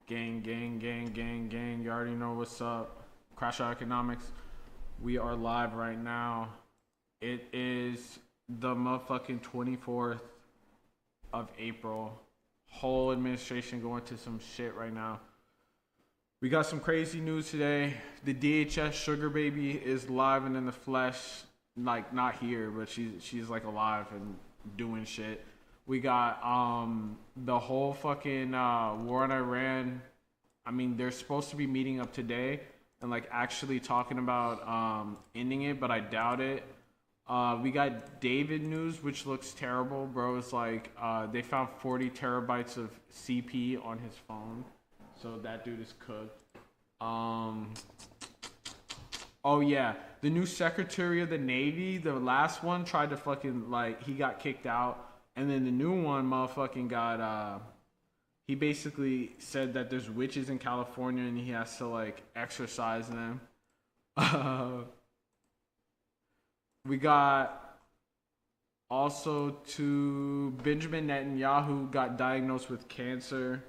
Gang, gang, gang, gang, gang. You already know what's up. Crash Out Economics. We are live right now. It is the motherfucking 24th of April. Whole administration going to some shit right now. We got some crazy news today. The DHS Sugar Baby is live and in the flesh. Like, not here, but she's like alive and doing shit. We got the whole fucking war in Iran. I mean, they're supposed to be meeting up today and like actually talking about ending it, but I doubt it. We got David news, which looks terrible, bro. It's like they found 40 terabytes of CP on his phone, so that dude is cooked. Oh yeah, the new Secretary of the Navy, the last one tried to fucking like he got kicked out. And then the new one, motherfucking got, he basically said that there's witches in California and he has to, like, exorcise them. We got also Benjamin Netanyahu got diagnosed with cancer.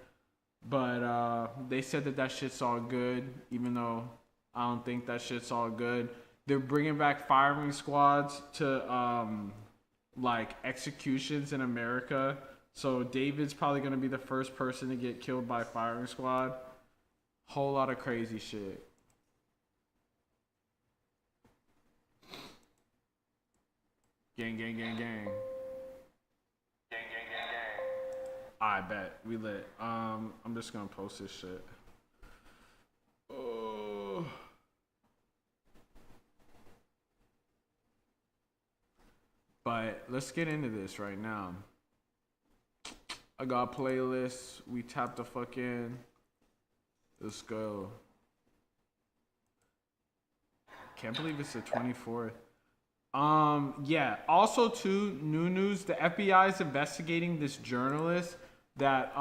But they said that shit's all good, even though I don't think that shit's all good. They're bringing back firing squads to, like executions in America. So David's probably gonna be the first person to get killed by firing squad. Whole lot of crazy shit. Gang, gang, gang, gang. Gang, gang, gang, gang. I bet we lit. I'm just gonna post this shit. Oh. But let's get into this right now. I got a playlist. We tap the fuck in. Let's go. Can't believe it's the 24th. Yeah. Also, too, new news. The FBI is investigating this journalist that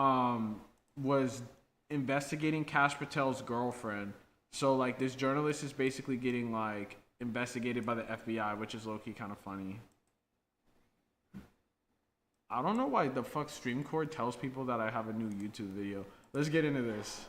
was investigating Kash Patel's girlfriend. So like, this journalist is basically getting like investigated by the FBI, which is low-key kind of funny. I don't know why the fuck StreamCord tells people that I have a new YouTube video. Let's get into this.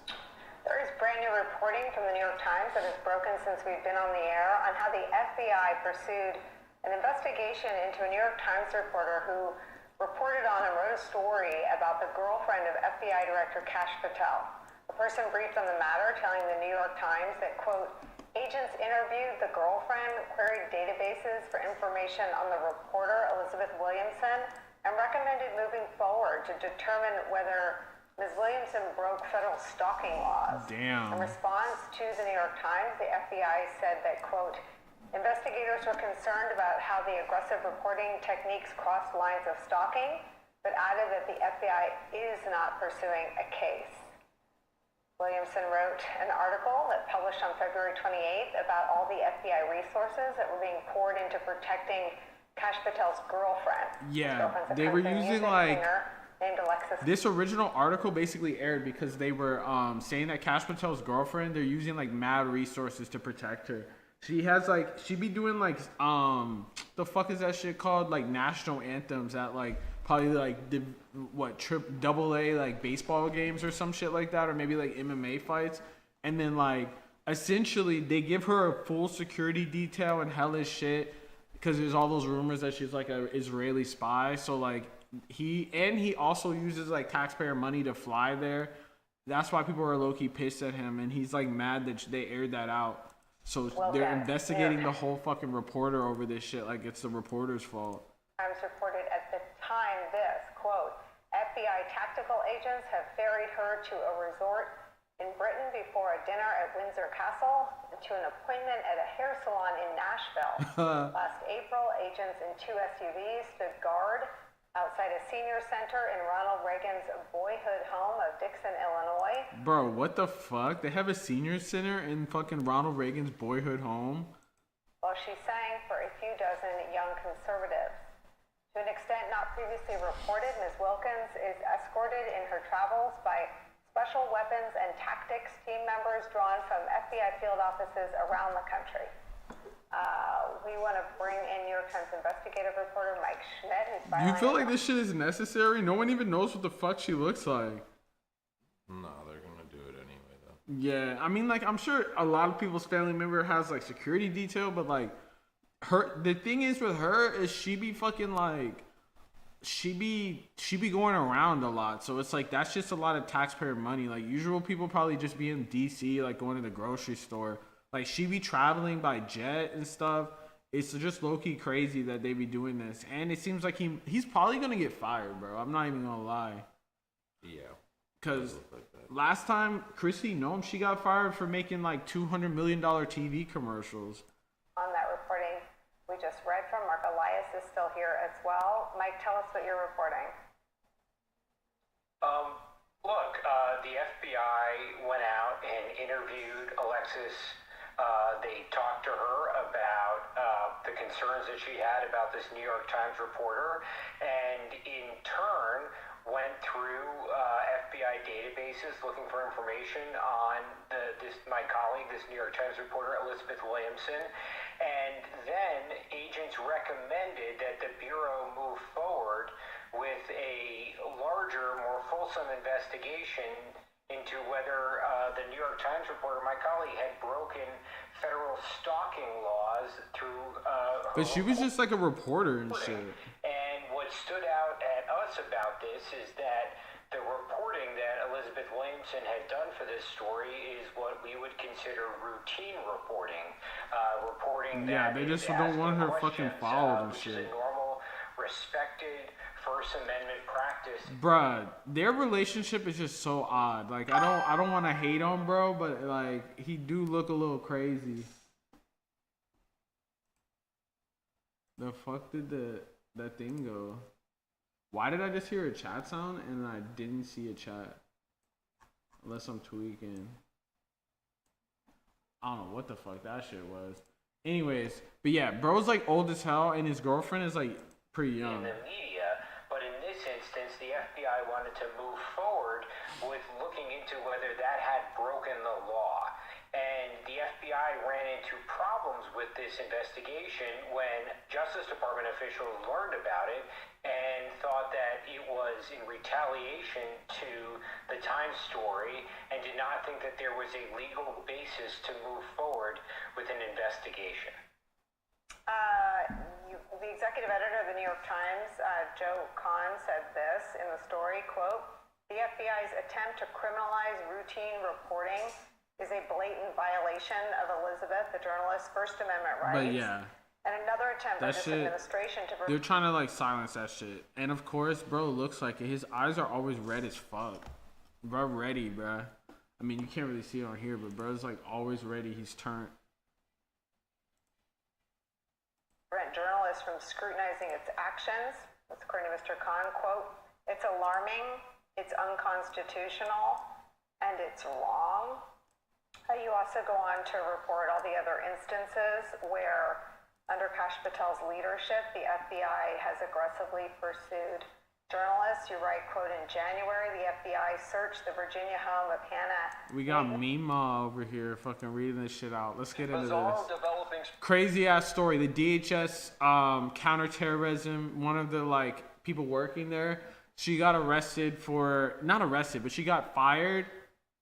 There is brand new reporting from the New York Times that has broken since we've been on the air on how the FBI pursued an investigation into a New York Times reporter who reported on and wrote a story about the girlfriend of FBI Director Kash Patel. The person briefed on the matter, telling the New York Times that, quote, agents interviewed the girlfriend, queried databases for information on the reporter, Elizabeth Williamson, and recommended moving forward to determine whether Ms. Williamson broke federal stalking laws. Damn. In response to the New York Times, the FBI said that, quote, investigators were concerned about how the aggressive reporting techniques crossed lines of stalking, but added that the FBI is not pursuing a case. Williamson wrote an article that published on February 28th about all the FBI resources that were being poured into protecting Kash Patel's girlfriend. Yeah, they were using like this original article basically aired because they were saying that Kash Patel's girlfriend, they're using like mad resources to protect her. She has like she be doing like the fuck is that shit called, like national anthems at like probably like the double A like baseball games or some shit like that, or maybe like MMA fights, and then like essentially they give her a full security detail and hellish shit. Because there's all those rumors that she's like an Israeli spy. So like he also uses like taxpayer money to fly there. That's why people are low-key pissed at him. And he's like mad that they aired that out. So they're investigating the whole fucking reporter over this shit like it's the reporter's fault. Times reported at the time this, quote, FBI tactical agents have ferried her to a resort in Britain before a dinner at Windsor Castle, to an appointment at a hair salon in Nashville. Last April, agents in 2 SUVs stood guard outside a senior center in Ronald Reagan's boyhood home of Dixon, Illinois. Bro, what the fuck? They have a senior center in fucking Ronald Reagan's boyhood home? While she sang for a few dozen young conservatives. To an extent not previously reported, Ms. Wilkins is escorted in her travels by Special Weapons and Tactics team members drawn from FBI field offices around the country. We want to bring in New York Times investigative reporter Mike Schmidt, who's You feel like this shit is necessary? No one even knows what the fuck she looks like. No, they're gonna do Yeah, I mean, like, I'm sure a lot of people's family member has like security detail, but like, the thing is with her is she be fucking like, she be going around a lot, so it's like that's just a lot of taxpayer money. Like, usual people probably just be in DC, like going to the grocery store. Like, she be traveling by jet and stuff. It's just low key crazy that they be doing this, and it seems like he's probably gonna get fired, bro. I'm not even gonna lie. Yeah. Cause last time Chrissy Nome, she got fired for making like $200 million TV commercials. On that reporting we just read from, Mark Elias is still here as well. Mike, tell us what you're reporting. Look, the FBI went out and interviewed Alexis. They talked to her about the concerns that she had about this New York Times reporter, and in turn went through FBI databases looking for information on my colleague, this New York Times reporter, Elizabeth Williamson. And then agents recommended that the Bureau move forward with a larger, more fulsome investigation into whether the New York Times reporter, my colleague, had broken federal stalking laws through But she was just like a reporter and shit. And what stood out at us about this is that the reporting that Elizabeth Williamson had done for this story is what we would consider routine reporting. Reporting Yeah, that they just is don't want her asking fucking questions, followed and which shit. is a normal, respected First Amendment practice. Bruh, their relationship is just so odd. Like, I don't want to hate on bro, but like, he do look a little crazy. The fuck did that thing go? Why did I just hear a chat sound and I didn't see a chat? Unless I'm tweaking. I don't know what the fuck that shit was. Anyways, but yeah, bro's like old as hell and his girlfriend is like pretty young. In the media, but in this instance, the FBI wanted to move forward with looking into whether that had broken the law. And the FBI ran into problems with this investigation when Justice Department officials learned about it and thought that it was in retaliation to the Times story and did not think that there was a legal basis to move forward with an investigation. The executive editor of the New York Times, Joe Kahn, said this in the story, quote, "The FBI's attempt to criminalize routine reporting is a blatant violation of Elizabeth, the journalist's First Amendment rights." But yeah, and another attempt by that this shit, administration to... they're trying to like silence that shit. And of course, bro looks like it. His eyes are always red as fuck. Bro, ready, bro. I mean, you can't really see it on here, but bro's like always ready. He's turned. Prevent journalists from scrutinizing its actions. That's according to Mr. Khan, quote, "It's alarming, it's unconstitutional, and it's wrong." You also go on to report all the other instances where, under Kash Patel's leadership, the FBI has aggressively pursued journalists. You write, quote, "In January, the FBI searched the Virginia home of Hannah." We got Mima over here fucking reading this shit out. Let's get into Bizarre this. developing Crazy ass story. The DHS counterterrorism, one of the like people working there, she got arrested for, not arrested, but she got fired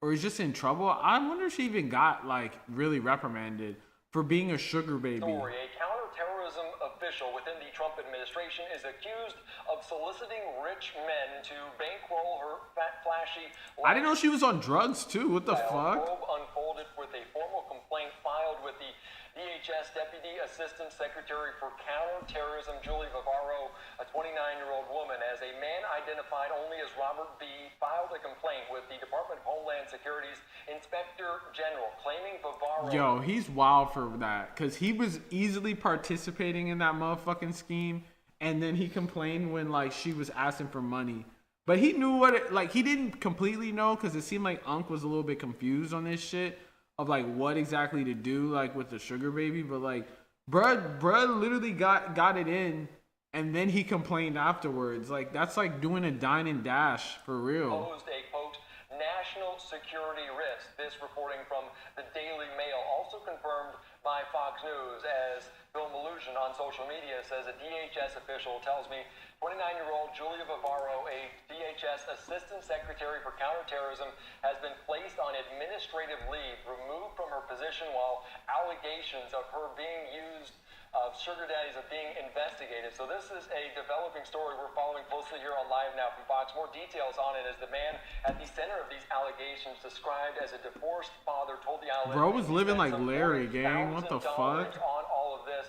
or is just in trouble. I wonder if she even got like really reprimanded for being a sugar baby. story. A counterterrorism official within the Trump administration is accused of soliciting rich men to bankroll her flashy... I didn't know she was on drugs too. What the lifestyle. fuck? Probe unfolded with a formal complaint filed with the DHS Deputy Assistant Secretary for Counterterrorism, Julie Vivaro, a 29-year-old woman, as a man identified only as Robert B. filed a complaint with the Department of Homeland Security's Inspector General, claiming Vivaro... Yo, he's wild for that, because he was easily participating in that motherfucking scheme, and then he complained when like she was asking for money. But he knew what it, like, he didn't completely know, because it seemed like Unc was a little bit confused on this shit of like what exactly to do like with the sugar baby. But like bruh literally got it in, and then he complained afterwards. Like, that's like doing a dine and dash for real. Posed a, quote, national national security risk. This reporting from the Daily Mail, also confirmed by Fox News, as Bill Maluzhin on social media says a DHS official tells me 29-year-old Julia Vivaro, a DHS Assistant Secretary for Counterterrorism, has been placed on administrative leave, removed from her position while allegations of her being used of sugar daddies are being investigated. So this is a developing story we're following closely here on Live Now from Fox. More details on it as the man at the center of these allegations, described as a divorced father, told the outlet Bro was living like Larry, gang. What the fuck? On all of this,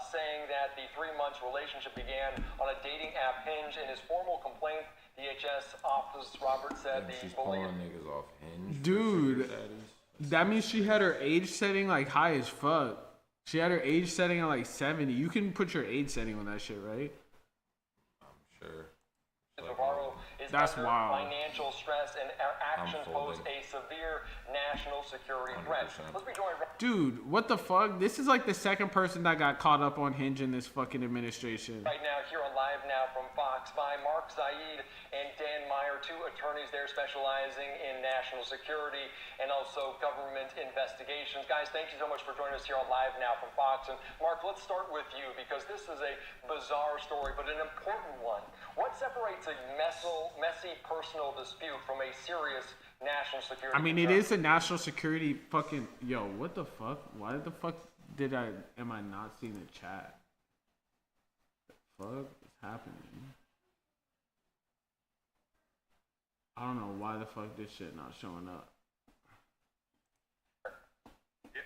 saying that the 3 months relationship began on a dating app Hinge. In his formal complaint, DHS office Robert said She's pulling niggas off Hinge. Dude, that means she had her age setting like high as fuck. She had her age setting at like 70. You can put your age setting on that shit, right? I'm sure. Navarro is That's under wild. financial stress, and our actions pose a severe national security threat. 100%. Let's be joined. Dude, what the fuck? This is like the second person that got caught up on Hinge in this fucking administration. Right now, here on Live Now from Fox, by Mark Zaid and Dan Meyer, 2 attorneys there specializing in national security and also government investigations. Guys, thank you so much for joining us here on Live Now from Fox. And Mark, let's start with you, because this is a bizarre story, but an important one. What separates a messy personal dispute from a serious national security I mean, concern? it is a national security fucking... Yo, what the fuck? Why the fuck am I not seeing the chat? The fuck is happening? I don't know why the fuck this shit not showing up.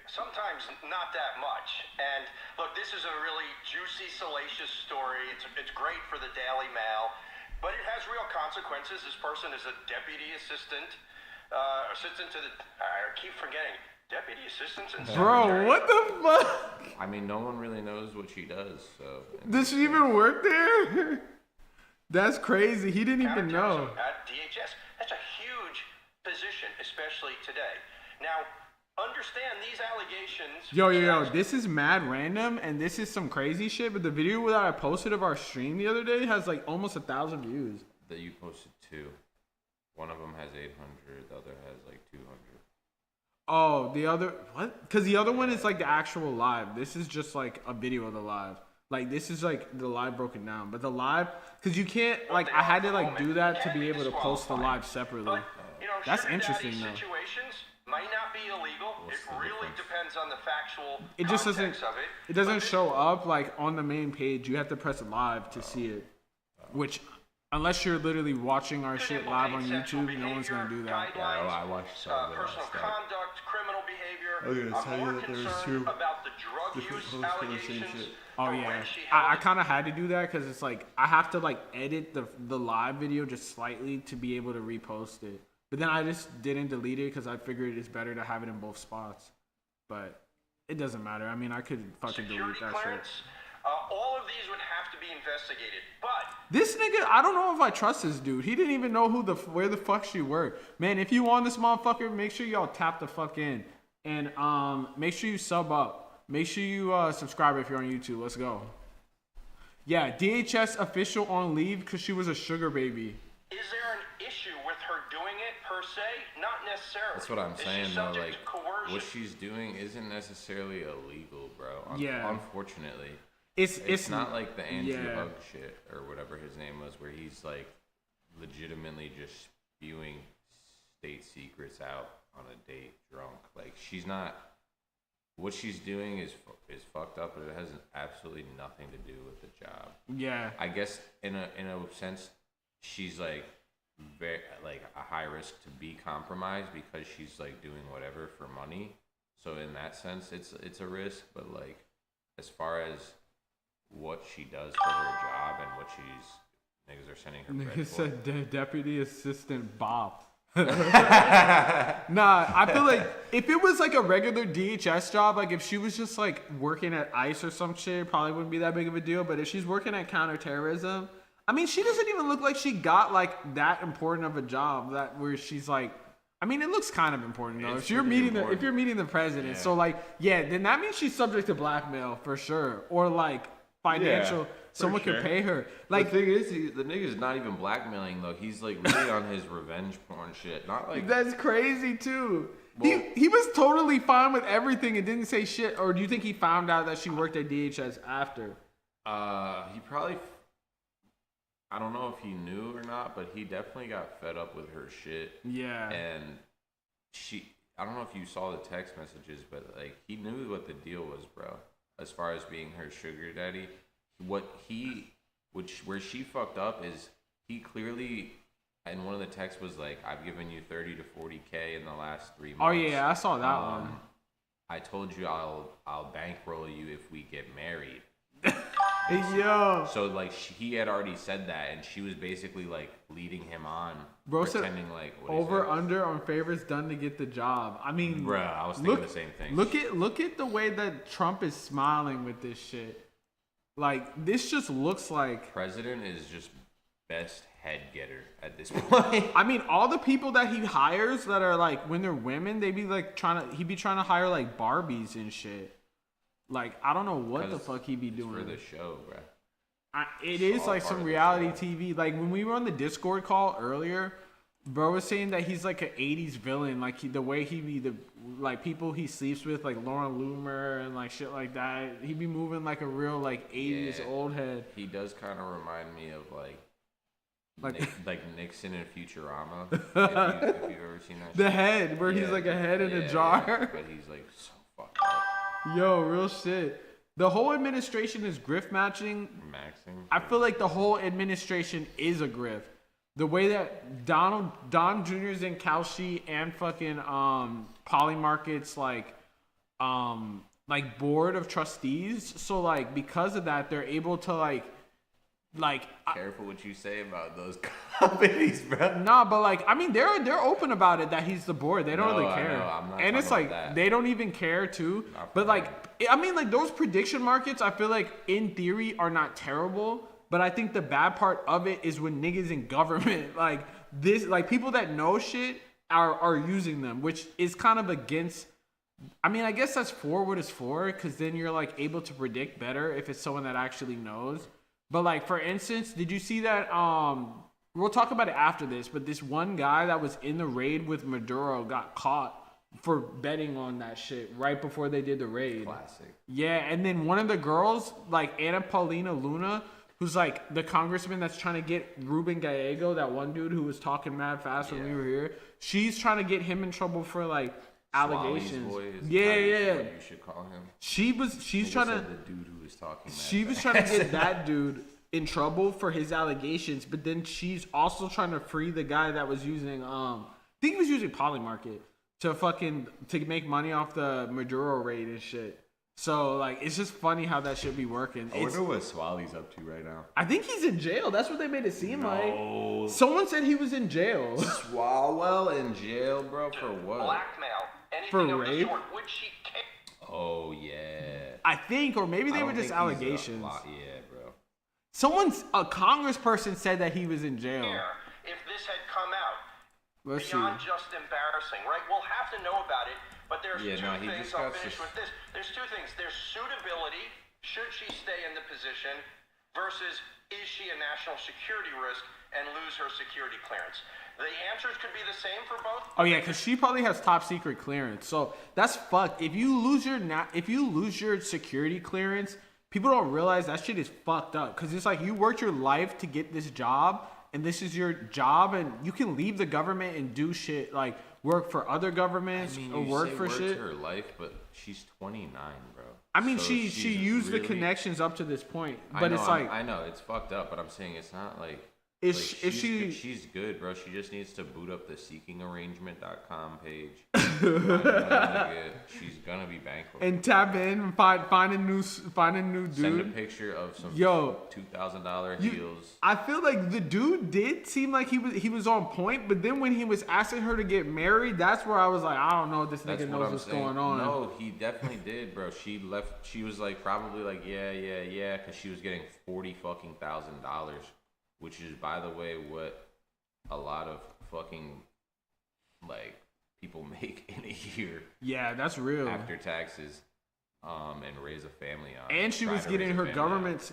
Sometimes not that much. And look, this is a really juicy, salacious story. It's great for the Daily Mail, but it has real consequences. This person is a deputy assistant to the... I keep forgetting. Deputy assistants and Bro, what the fuck? I mean, no one really knows what she does, so... Does she even work there? That's crazy. He didn't even know. At DHS. That's a huge position, especially today. Now, understand these allegations... Yo, this is mad random, and this is some crazy shit, but the video that I posted of our stream the other day has like almost 1,000 views. That you posted 2. One of them has 800, the other has like 200. Oh, the other... What? Because the other one is like the actual live. This is just like a video of the live. Like, this is like the live broken down. But the live... Because you can't... Like, I had to like do that to be able to post the live separately. But, That's interesting, though. Situations might not be illegal. What's It the really difference? depends on the factual It just doesn't... context of it. It doesn't show up like on the main page. You have to press live to see it. Which... Unless you're literally watching our shit live on YouTube, no one's gonna do that. Yeah, I watched some of it. Personal conduct, criminal behavior. I was gonna tell I'm you more that there was concerned 2 about the drug different use posts for the same allegations. shit. Oh or yeah, when she I held kind of had to do that because it's like I have to like edit the live video just slightly to be able to repost it. But then I just didn't delete it because I figured it's better to have it in both spots. But it doesn't matter. I mean, I could fucking delete security that clearance. shit. All of these would have to be investigated, but This nigga, I don't know if I trust this dude. He didn't even know where the fuck she worked. Man, if you on this motherfucker, make sure y'all tap the fuck in. And make sure you sub up. Make sure you subscribe if you're on YouTube. Let's go. Yeah, DHS official on leave because she was a sugar baby. is there an issue with her doing it per se? Not necessarily. That's what I'm Is she saying, though. subject Like, to coercion? what she's doing isn't necessarily illegal, bro. Yeah. Unfortunately. It's not like the Andrew yeah. Hug shit or whatever his name was, where he's like legitimately just spewing state secrets out on a date drunk. Like, she's not. What she's doing is fucked up, but it has absolutely nothing to do with the job. Yeah. I guess in a sense, she's like very like a high risk to be compromised because she's like doing whatever for money. So in that sense, it's a risk. But like as far as what she does for her job and what niggas are sending her bread Nigga for. said deputy assistant Bob. Nah, I feel like if it was like a regular DHS job, like if she was just like working at ICE or some shit, it probably wouldn't be that big of a deal. But if she's working at counterterrorism, I mean, she doesn't even look like she got like that important of a job where she's like, I mean, it looks kind of important though. It's If you're pretty meeting the president, Yeah. so like, yeah, then that means she's subject to blackmail for sure, or like financial. Someone sure. could pay her. Like the thing is, the nigga's not even blackmailing though. He's like really on his revenge porn shit. Not like that's crazy too. Well, he was totally fine with everything and didn't say shit. Or do you think he found out that she worked at DHS after? He probably. I don't know if he knew or not, but he definitely got fed up with her shit. Yeah. And I don't know if you saw the text messages, but like he knew what the deal was, bro. As far as being her sugar daddy, where she fucked up is he clearly, and one of the texts was like, "I've given you 30 to 40K in the last 3 months." Oh yeah, I saw that one. I told you I'll bankroll you if we get married. Yo. So like he had already said that, and she was basically like leading him on, Bro pretending said, like over under on favors done to get the job. I mean, bro, I was thinking the same thing. Look at the way that Trump is smiling with this shit. Like this just looks like President is just best head getter at this point. I mean, all the people that he hires that are like when they're women, they be like he'd be trying to hire like Barbies and shit. Like, I don't know what the fuck he be doing. For the show, bro. It is like some reality TV. Like, when we were on the Discord call earlier, bro was saying that he's like an 80s villain. Like, the way he be like, people he sleeps with, like Lauren Loomer and like shit like that. He be moving like a real, like, 80s old head. He does kind of remind me of, like Nixon in Futurama. if you've ever seen that The head, where he's like a head in a jar. Yeah, but he's like so fucked up. Yo, real shit. The whole administration is grift matching. I feel like the whole administration is a grift. The way that Don Jr.'s in Kalshi and fucking Polymarket's like board of trustees. So like because of that, they're able to like careful what you say about those companies, bro. Nah, but like I mean they're open about it that he's the board. They don't really care. I'm not and it's like that. They don't even care too. But like I mean like those prediction markets I feel like in theory are not terrible, but I think the bad part of it is when niggas in government like this like people that know shit are using them, which is kind of against I mean I guess that's for what it's for, cuz then you're like able to predict better if it's someone that actually knows. But like for instance, did you see that we'll talk about it after this, but this one guy that was in the raid with Maduro got caught for betting on that shit right before they did the raid. Classic. Yeah, and then one of the girls, like Ana Paulina Luna, who's like the congressman that's trying to get Ruben Gallego, that one dude who was talking mad fast when we were here, she's trying to get him in trouble for like allegations. Yeah. You should call him. She's trying to the dude who was talking. She was trying to get that dude in trouble for his allegations, but then she's also trying to free the guy that was using I think he was using Polymarket to make money off the Maduro raid and shit. So like it's just funny how that should be working. I wonder what Swally's up to right now. I think he's in jail. That's what they made it seem like. Someone said he was in jail. Swalwell in jail, bro, for what? Blackmail. Anything For of rape? the sort. Would she care? Oh yeah. I think, or maybe they I were don't just think he's allegations. Yeah, bro. A congressperson said that he was in jail. If this had come out, Let's see. beyond just embarrassing, right? We'll have to know about it, but there's two he things. just I'll got finish with this. There's two things. There's suitability, should she stay in the position, versus is she a national security risk and lose her security clearance? The answers could be the same for both. Oh yeah, because she probably has top secret clearance. So that's fucked. If you lose your security clearance, people don't realize that shit is fucked up. Because it's like you worked your life to get this job, and this is your job, and you can leave the government and do shit like work for other governments or work for shit. Her life, but she's 29, bro. I mean, So she used really, the connections up to this point, but I know, it's like I know it's fucked up, but I'm saying it's not like. She's good, bro. She just needs to boot up the seekingarrangement.com page. She's gonna be bankrupt. And tap in and find a new dude. Send a picture of some $2,000 heels. I feel like the dude did seem like he was on point, but then when he was asking her to get married, that's where I was like, I don't know if this nigga knows what's going on. No, he definitely did, bro. She left. She was like probably like yeah, because she was getting $40,000. Which is, by the way, what a lot of fucking, like, people make in a year. Yeah, that's real. After taxes. and raise a family on. And she try was to getting raise a her family government's.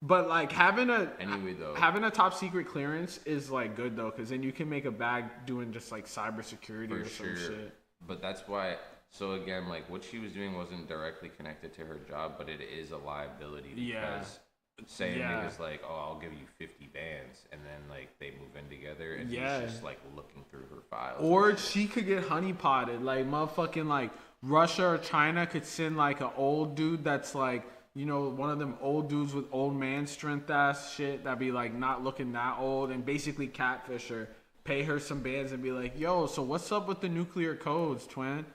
But like having a though, having a top secret clearance is like good though, because then you can make a bag doing just like cybersecurity or some shit. But that's why. So again, like what she was doing wasn't directly connected to her job, but it is a liability because saying niggas like, oh, I'll give you 50 bands, and then like they move in together, and he's just like looking through her files. Or she could get honeypotted, like motherfucking like Russia or China could send like an old dude that's like, you know, one of them old dudes with old man strength ass shit that be like not looking that old and basically catfish her, pay her some bands and be like, yo, so what's up with the nuclear codes, twin?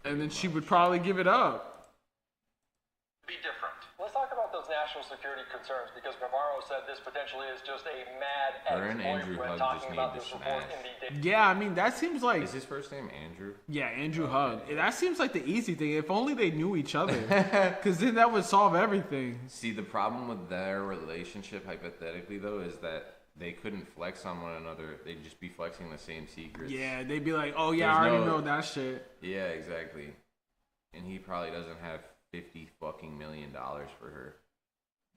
And then she would probably give it up. Be different. Let's talk about those national security concerns because Navarro said this potentially is just a mad ex-boyfriend talking about this report in the Yeah, I mean that seems like. Is his first name Andrew? Yeah, Andrew Hug. That seems like the easy thing. If only they knew each other, because then that would solve everything. See, the problem with their relationship, hypothetically though, is that they couldn't flex on one another. They'd just be flexing the same secrets. Yeah, they'd be like, "Oh yeah, I already know that shit." Yeah, exactly. And he probably doesn't have $50 fucking million for her.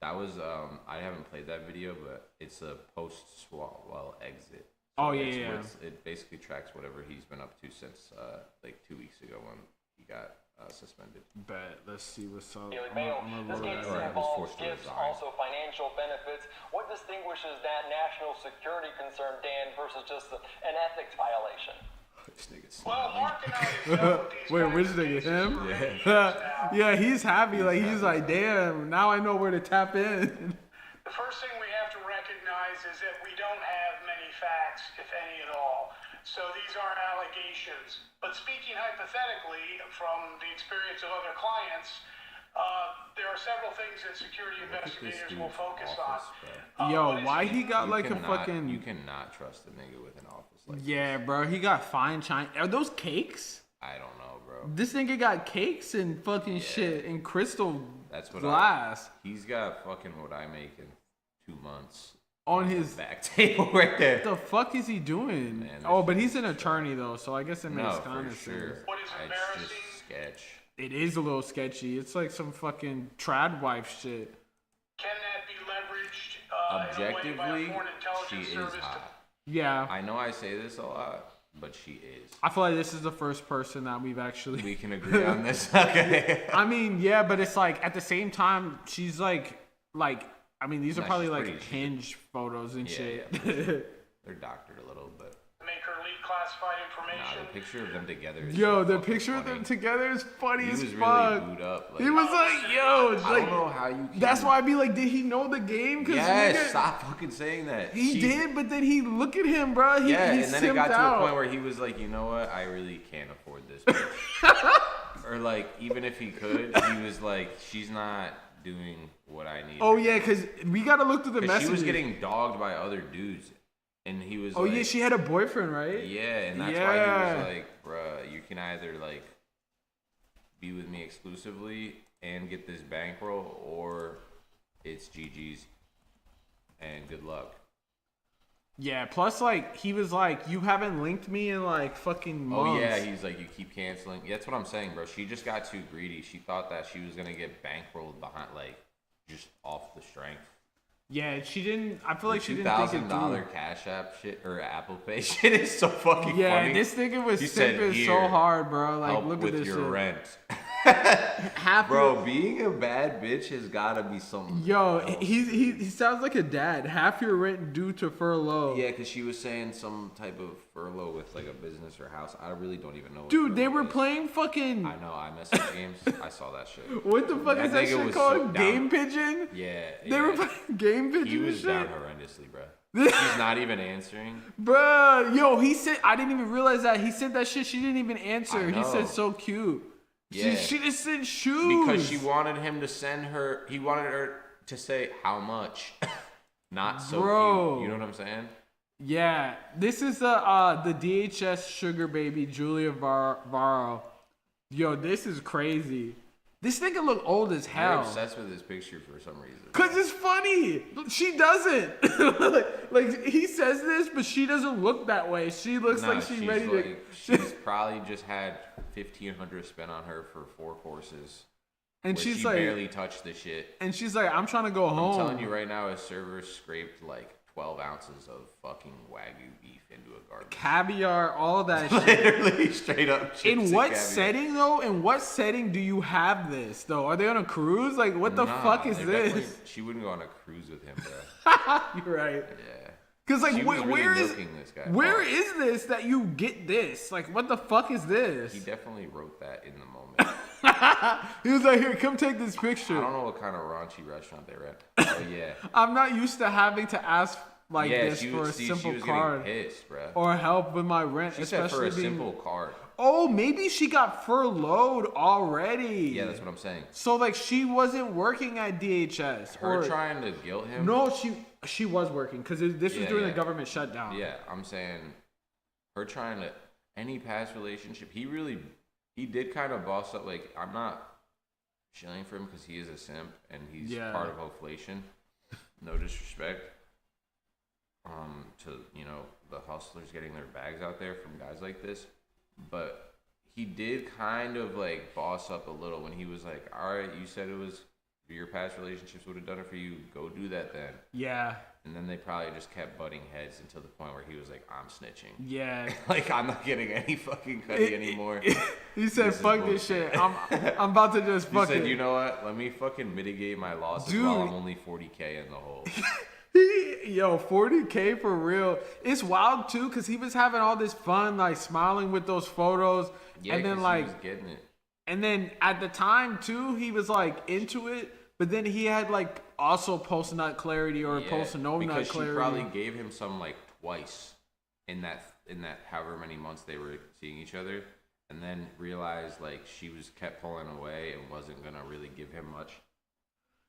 That was I haven't played that video, but it's a post swallow exit. So it basically tracks whatever he's been up to since like 2 weeks ago when he got suspended. Bet. Let's see what's up. Daily Mail. This case involves gifts, also financial benefits. What distinguishes that national security concern, Dan, versus just an ethics violation? Well, Mark and I have dealt with these Wait, kinds which of nigga? cases Him? for many years now. Yeah, he's happy. Like he's like, damn. Now I know where to tap in. The first thing we have to recognize is that we don't have many facts, if any at all. So these are allegations. But speaking hypothetically from the experience of other clients, there are several things that security investigators will focus on. Yo, why he got like a fucking... You cannot trust a nigga with an office like Yeah, bro. He got fine china. Are those cakes? I don't know, bro. This nigga got cakes and fucking shit and crystal glass. He's got fucking what I make in 2 months. On his back table right there. What the fuck is he doing? Man, but he's an attorney though, so I guess it makes kind of sense. What is embarrassing? It's just sketch. It is a little sketchy. It's like some fucking trad wife shit. Can that be leveraged objectively? In a way by a foreign intelligence She service is hot. Yeah. I know I say this a lot, but she is. I feel like this is the first person that we've actually. We can agree on this. Okay. I mean, yeah, but it's like at the same time, she's like. I mean, these are probably like Hinge photos and shit. Yeah, they're doctored a little, but make her leak classified information. Nah, the picture of them together is yo, so the picture funny. of them together is funny as fuck. He was really booed up. Like, he was like, yo, I don't know how you can. That's why I'd be like, did he know the game? Yes, stop fucking saying that. He did, but then he look at him, bro. He and then it got to out. a point where he was like, you know what? I really can't afford this. Or like, even if he could, he was like, she's not doing what I need. Oh yeah, because we gotta look through the messages. She was getting dogged by other dudes, and he was. Oh yeah, she had a boyfriend, right? Yeah, and that's why he was like, bruh, you can either like be with me exclusively and get this bankroll, or it's GG's and good luck. Yeah, plus like he was like, you haven't linked me in like fucking months. Oh yeah, he's like, you keep canceling. Yeah, that's what I'm saying, bro. She just got too greedy. She thought that she was gonna get bankrolled behind, like, just off the strength. Yeah, she didn't. I feel like she didn't think it through. $2,000 Cash App shit or Apple Pay shit is so fucking funny. Yeah, this nigga was simping so hard, bro. Like, help look with at this your shit. rent. Half bro, being a bad bitch has gotta be something. Yo, he sounds like a dad. Half your rent due to furlough. Yeah, because she was saying some type of furlough with like a business or house. I really don't even know. Dude, they were playing fucking. I know, iMessage games. I saw that shit. What the fuck is that shit called? Game Pigeon? Yeah. They were playing Game Pigeon. He was shit? down horrendously, bro. She's not even answering. Bruh, yo, he said, I didn't even realize that. He said that shit. She didn't even answer. He said so cute. Yeah. She just said shoes. Because she wanted him to send her, he wanted her to say how much. Not so cute. You know what I'm saying? Yeah. This is the DHS Sugar Baby, Julia Varro. Yo, this is crazy. This nigga look old as hell. I'm obsessed with this picture for some reason. Cause it's funny. She doesn't. like he says this, but she doesn't look that way. She looks like she's ready to. She's probably just had $1,500 spent on her for 4 courses. And where she's she like, barely touched the shit. And she's like, I'm trying to go home. I'm telling you right now, a server scraped like 12 ounces of fucking Wagyu beef into a garbage. Caviar, all that shit. Literally straight up chips. In what caviar. setting, though? In what setting do you have this, though? Are they on a cruise? Like, what the fuck is this? She wouldn't go on a cruise with him, bro. You're right. Yeah. Because, like, She was really where is milking this guy. where is this that you get this? Like, what the fuck is this? He definitely wrote that in the moment. He was like, here, come take this picture. I don't know what kind of raunchy restaurant they were at. Oh, yeah. I'm not used to having to ask like Yeah, this she for was, a see, simple she was card getting pissed, bro. or help with my rent, She said especially for a being. simple card. Oh, maybe she got furloughed already. Yeah, that's what I'm saying. So like she wasn't working at DHS. Her trying to guilt him. No, she was working because this was during the yeah. government shutdown. Yeah, I'm saying her trying to any past relationship. He did kind of boss up. Like, I'm not shilling for him because he is a simp and he's part of inflation. No disrespect. To the hustlers getting their bags out there from guys like this, but he did kind of like boss up a little when he was like, all right, you said it was your past relationships would have done it for you, go do that then. Yeah. And then they probably just kept butting heads until the point where he was like, I'm snitching. Yeah. Like, I'm not getting any fucking cutty anymore. He said, fuck this shit. I'm about to just fuck it. He said, you know what? Let me fucking mitigate my losses while I'm only 40K in the hole. Yo, 40K for real. It's wild too, cause he was having all this fun, like smiling with those photos, Yeah, and then he like was getting it. And then at the time too, he was like into it, but then he had like also post nut clarity or post no nut clarity. Because she probably gave him some like twice in that however many months they were seeing each other, and then realized like she was kept pulling away and wasn't gonna really give him much.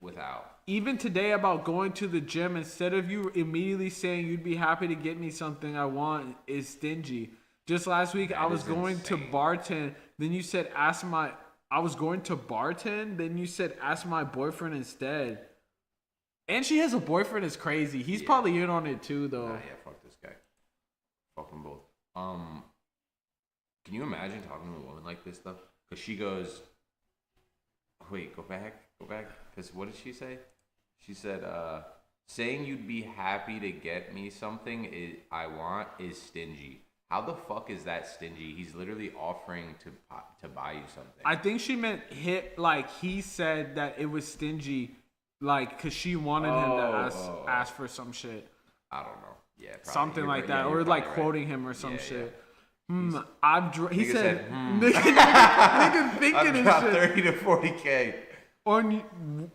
Without. Even today about going to the gym, instead of you immediately saying you'd be happy to get me something I want, is stingy. Just last week, I was going to bartend. Then you said, I was going to bartend. Then you said, ask my boyfriend instead. And she has a boyfriend. Is crazy. He's probably in on it too, though. Nah, yeah, fuck this guy. Fuck them both. Can you imagine talking to a woman like this though? Because she goes, wait, go back. Because what did she say? She said, saying you'd be happy to get me something I want is stingy. How the fuck is that stingy? He's literally offering to buy you something. I think she meant like he said that it was stingy, like because she wanted him to ask for some shit. I don't know. Yeah, probably. Something like that, or like quoting him or some shit. Yeah. He said, nigga thinking and dropped shit. 30 to 40K.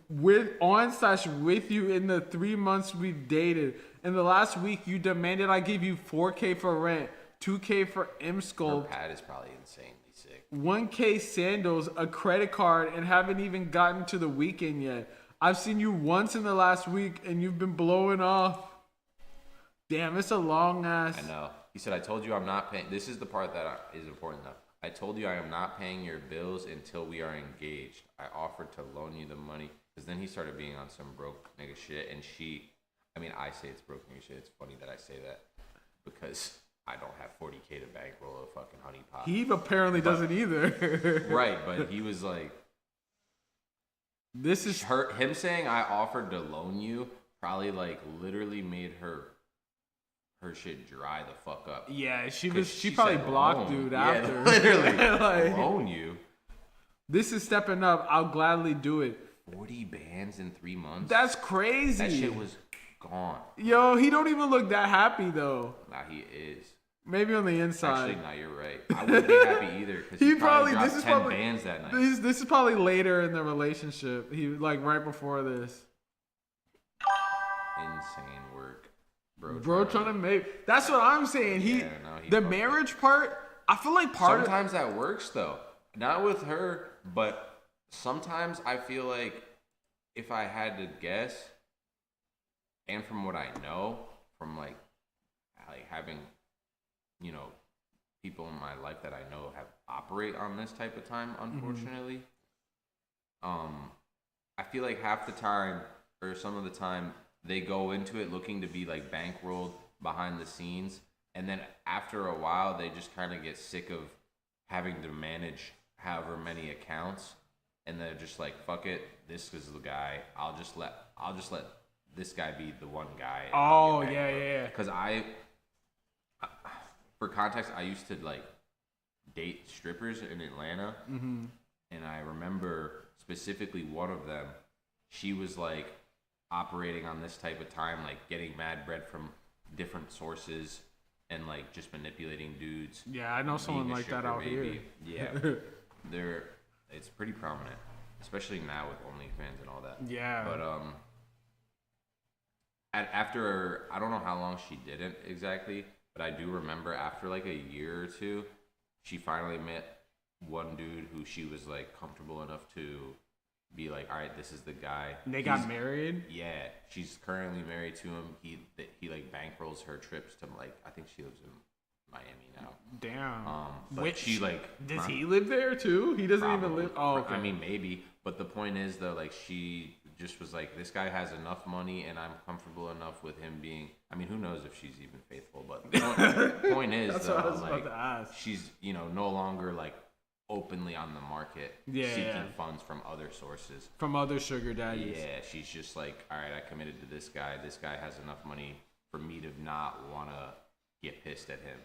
With you in the 3 months we've dated. In the last week, you demanded I give you 4K for rent, 2K for M-Sculpt. Her pad is probably insanely sick. 1K sandals, a credit card, and haven't even gotten to the weekend yet. I've seen you once in the last week, and you've been blowing off. Damn, it's a long ass. I know. He said, I told you I'm not paying. This is the part that is important, though. I told you I am not paying your bills until we are engaged. I offered to loan you the money. Because then he started being on some broke nigga shit. And I say it's broke nigga shit. It's funny that I say that. Because I don't have 40K to bankroll a fucking honey pot. He apparently doesn't either. Right, but he was like... This is... Him saying I offered to loan you probably like literally made her shit dry the fuck up. Yeah, she probably blocked dude after. Yeah, literally. Like, loan you. This is stepping up. I'll gladly do it. 40 bands in 3 months. That's crazy. That shit was gone. Yo, he don't even look that happy though. Nah, he is. Maybe on the inside. Actually, nah, you're right. I wouldn't be happy either because he probably dropped 10 bands that night. This is probably later in the relationship. He like right before this. Insane work. Bro trying to make. That's what I'm saying. The marriage part. I feel like sometimes that works though. Not with her, but sometimes I feel like if I had to guess, and from what I know, from like having, people in my life that I know have operate on this type of time, unfortunately. I feel like half the time or some of the time they go into it looking to be like bankrolled behind the scenes, and then after a while they just kind of get sick of having to manage however many accounts, and they're just like, fuck it, this is the guy. I'll just let this guy be the one guy. Oh yeah. Because for context, I used to like date strippers in Atlanta, and I remember specifically one of them. She was like operating on this type of time, like getting mad bread from different sources and like just manipulating dudes. Yeah, I know someone like that out here. Yeah, it's pretty prominent, especially now with OnlyFans and all that. Yeah. But after I don't know how long she didn't exactly, but I do remember after like a year or two, she finally met one dude who she was like comfortable enough to be like, all right, this is the guy. They got married? Yeah, she's currently married to him. He like bankrolls her trips to like, I think she lives in Miami now. Damn. But she like, does he live there too? He doesn't even live. Oh, okay. I mean, maybe. But the point is though, like she just was like, this guy has enough money, and I'm comfortable enough with him being. I mean, who knows if she's even faithful? But the point is, that's though, what I was like, about to ask. She's no longer like openly on the market seeking funds from other sources, from other sugar daddies. Yeah, she's just like, all right, I committed to this guy has enough money for me to not want to get pissed at him.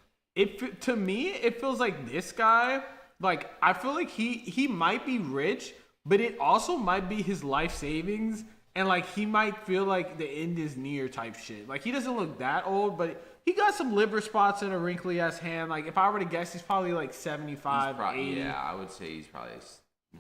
To me, it feels like this guy, like I feel like he might be rich, but it also might be his life savings, and like he might feel like the end is near type shit. Like he doesn't look that old, but he got some liver spots and a wrinkly ass hand. Like if I were to guess, he's probably like 75, 80. Yeah, I would say he's probably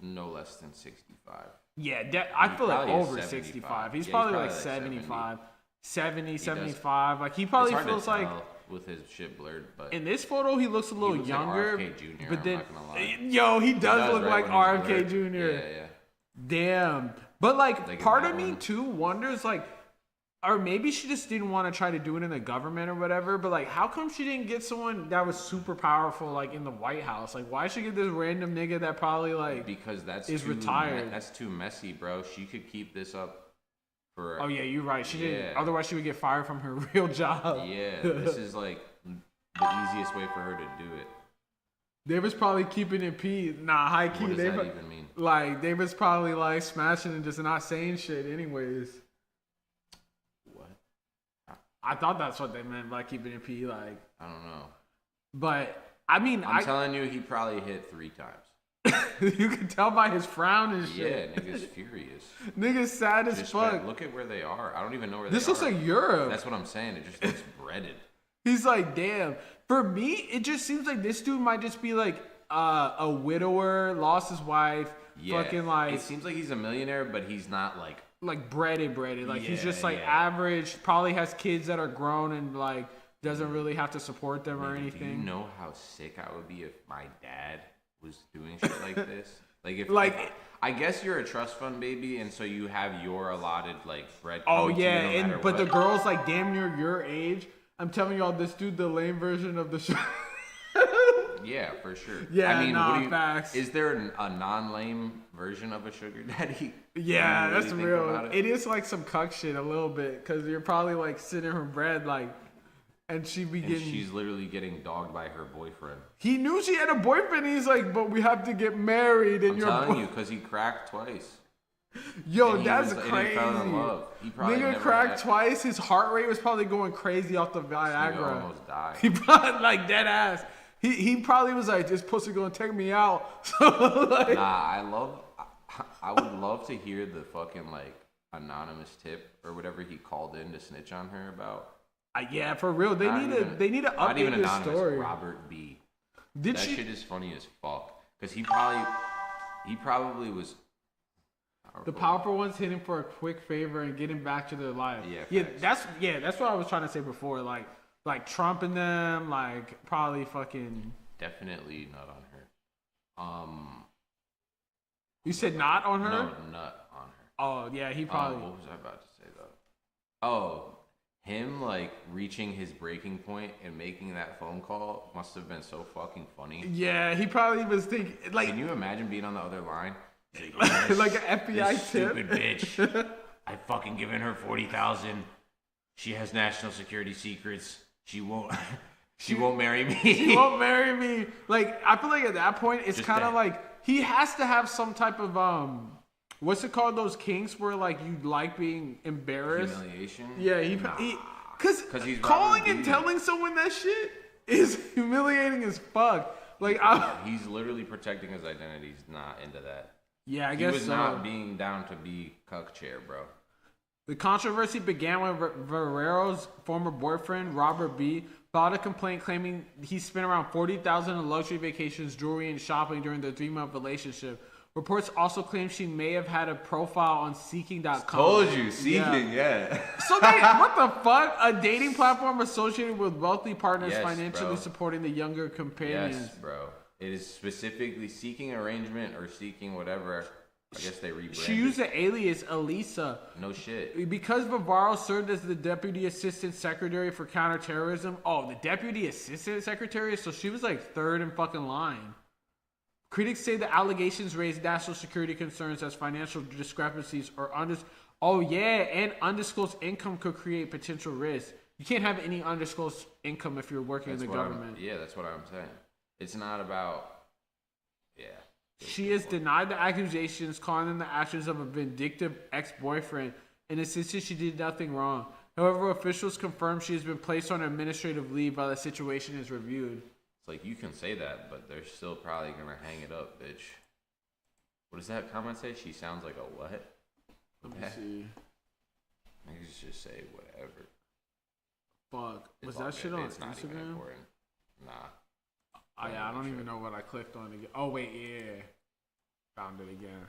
no less than 65. Yeah, I feel like over 65. He's probably like 75, 70, 75. Like he probably feels like with his shit blurred, but in this photo he looks a little younger. Like RFK Jr., but then, I'm not gonna lie. Yo, he does look right like RFK Jr. Yeah. Damn. But like part of me too wonders like, or maybe she just didn't want to try to do it in the government or whatever. But like, how come she didn't get someone that was super powerful like in the White House? Like, why should she get this random nigga that probably like because retired? That's too messy, bro. She could keep this up. Oh yeah, you're right. She didn't. Otherwise, she would get fired from her real job. Yeah, this is like the easiest way for her to do it. They was probably keeping it high key. What does that even mean? Like they was probably like smashing and just not saying shit anyways. What? I thought that's what they meant by keeping it P. Like I don't know. But I mean, I'm telling you, he probably hit 3 times. You can tell by his frown and shit. Yeah, nigga's furious. Nigga's sad as fuck. Look at where they are. I don't even know where this they are. This looks like Europe. That's what I'm saying. It just looks breaded. He's like, damn. For me, it just seems like this dude might just be like a widower, lost his wife. Yeah. Fucking like. It seems like he's a millionaire, but he's not like breaded. Like he's just like average. Probably has kids that are grown and like doesn't really have to support them or anything. Do you know how sick I would be if my dad was doing shit like this? Like if I guess you're a trust fund baby, and so you have your allotted like bread. Oh yeah, to you no but the girl's like damn near your age. I'm telling y'all, this dude, the lame version of the show. Yeah, for sure. Yeah, I mean, facts. Is there a non-lame version of a sugar daddy? Yeah, that's real. It is like some cuck shit a little bit, because you're probably like sending her bread, like, and she's literally getting dogged by her boyfriend. He knew she had a boyfriend. He's like, but we have to get married. And I'm telling you, because he cracked twice. Yo, that's crazy. He fell in love. He probably nigga cracked twice. His heart rate was probably going crazy off the Viagra. He almost died. He probably like dead ass. He probably was like, this pussy gonna take me out. So like, I would love to hear the fucking like anonymous tip or whatever he called in to snitch on her about. Yeah, for real. They need to update this story. Robert B. That shit is funny as fuck. Because he probably was. The powerful ones hit him for a quick favor and get him back to their life. Yeah, that's what I was trying to say before. Like Trump and them, like probably fucking. Definitely not on her. You said not on her? No, not on her. Oh yeah, he probably. What was I about to say though? Oh, him like reaching his breaking point and making that phone call must have been so fucking funny. Yeah, he probably was thinking like. Can you imagine being on the other line? Like an FBI tip. Stupid bitch. I fucking given her $40,000. She has national security secrets. She won't. She won't marry me. She won't marry me. Like, I feel like at that point, it's kind of like he has to have some type of what's it called? Those kinks where like you like being embarrassed. Humiliation. Yeah, because he's calling Robert and Beatty. telling someone that shit is humiliating as fuck. Like, he's literally protecting his identity. He's not into that. Yeah, I He guess was so. not being down to be cuck chair, bro. The controversy began when Ferrero's former boyfriend, Robert B., filed a complaint claiming he spent around $40,000 on luxury vacations, jewelry, and shopping during their 3-month relationship. Reports also claim she may have had a profile on Seeking.com. Told you, Seeking, yeah. So what the fuck? A dating platform associated with wealthy partners Yes, financially bro. supporting the younger companions. Yes, bro. It is specifically Seeking arrangement or Seeking whatever. I guess they rebranded. She used the alias Elisa. No shit. Because Vivaro served as the Deputy Assistant Secretary for Counterterrorism. Oh, the Deputy Assistant Secretary? So she was like third in fucking line. Critics say the allegations raise national security concerns as financial discrepancies or undisclosed income could create potential risks. You can't have any undisclosed income if you're working in the government. That's what I'm saying. It's not about, She has denied the accusations, calling them the actions of a vindictive ex-boyfriend, and insisted she did nothing wrong. However, officials confirm she has been placed on administrative leave while the situation is reviewed. It's like, you can say that, but they're still probably going to hang it up, bitch. What does that comment say? She sounds like a what? Let me see. Niggas just say whatever. Fuck. Was It's all that shit good. on It's not even Instagram? important. Nah. Oh, yeah, I don't even know what I clicked on again. Oh, wait, yeah. Found it again.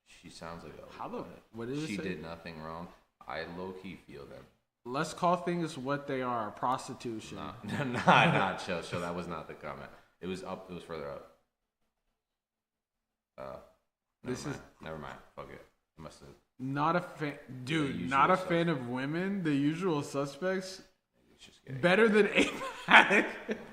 She sounds like a How the... what? What did it She say? did nothing wrong. I low-key feel them. Let's call things what they are. Prostitution. Nah, chill. That was not the comment. It was up. It was further up. Never mind. Fuck it. I must have. Not a fan... Dude, Usual not a Suspects. fan of women. The Usual Suspects. Just kidding. Better than APAC.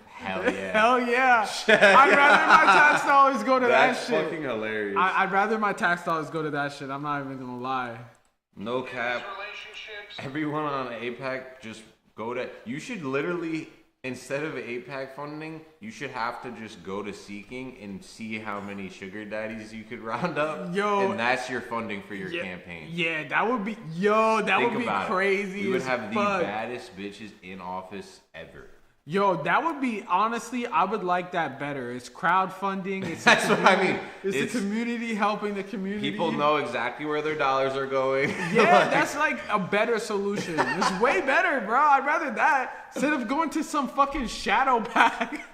Hell yeah. Hell yeah. I'd rather my tax dollars go to That's that shit. fucking hilarious. I'd rather my tax dollars go to that shit. I'm not even gonna lie. No cap. Relationships. Everyone on APAC just go to. You should literally, instead of APAC funding, you should have to just go to Seeking and see how many sugar daddies you could round up. Yo. And that's your funding for your campaign. Yeah, that would be. Yo, that Think would be about it. crazy. We would as have the fuck. baddest bitches in office ever. Yo, that would be, honestly, I would like that better. It's crowdfunding. It's That's what I mean. It's It's- the community helping the community. People know exactly where their dollars are going. Yeah, that's like a better solution. It's way better, bro. I'd rather that instead of going to some fucking shadow pack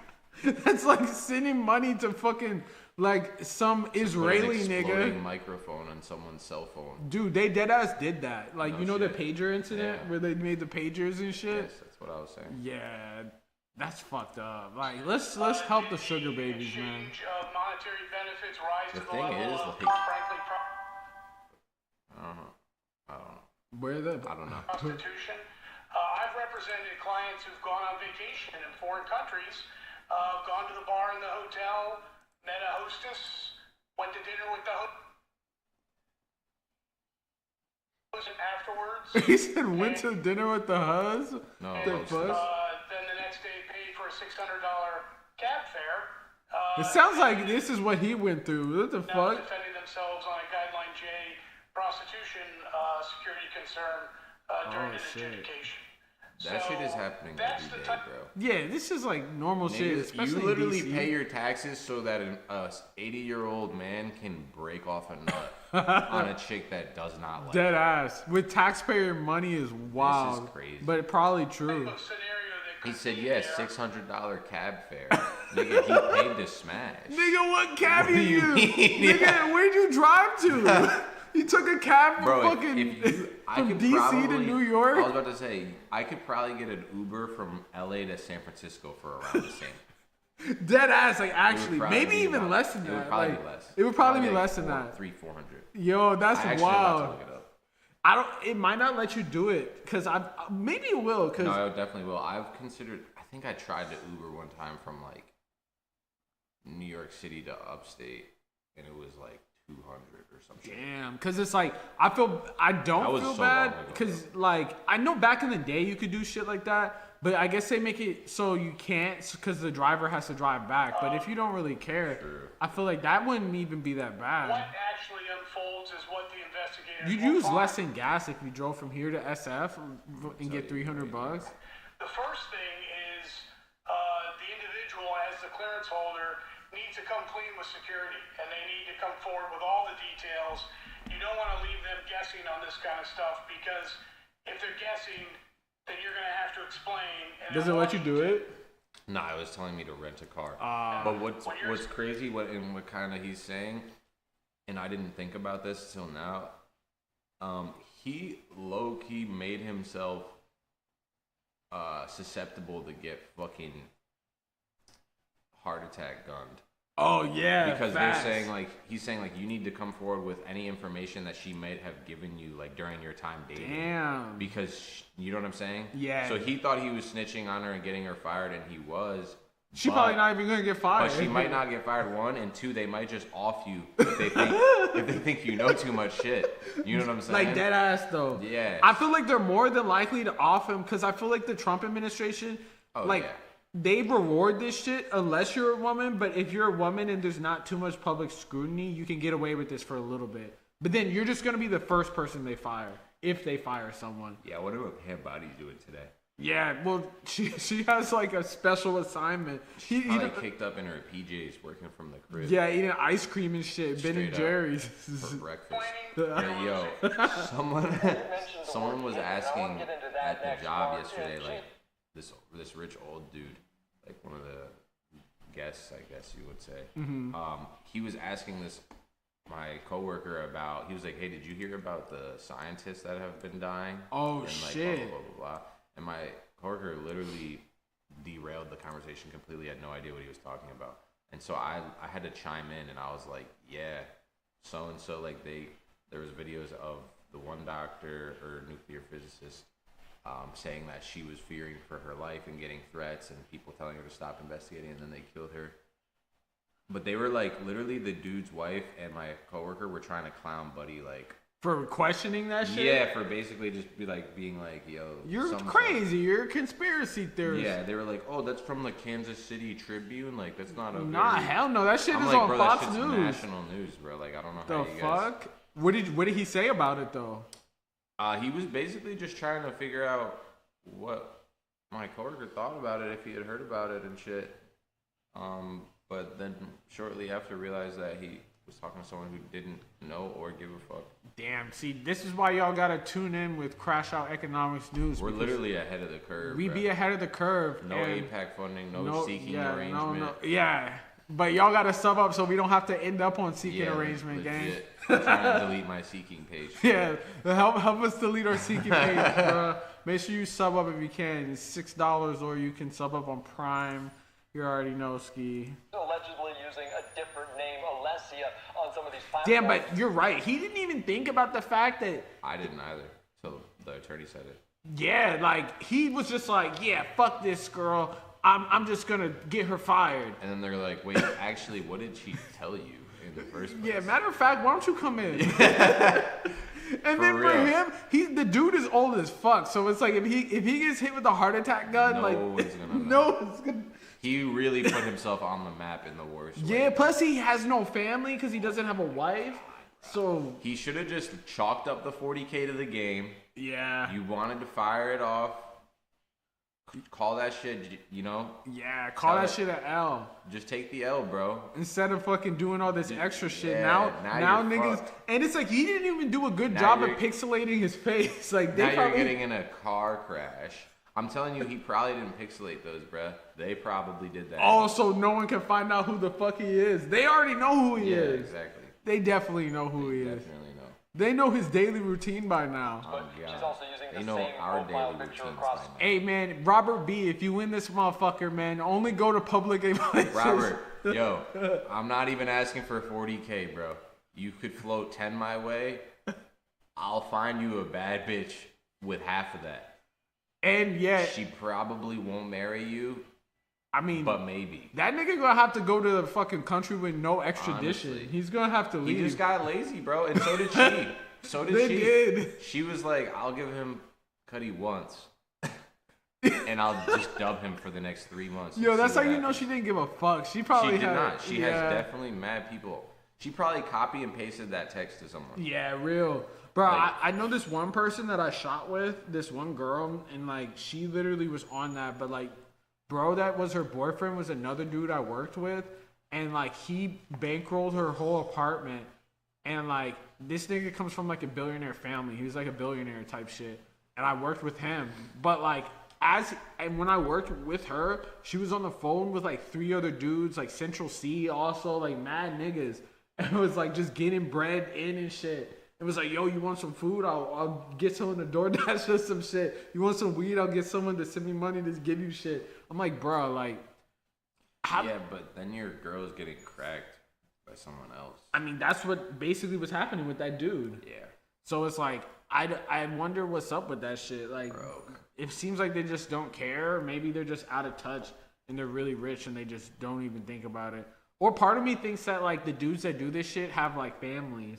that's like sending money to fucking like some Israeli Put an nigga. exploding microphone on someone's cell phone. Dude, they deadass did that. Like, No you know the shit. pager incident Yeah. where they made the pagers and shit? Yes, that's what I was saying. Yeah, that's fucked up. Like, let's help the sugar babies, man. Exchange of monetary benefits rise The to the thing level is, of, like- frankly, I don't know. Where the I don't know. prostitution. I've represented clients who've gone on vacation in foreign countries, gone to the bar in the hotel, met a hostess, went to dinner with the hostess afterwards. He said went to dinner with the huz? No, The hostess. fuck? Then the next day paid for a $600 cab fare. It sounds like this is what he went through. What the Now fuck? defending themselves on a Guideline J prostitution security concern during an shit. adjudication. That shit is happening that's every the day, type- bro. Yeah, this is like normal shit, Niggas, especially you literally in DC. pay your taxes so that an 80-year-old man can break off a nut on a chick that does not like Dead it. ass. With taxpayer money is wild. crazy. But probably true. scenario that He could said be yes, there. $600 cab fare. Nigga, he paid to smash. Nigga, what cab What do you you use? mean? Nigga, where'd you drive to? You took a cab from Bro, fucking I from could DC to probably- New I was York? about to say, I could probably get an Uber from LA to San Francisco for around the same. Dead ass, like It would actually, probably maybe be even about- less than It that. would probably like, be less. It would probably be like less than that. 300-400. Yo, that's I actually wild. about to look it up. I don't. It might not let you do it because I maybe it will because No, I definitely will. I've considered. I think I tried to Uber one time from like New York City to upstate, and it was like 200 or something. damn, because it's like I That don't was feel so bad long ago, because like I know back in the day you could do shit like that, but I guess they make it so you can't because the driver has to drive back. But if you don't really care, I feel like that wouldn't even be that bad. What actually unfolds is what the investigators You'd will use find. less in gas if you drove from here to SF and get $300. The first thing is the individual, as the clearance holder, needs to come clean with security, and they need to come forward with all the details. You don't want to leave them guessing on this kind of stuff, because if they're guessing, then you're going to have to explain. And Does it let you do it? Nah, it was telling me to rent a car. But what's crazy, what kind of he's saying, and I didn't think about this till now. He low key made himself susceptible to get fucking heart attack gunned. Oh yeah, because facts. they're saying like he's saying like you need to come forward with any information that she might have given you like during your time dating. Damn. Because you know what I'm saying? Yeah. So he thought he was snitching on her and getting her fired, and he was. She probably not even gonna get fired. But she might not get fired. 1 and 2, they might just off you if they think you know too much shit. You know what I'm saying? Like dead ass though. Yeah. I feel like they're more than likely to off him because I feel like the Trump administration, they reward this shit unless you're a woman. But if you're a woman and there's not too much public scrutiny, you can get away with this for a little bit. But then you're just gonna be the first person they fire if they fire someone. Yeah. I wonder what Pam Body's doing today. Yeah, well, she has like a special assignment. He Probably kicked up in her PJs working from the crib. Yeah, eating ice cream and shit, Ben and Jerry's for breakfast. Hey, yo, someone was asking at the job yesterday, like this rich old dude, like one of the guests, I guess you would say. Mm-hmm. He was asking my coworker about. He was like, "Hey, did you hear about the scientists that have been dying?" Oh and shit! Blah, blah, blah, blah. And my coworker literally derailed the conversation completely. Had no idea what he was talking about. And so I had to chime in, and I was like, yeah, so and so. Like there was videos of the one doctor or nuclear physicist saying that she was fearing for her life and getting threats, and people telling her to stop investigating, and then they killed her. But they were like, literally, the dude's wife and my coworker were trying to clown Buddy, like. For questioning that shit? Yeah, for basically just being like, yo. You're crazy. You're a conspiracy theorist. Yeah, they were like, oh, that's from the Kansas City Tribune. Like, that's not a. Nah, hell no. That shit is like, on bro, Fox that shit's News. National news, bro. Like, I don't know the how you guys. Fuck? What did he say about it though? He was basically just trying to figure out what my coworker thought about it, if he had heard about it and shit. But then shortly after realized that he was talking to someone who didn't know or give a fuck. Damn, see, this is why y'all gotta tune in with Crash Out Economics News. We're literally ahead of the curve. We be ahead of the curve. No APAC funding, no seeking arrangement. Yeah, but y'all gotta sub up so we don't have to end up on seeking arrangement, gang. I'm trying to delete my seeking page. Yeah, help us delete our seeking page, bro. Make sure you sub up if you can. It's $6, or you can sub up on Prime. You already know, Ski. Allegedly using a different name, Alessia, on some of these platforms. Damn, but you're right. He didn't even think about the fact that. I didn't either, till the attorney said it. Yeah, like he was just like, yeah, fuck this girl. I'm just gonna get her fired. And then they're like, wait, actually, what did she tell you in the first place? Yeah, matter of fact, why don't you come in? And then real. for him, the dude is old as fuck. So it's like if he gets hit with a heart attack gun, no like one's gonna know. no one's gonna. He really put himself on the map in the worst way. Yeah, plus he has no family because he doesn't have a wife. So he should have just chalked up the 40K to the game. Yeah. You wanted to fire it off. Call that shit, you know? Yeah, call that shit an L. Just take the L, bro. Instead of fucking doing all this extra shit. Yeah, now you're niggas. fucked. And it's like he didn't even do a good Now job of you're- pixelating his face. Like Now they probably. you're getting in a car crash. I'm telling you, he probably didn't pixelate those, bruh. They probably did that. Oh, so no one can find out who the fuck he is. They already know who he is. Exactly. They definitely know who he is. Definitely know. They know his daily routine by now. Oh, She's God. also using They the know same our profile daily picture routines across. by now. Hey man, Robert B, if you win this motherfucker, man, only go to public places. Robert, yo, I'm not even asking for 40K, bro. You could float 10 my way. I'll find you a bad bitch with half of that. And yeah, She probably won't marry you, I mean, but maybe. that nigga gonna have to go to the fucking country with no extradition. Honestly. He's gonna have to He leave. just got lazy, bro, and so did she. So did They she. did. She was like, I'll give him Cuddy once. and I'll just dub him for the next 3 months. Yo, that's how you know she didn't give a fuck. She probably She did had, not. She has definitely mad people. She probably copy and pasted that text to someone. Yeah, real. Bro, Like- I know this one person that I shot with, this one girl, and like she literally was on that, but like, bro, that was her boyfriend was another dude I worked with, and like he bankrolled her whole apartment, and like this nigga comes from like a billionaire family. He was like a billionaire type shit, and I worked with him, but like. And when I worked with her, she was on the phone with like 3 other dudes, like Central C, also like mad niggas. And it was like just getting bread in and shit. It was like, yo, you want some food? I'll get someone to DoorDash or some shit. You want some weed? I'll get someone to send me money to give you shit. I'm like, bro, like, yeah, but then your girl's getting cracked by someone else. I mean, that's what basically was happening with that dude. Yeah. So it's like, I wonder what's up with that shit. Like, it seems like they just don't care. Maybe they're just out of touch and they're really rich and they just don't even think about it. Or part of me thinks that like the dudes that do this shit have like families,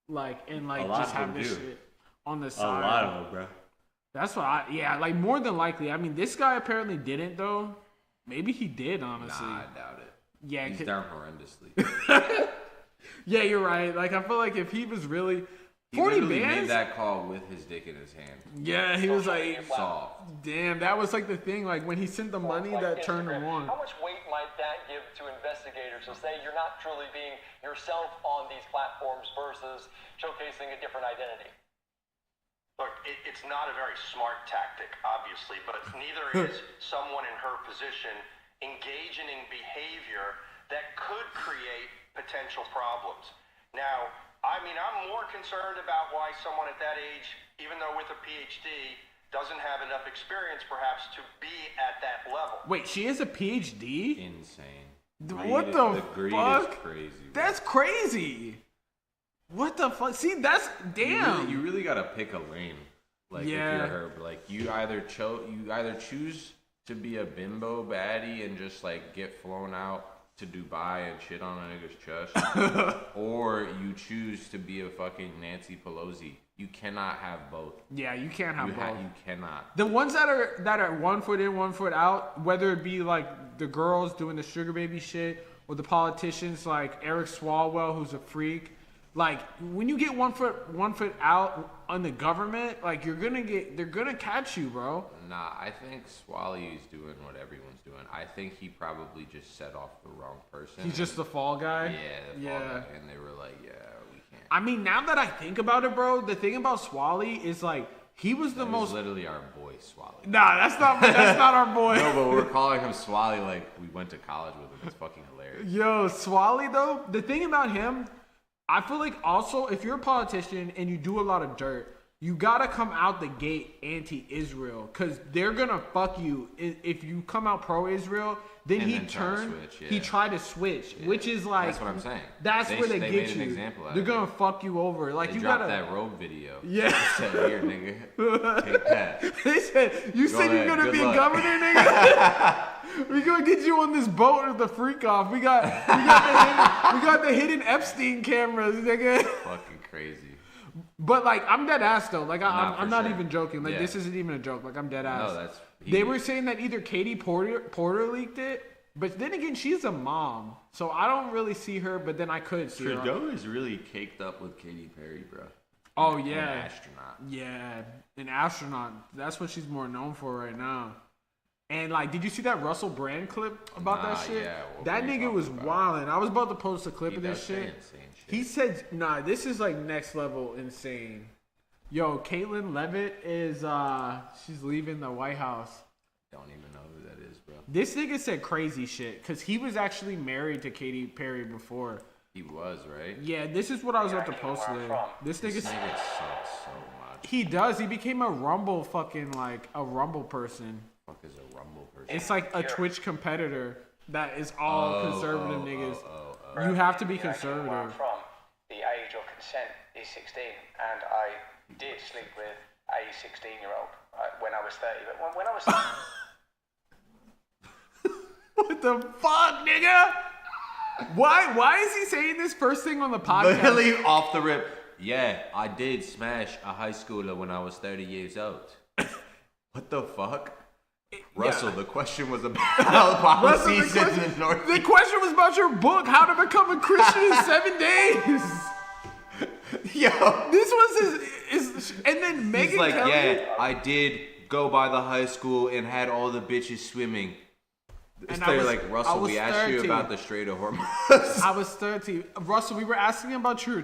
like and like just have this shit on the side. A lot of them, bro. That's what like more than likely. I mean, this guy apparently didn't though. Maybe he did, honestly. Nah, I doubt it. Yeah, he's down horrendously. Yeah, you're right. Like I feel like if he was really. He 40 literally bands? made that call with his dick in his hand. Yeah, he was like, soft. Damn, that was like the thing. Like when he sent the money, that turned him on. How much weight might that give to investigators to say you're not truly being yourself on these platforms versus showcasing a different identity? Look, it's not a very smart tactic, obviously, but neither is someone in her position engaging in behavior that could create potential problems. Now, I mean, I'm more concerned about why someone at that age, even though with a PhD, doesn't have enough experience perhaps to be at that level. Wait, she has a PhD? Insane. What the greed fuck? is crazy. Bro. That's crazy. What the fuck? See, that's damn. You really gotta pick a lane. Like if you're her, like you either choose to be a bimbo baddie and just like get flown out to Dubai and shit on a nigga's chest, or you choose to be a fucking Nancy Pelosi. You cannot have both. Yeah, you can't have both. You cannot. The ones that are 1 foot in, 1 foot out, whether it be like the girls doing the sugar baby shit, or the politicians like Eric Swalwell, who's a freak. Like when you get 1 foot out on the government, like they're gonna catch you, bro. Nah, I think Swally is doing what everyone's doing. I think he probably just set off the wrong person. He's just the fall guy. Yeah, the fall guy. And they were like, yeah, we can't. I mean, now that I think about it, bro, the thing about Swally is like he was the most. Literally our boy Swally. Nah, that's not our boy. No, but we're calling him Swally like we went to college with him. It's fucking hilarious. Yo, Swally though, the thing about him, I feel like also if you're a politician and you do a lot of dirt, you gotta come out the gate anti-Israel, cause they're gonna fuck you if you come out pro-Israel. Then he turned. He tried to switch, which is like that's what I'm saying. That's where they get made you. An example out they're of gonna it. fuck you over. Like They you dropped gotta that robe video. Yeah. They said, here, nigga, take that. They said you said you're gonna Good be luck. a governor, nigga. We gonna get you on this boat with the freak off. We got the hidden Epstein cameras, nigga. Fucking crazy. But like, I'm dead ass though. Like, I'm not sure. even joking. Like, Yeah. this isn't even a joke. Like, I'm dead ass. No, that's. They were saying that either Katie Porter leaked it, but then again, she's a mom, so I don't really see her. But then I could see her. Trudeau is really caked up with Katy Perry, bro. Oh yeah, An astronaut. Yeah, an astronaut. That's what she's more known for right now. And like, did you see that Russell Brand clip about that shit? Yeah, that nigga was wildin'. I was about to post a clip of this shit. He said, "Nah, this is like next level insane." Yo, Caitlin Levitt is she's leaving the White House. Don't even know who that is, bro. This nigga said crazy shit because he was actually married to Katy Perry before. He was, right? Yeah, this is what I was about to post today. This nigga sucks so much. He does. He became a Rumble fucking like a Rumble person. Fuck is a Rumble person? It's like a Twitch competitor that is all conservative niggas. You have to be conservative. Where I'm from, the age of consent is 16, and I did sleep with a 16-year-old when I was 30. But when I was What the fuck, nigga? Why is he saying this first thing on the podcast? Literally off the rip. Yeah, I did smash a high schooler when I was 30 years old. What the fuck? Russell, the question was about policies in the Northeast. The question was about your book, How to Become a Christian in 7 Days. Yo, This was his and then Megan he's like, Kelly. yeah, I did go by the high school and had all the bitches swimming. It's And like, Russell, we asked you 13. about the straight hormones. I was 13. Russell, we were asking about your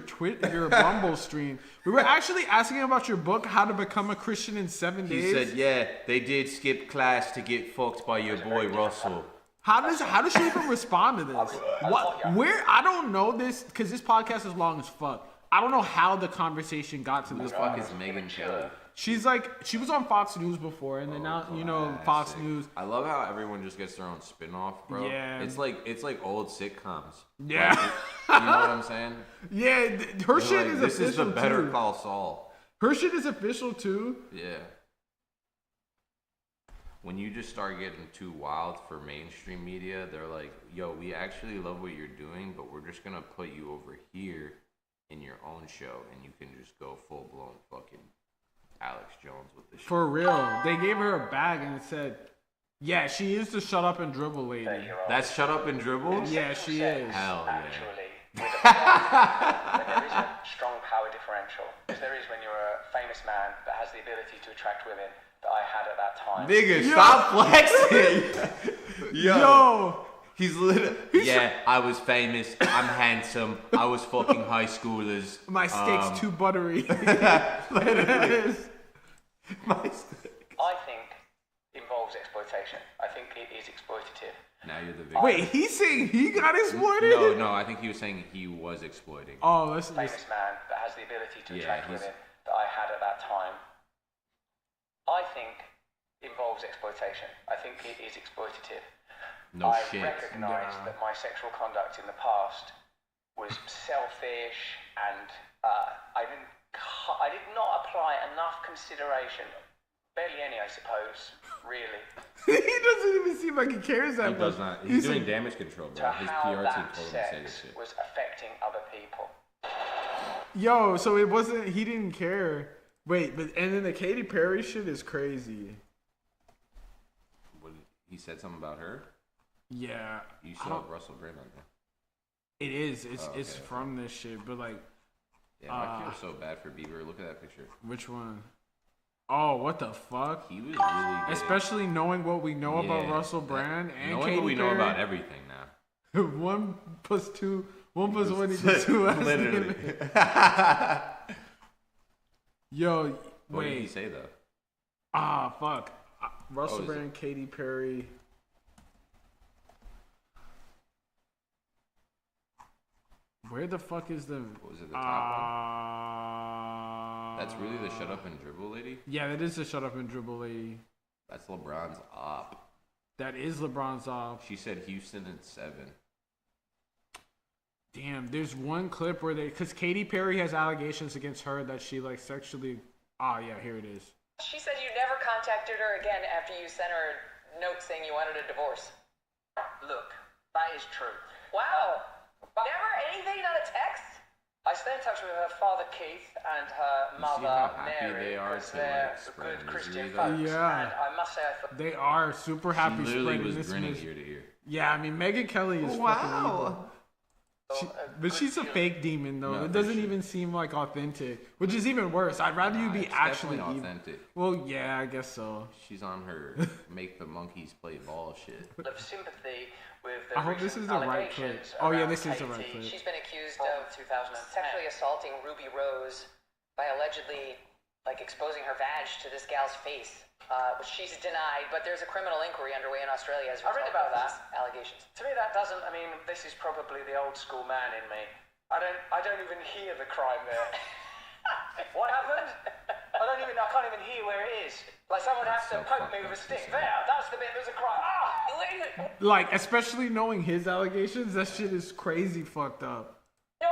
Bumble stream. We were actually asking about your book, How to Become a Christian in 7 He Days. said, yeah, they did skip class to get fucked by your boy Russell. How does she even respond to this? Where I don't know this because this podcast is long as fuck. I don't know how the conversation got to Who this the fuck point. is Megan Kelly? She was on Fox News before, and then now Fox Classic. News. I love how everyone just gets their own spin-off, bro. Yeah. It's like old sitcoms. Yeah. Like, you know what I'm saying? Yeah, her They're shit like, is this official is the Better too. Call Saul. Her shit is official too. Yeah. When you just start getting too wild for mainstream media, they're like, yo, we actually love what you're doing, but we're just gonna put you over here in your own show, and you can just go full-blown fucking Alex Jones with the shit. For real, they gave her a bag and it said, "Yeah, she is the shut up and dribble lady." That's Shut Up and Dribble? Yeah, she is. Hell yeah. Actually, with but there is a strong power differential. As there is when you're a famous man that has the ability to attract women that I had at that time. Nigga, stop flexing! Yo, He's literally. Yeah, I was famous. I'm handsome. I was fucking high schoolers. my steak's too buttery. My steak. I think involves exploitation. I think it is exploitative. Now you're the victim. Wait, he's saying he got exploited? No, I think he was saying he was exploiting. Oh, listen. Famous man that has the ability to attract he's- women that I had at that time. I think involves exploitation. I think it is exploitative. No I shit. recognise that my sexual conduct in the past was selfish, and I did not apply enough consideration, barely any, I suppose, really, He doesn't even seem like he cares that He much. does not. He's doing like, damage control, to bro. His how PR team that told him to say this sex shit. was affecting other people. yo, so it wasn't. He didn't care. Wait, but and then the Katy Perry shit is crazy. What, he said something about her? Yeah, You saw Russell Brand on there. it is. It's okay, it's okay. from this shit, but like, Yeah, I feel so bad for Bieber. Look at that picture. which one? Oh, what the fuck? He was really good. Especially knowing what we know about Yeah, Russell that- Brand and knowing Katy what we know Perry. about everything now. 1 + 2, 1 + 1 = 2. Literally. Yo, What did he wait. say though? Fuck. Russell is Brand, Katy Perry. Where the fuck is the? What was it? The top one? That's really the Shut Up and Dribble lady. Yeah, that is the shut up and dribble lady. That's LeBron's op. That is LeBron's off. She said Houston in 7. Damn, there's one clip where because Katy Perry has allegations against her that she like sexually. Ah, yeah, here it is. She said you never contacted her again after you sent her a note saying you wanted a divorce. Look, that is true. Wow. Never anything, not a text? I stay in touch with her father Keith and her see mother how happy Mary they are because to, they're like, spread good misery, Christian though? folks. Yeah. And I must say I thought They are super happy She literally spreading was this grinning mis- ear to ear. Yeah, I mean Megan Kelly is fucking evil. But she's a fake demon though. No, It for doesn't sure. even seem like authentic, which is even worse. I'd rather you be It's actually definitely evil. authentic. Well, yeah, I guess so. She's on her make the monkeys play ball shit. of sympathy with the I hope this is the right clip. Oh yeah, this is the right clip. She's been accused From of 2010. sexually assaulting Ruby Rose by allegedly like exposing her vag to this gal's face, which she's denied. But there's a criminal inquiry underway in Australia as a I read result about of that. these allegations. To me, that doesn't. I mean, this is probably the old school man in me. I don't even hear the crime there. What happened? I can't even hear where it is. Like someone has to so poke me fucked with a up, stick. this There, that's the bit there's a crime. Ah! Like, especially knowing his allegations, that shit is crazy fucked up. No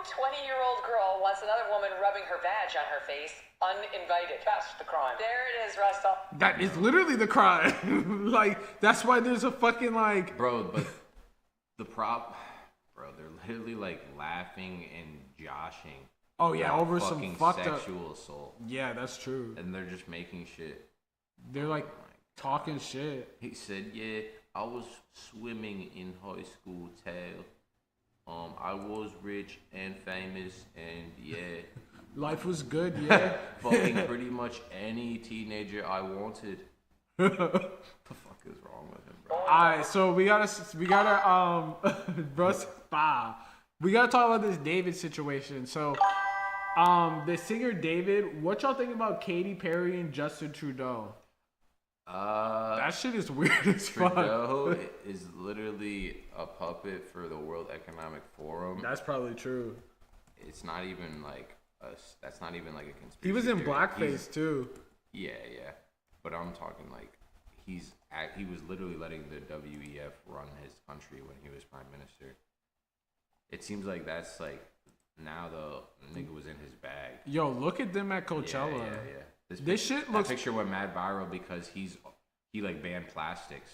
20-year-old girl wants another woman rubbing her vag on her face uninvited. That's the crime. There it is, Russell. That is literally the crime. Like, that's why there's a fucking like. Bro, but the prop, bro, they're literally like laughing and joshing. Oh yeah, about over some fucking fucked up. sexual assault. Yeah, that's true. And they're just making shit. They're like talking shit. He said, "Yeah, I was swimming in high school, tail. I was rich and famous, and yeah, Life was good, yeah. fucking pretty much any teenager I wanted." What the fuck is wrong with him, bro? Alright, so we gotta bro, we gotta talk about this David situation. So, the singer David, what y'all think about Katy Perry and Justin Trudeau? That shit is weird as fuck. Trudeau is literally a puppet for the World Economic Forum. That's probably true. It's not even like that's not even like a conspiracy. He was in theory. blackface too. Yeah. But I'm talking like he was literally letting the WEF run his country when he was prime minister. It seems like that's like now the nigga was in his bag. Yo, look at them at Coachella. Yeah. This shit looks. That picture went mad viral because he like banned plastics.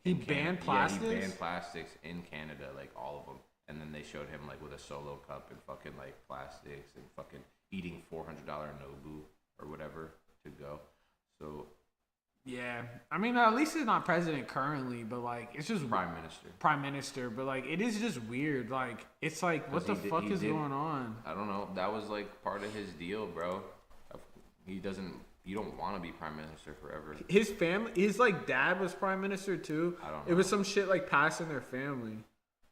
He banned plastics? Yeah, he banned plastics in Canada, like all of them. And then they showed him like with a solo cup and fucking like plastics and fucking eating $400 Nobu or whatever to go. So yeah, I mean at least he's not president currently, but like it's just prime minister. But like it is just weird. Like it's like what the fuck is going on? I don't know. That was like part of his deal, bro. You don't want to be prime minister forever. His family, his like dad was prime minister too. I don't know. It was some shit like passed in their family.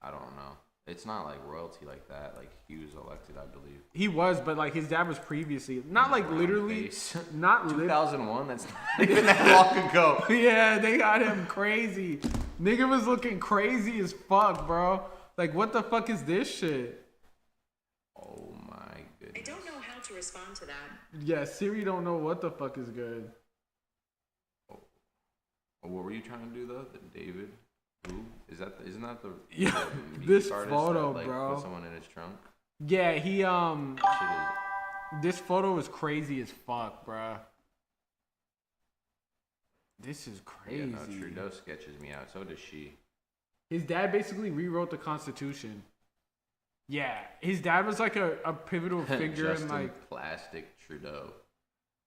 I don't know. It's not like royalty like that. Like he was elected, I believe. He was, but like his dad was previously not like literally, not 2001. That's not even that long ago. Yeah, they got him crazy. Nigga was looking crazy as fuck, bro. Like what the fuck is this shit? Oh my goodness. I don't know how to respond to that. Yeah, Siri don't know what the fuck is good. Oh, what were you trying to do though? The David. Who is that? Isn't that the this artist photo, that, like, bro? Put someone in his trunk. Yeah, he This photo is crazy as fuck, bro. This is crazy. Yeah, no, Trudeau sketches me out. So does she. His dad basically rewrote the Constitution. Yeah, his dad was like a pivotal figure in like plastic Trudeau.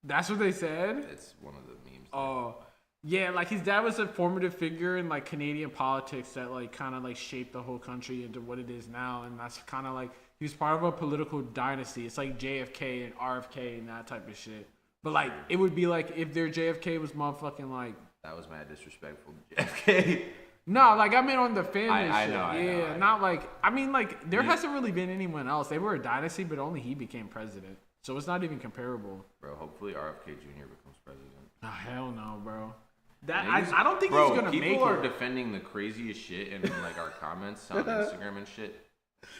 That's what they said. It's one of the memes. Oh. Yeah, like his dad was a formative figure in like Canadian politics that like kind of like shaped the whole country into what it is now, and that's kind of like he was part of a political dynasty. It's like JFK and RFK and that type of shit. But like it would be like if their JFK was motherfucking like that was mad disrespectful to JFK. No, like I mean on the family shit. I know. Not like I mean like there hasn't really been anyone else. They were a dynasty, but only he became president, so it's not even comparable. Bro, hopefully RFK Jr. becomes president. Oh, hell no, bro. That I don't think he's gonna make it. People are defending the craziest shit in like our comments on Instagram and shit.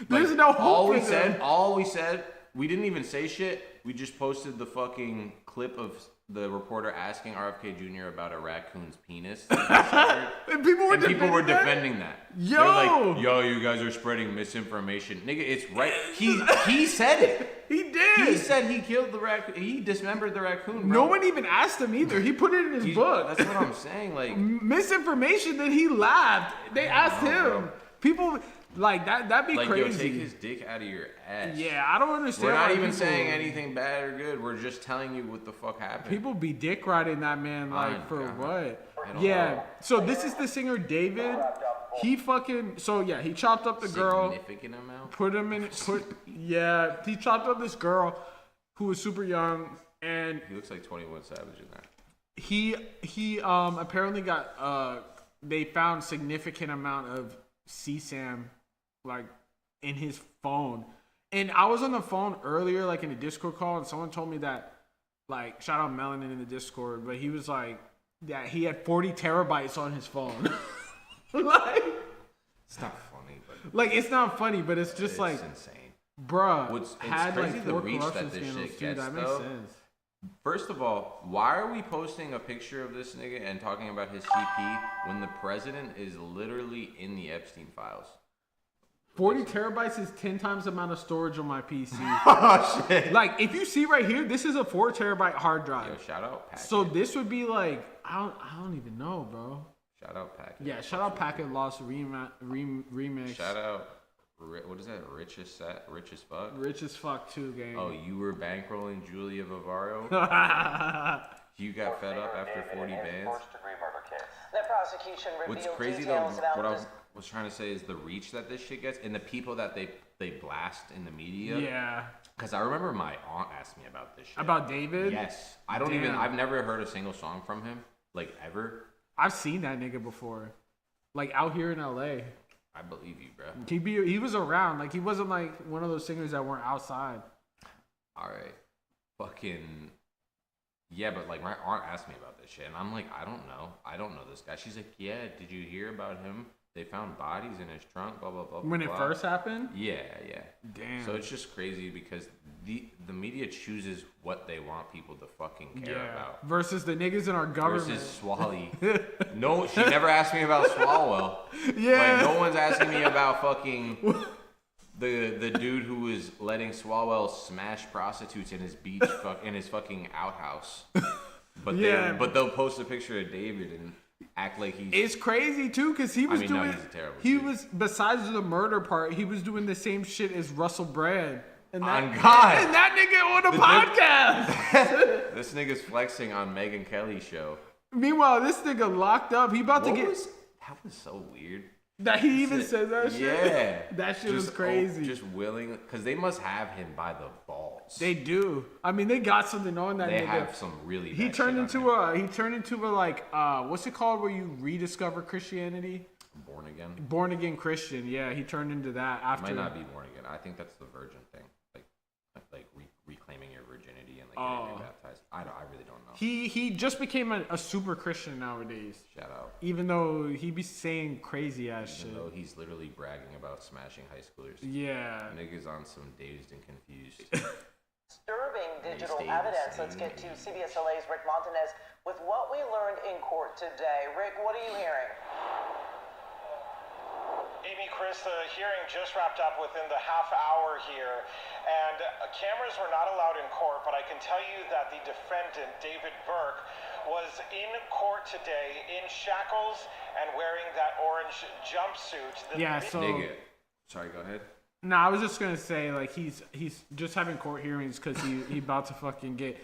There's like, no hope. All we said, we didn't even say shit. We just posted the fucking clip of the reporter asking RFK Jr. about a raccoon's penis. And people were defending that. Yo, they're like, yo, you guys are spreading misinformation, nigga. It's right. He said it. He did. He said he killed the raccoon. He dismembered the raccoon. Bro. No one even asked him either. He put it in his book. That's what I'm saying. Like misinformation. Then he laughed. They asked him. Bro. People like that. That'd be like, crazy. Yo, take his dick out of your ass. Yeah, I don't understand. We're not even saying anything bad or good. We're just telling you what the fuck happened. People be dick riding that man like for what? Yeah. So this is the singer David. He fucking he chopped up the girl. Significant amount. He chopped up this girl who was super young, and he looks like 21 Savage in that. He apparently got they found significant amount of CSAM like in his phone, and I was on the phone earlier like in a Discord call, and someone told me that like shout out Melanin in the Discord, but he was like that he had 40 terabytes on his phone. Like it's not funny, but like it's not funny, but it's just like insane, bruh. It's had crazy like the 4 reach corruption that this scandals shit too. gets. That makes sense. First of all, why are we posting a picture of this nigga and talking about his CP when the president is literally in the Epstein files? 40 terabytes is 10 times the amount of storage on my PC. Oh shit! Like if you see right here, this is a 4 terabyte hard drive. Yo, shout out Packet. So this would be like I don't even know, bro. Shout out Packet. Yeah, shout out Packet Lost remix. Shout out, what is that? Rich as fuck. Rich as fuck too, gang. Oh, you were bankrolling Julia Vivaro. You got fed up after 40 bands. The prosecution What's revealed crazy though, details about what I this. was trying to say is the reach that this shit gets and the people that they blast in the media. Yeah. Because I remember my aunt asked me about this shit. About David? Yes. I don't Damn. even, I've never heard a single song from him, like ever. I've seen that nigga before. Like out here in LA. I believe you, bro. He was around. Like he wasn't like one of those singers that weren't outside. Alright. Fucking. Yeah, but like my aunt asked me about this shit, and I'm like, I don't know. I don't know this guy. She's like, yeah, did you hear about him? They found bodies in his trunk, blah, blah, blah, When blah. it first happened? Yeah, yeah. Damn. So it's just crazy because the media chooses what they want people to fucking care about. Versus the niggas in our government. Versus Swally. No, she never asked me about Swalwell. Yeah. Like, no one's asking me about fucking the dude who was letting Swalwell smash prostitutes in his beach, in his fucking outhouse. But they'll post a picture of David and act like he's. It's crazy too, cause he was doing. No, he's a terrible he dude. was, besides the murder part, he was doing the same shit as Russell Brand. And that, On God. And that nigga on a podcast. This nigga's flexing on Megyn Kelly's show. Meanwhile, this nigga locked up. He about to get. That was so weird. That he even said that shit. Yeah. That shit was crazy. Just willing, because they must have him by the balls. They do. I mean, they got something on that They nigga. have some really. Bad He turned shit on into a. He turned into a like. What's it called where you rediscover Christianity? Born again. Born again Christian. Yeah, he turned into that after. Might not be born again. I think that's the virgin thing, like reclaiming your virginity and like getting rebaptized. I really don't know. He just became a super Christian nowadays. Shout out. Even though he be saying crazy ass shit. Even though he's literally bragging about smashing high schoolers. Yeah. Niggas on some dazed and confused. Disturbing digital stay the evidence. same Let's get to age. CBS LA's Rick Montanez with what we learned in court today. Rick, what are you hearing? Amy, Chris, the hearing just wrapped up within the half hour here, and cameras were not allowed in court, but I can tell you that the defendant, David Burke, was in court today in shackles and wearing that orange jumpsuit. Nigga. Sorry, go ahead. No, I was just gonna say like he's just having court hearings because he about to fucking get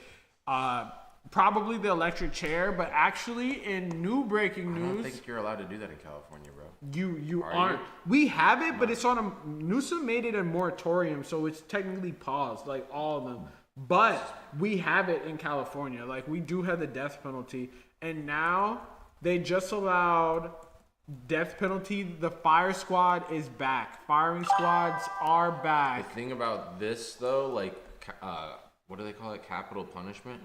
probably the electric chair, but actually in new breaking news, I don't think you're allowed to do that in California, bro. You Are aren't. you? We have it, but it's on a Newsom made it a moratorium, so it's technically paused, like all of them. But we have it in California. Like we do have the death penalty, and now they just allowed death penalty. The fire squad is back. Firing squads are The back. thing about this though, like, what do they call it? Capital punishment.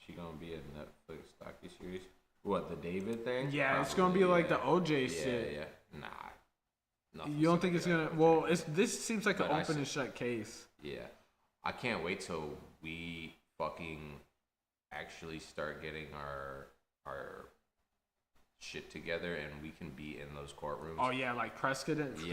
She gonna be in Netflix docuseries. What, the David thing? Yeah, it's gonna be like the OJ shit. Yeah. Nah. You Nothing's don't think it's be gonna? like Well, OJ. this seems like an But I open see- and shut case. Yeah. I can't wait till we fucking actually start getting our shit together and we can be in those courtrooms. Oh yeah, like press credentials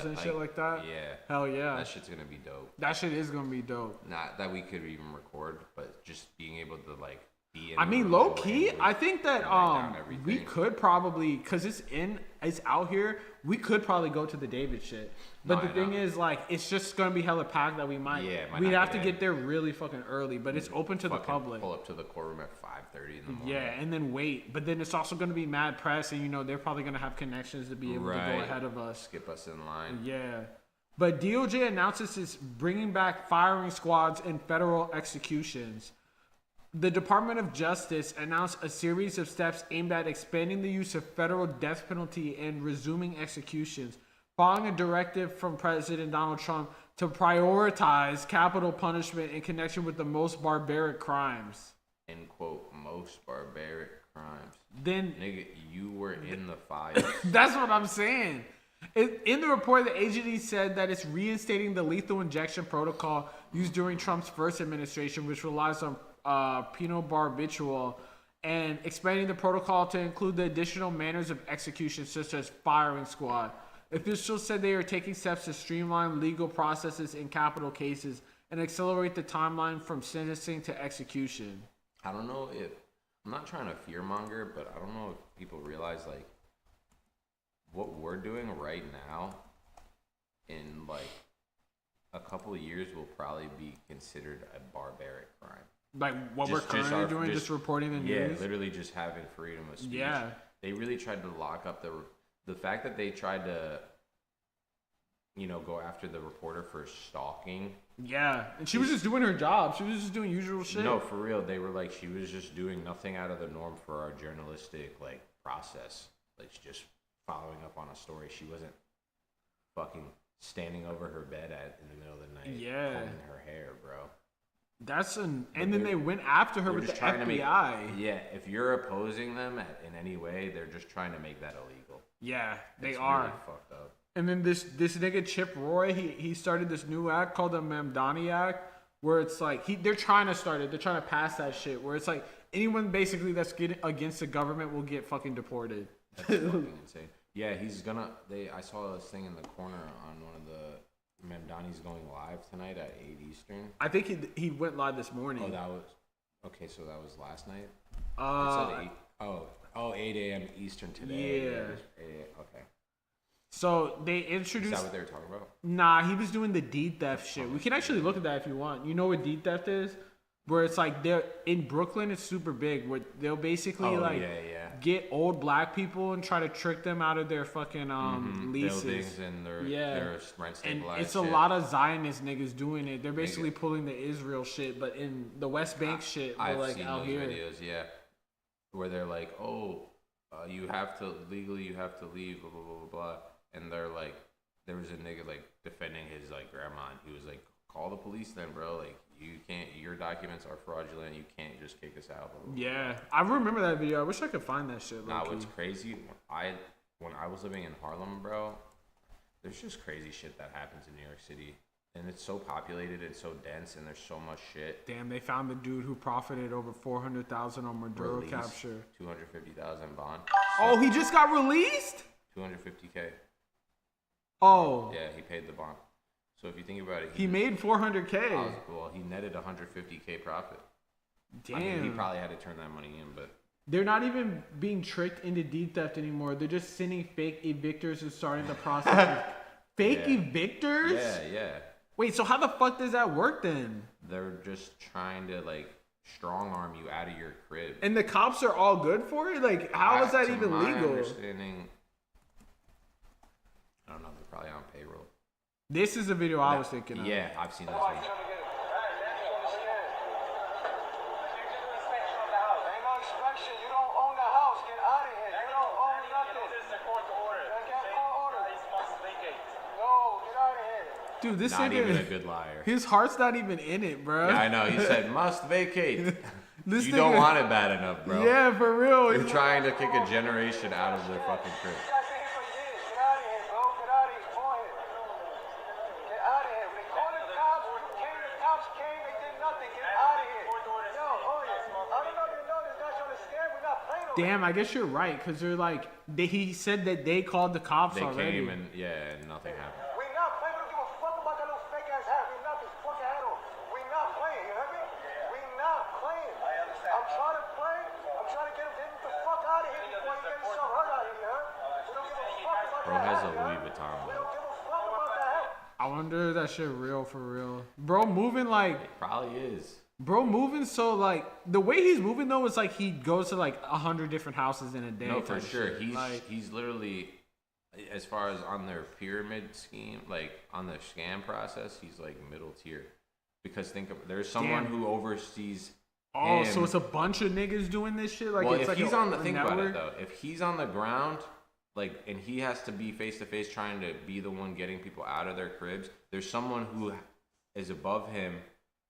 that, and shit like that. Yeah. Hell yeah. That shit's gonna be dope. That shit is gonna be dope. Not that we could even record, but just being able to like be in I the mean, room low and key, like, I think that write down we everything. could probably, cause it's out here. We could probably go to the David shit. But No, the I thing know. is, like, it's just gonna be hella packed that we might. Yeah, might we'd not have to get get in. there really fucking early, but it's open to the fucking public. Pull up to the courtroom at 5:30 in the morning. Yeah, and then wait. But then it's also gonna be mad press, and they're probably gonna have connections to be able to go Right. ahead of us. Skip us in line. Yeah. But DOJ announces it's bringing back firing squads in federal executions. The Department of Justice announced a series of steps aimed at expanding the use of federal death penalty and resuming executions, following a directive from President Donald Trump to prioritize capital punishment in connection with the most barbaric crimes. End quote, most barbaric crimes. Then, Nigga, you were in the fire. that's what I'm saying. In the report, the agency said that it's reinstating the lethal injection protocol used during Trump's first administration, which relies on pentobarbital, and expanding the protocol to include the additional manners of execution, such as firing squad. Officials said they are taking steps to streamline legal processes in capital cases and accelerate the timeline from sentencing to execution. I don't know if I'm not trying to fearmonger, but I don't know if people realize like what we're doing right now in like a couple of years will probably be considered a barbaric crime. Like what we're currently doing, just reporting the news. Yeah, literally just having freedom of speech. Yeah. They really tried to lock up the fact that they tried to, go after the reporter for stalking. Yeah, and she was just doing her job. She was just doing usual shit. No, for real. They were like, she was just doing nothing out of the norm for our journalistic, process. Like, just following up on a story. She wasn't fucking standing over her bed in the middle of the night, combing her hair, bro. And then they went after her with the FBI. If you're opposing them in any way, they're just trying to make that illegal. Yeah, they are. are. Really fucked up. And then this nigga Chip Roy, he started this new act called the Mamdani Act, where it's like they're trying to start it. They're trying to pass that shit where it's like anyone basically that's getting against the government will get fucking deported. That's fucking insane. Yeah, he's gonna. I saw this thing in the corner on one of the. Mamdani's going live tonight at 8 Eastern. I think he went live this morning. Oh, that was okay. So that was last night. It said 8 a.m. Eastern today. Yeah. Okay. So they introduced. Is that what they were talking about? Nah, he was doing the deed theft shit. We can actually look at that if you want. You know what deed theft is? Where it's like they're in Brooklyn, it's super big. Where they'll basically get old black people and try to trick them out of their fucking leases. Buildings and their rent stabilized. And it's a lot of Zionist niggas doing it. They're basically pulling the Israel shit, but in the West Bank shit. I've seen out those here. videos, where they're like, you have to leave, blah blah blah blah blah, and they're like, there was a nigga defending his grandma, and he was like, call the police then, bro. You can't. Your documents are fraudulent. You can't just kick us out. Blah, blah, blah. Yeah, I remember that video. I wish I could find that shit. Nah, what's crazy? When I was living in Harlem, bro, there's just crazy shit that happens in New York City, and it's so populated and so dense, and there's so much shit. Damn, they found the dude who profited over $400,000 on Maduro capture. 250,000 bond. Oh, he just got released. 250K. Oh. Yeah, he paid the bond. So if you think about it, he made 400K. Well, he netted 150K profit. Damn. I mean, he probably had to turn that money in, but they're not even being tricked into deed theft anymore. They're just sending fake evictors and starting the process. Fake evictors? Yeah. Wait, so how the fuck does that work then? They're just trying to strong arm you out of your crib. And the cops are all good for it? How is that even legal? Understanding, I don't know. They're probably on payroll. This is the video I was thinking of. Yeah, I've seen this one. Dude, this not nigga, even a good liar. His heart's not even in it, bro. Yeah, I know. He said must vacate. You don't want it bad enough, bro. Yeah, for real. You're trying to kick a generation out of their fucking crib. Damn, I guess you're right, because they're he said that they called the cops already. They came and nothing happened. We're not playing. We don't give a fuck about that little fake ass hat. We're not this fucking hat on. We're not playing, you heard me? We're not playing. I understand. I'm trying to play. I'm trying to get the fuck out of here before you get yourself hurt out here, you heard? We don't give a fuck about Bro that has hat, a Louis Vuitton. We don't give a fuck about that hat. I wonder if that shit real for real. Bro moving It probably is. Bro moving so the way he's moving though is he goes to 100 different houses in a day. No, for sure. Shit. He's literally, as far as on their pyramid scheme, on the scam process, he's middle tier. Because there's someone who oversees. Oh, so it's a bunch of niggas doing this shit. Well, if he's on the think about it though, if he's on the ground, and he has to be face to face trying to be the one getting people out of their cribs, there's someone who is above him,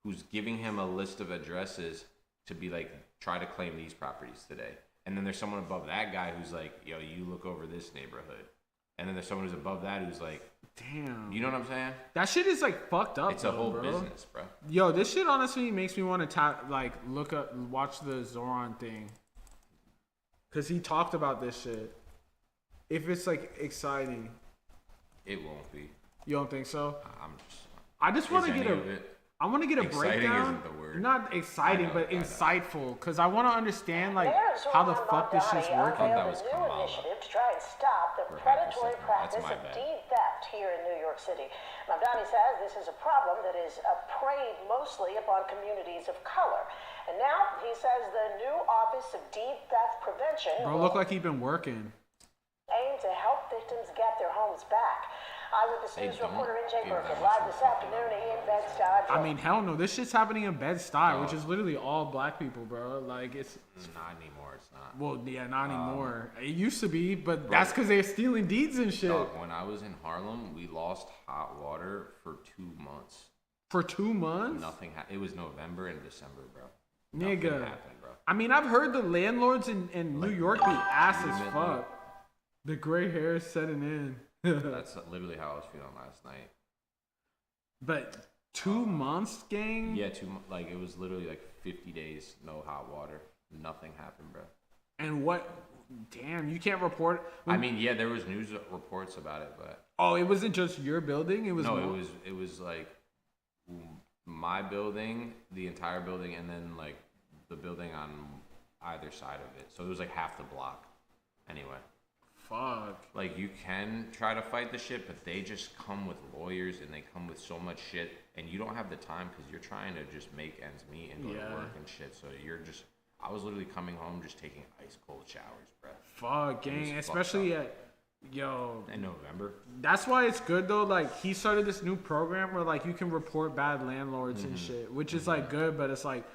who's giving him a list of addresses to be try to claim these properties today. And then there's someone above that guy who's yo, you look over this neighborhood. And then there's someone who's above that who's damn. You know what I'm saying? That shit is fucked up. It's a whole business, bro. Yo, this shit honestly makes me want to watch the Zoran thing. Cause he talked about this shit. If it's exciting. It won't be. You don't think so? I just want to get I want to get a breakdown. Isn't the word. Not exciting, but insightful, because I want to understand how the fuck this shit's working. That was a new initiative to try and stop the predatory practice of deed theft here in New York City. Mamdani says this is a problem that is preyed mostly upon communities of color. And now he says the new Office of Deed Theft Prevention Bro, look like he been working. aim to help victims get their homes back. Eyewitness News reporter NJ give Burkett that live much this of a afternoon in Bed-Stuy. I mean, hell no. This shit's happening in Bed-Stuy, which is literally all black people, bro. Like, it's... Not anymore, it's not. Well, yeah, not anymore. It used to be, but that's because they're stealing deeds and shit. Dog, when I was in Harlem, we lost hot water for 2 months. For 2 months? Nothing it was November and December, bro. Nigga. Nothing happened, bro. I mean, I've heard the landlords in New York be ass as legitimately. fuck. The gray hair is setting in. That's literally how I was feeling last night. But 2 months, gang? Yeah, like it was literally like 50 days, no hot water. Nothing happened, bro. And what? Damn, you can't report. I mean, yeah, there was news reports about it, but Oh, it wasn't just your building. It was no, more? it was like my building, the entire building, and then like the building on either side of it. So it was like half the block. Anyway. Fuck. Like, you can try to fight the shit, but they just come with lawyers and they come with so much shit, and you don't have the time because you're trying to just make ends meet and go to work and shit. So you're just, I was literally coming home just taking ice cold showers, bro. Fuck, gang. Especially at, yo. In November. That's why it's good, though. Like, he started this new program where, like, you can report bad landlords and shit, which is, like, good, but it's, like,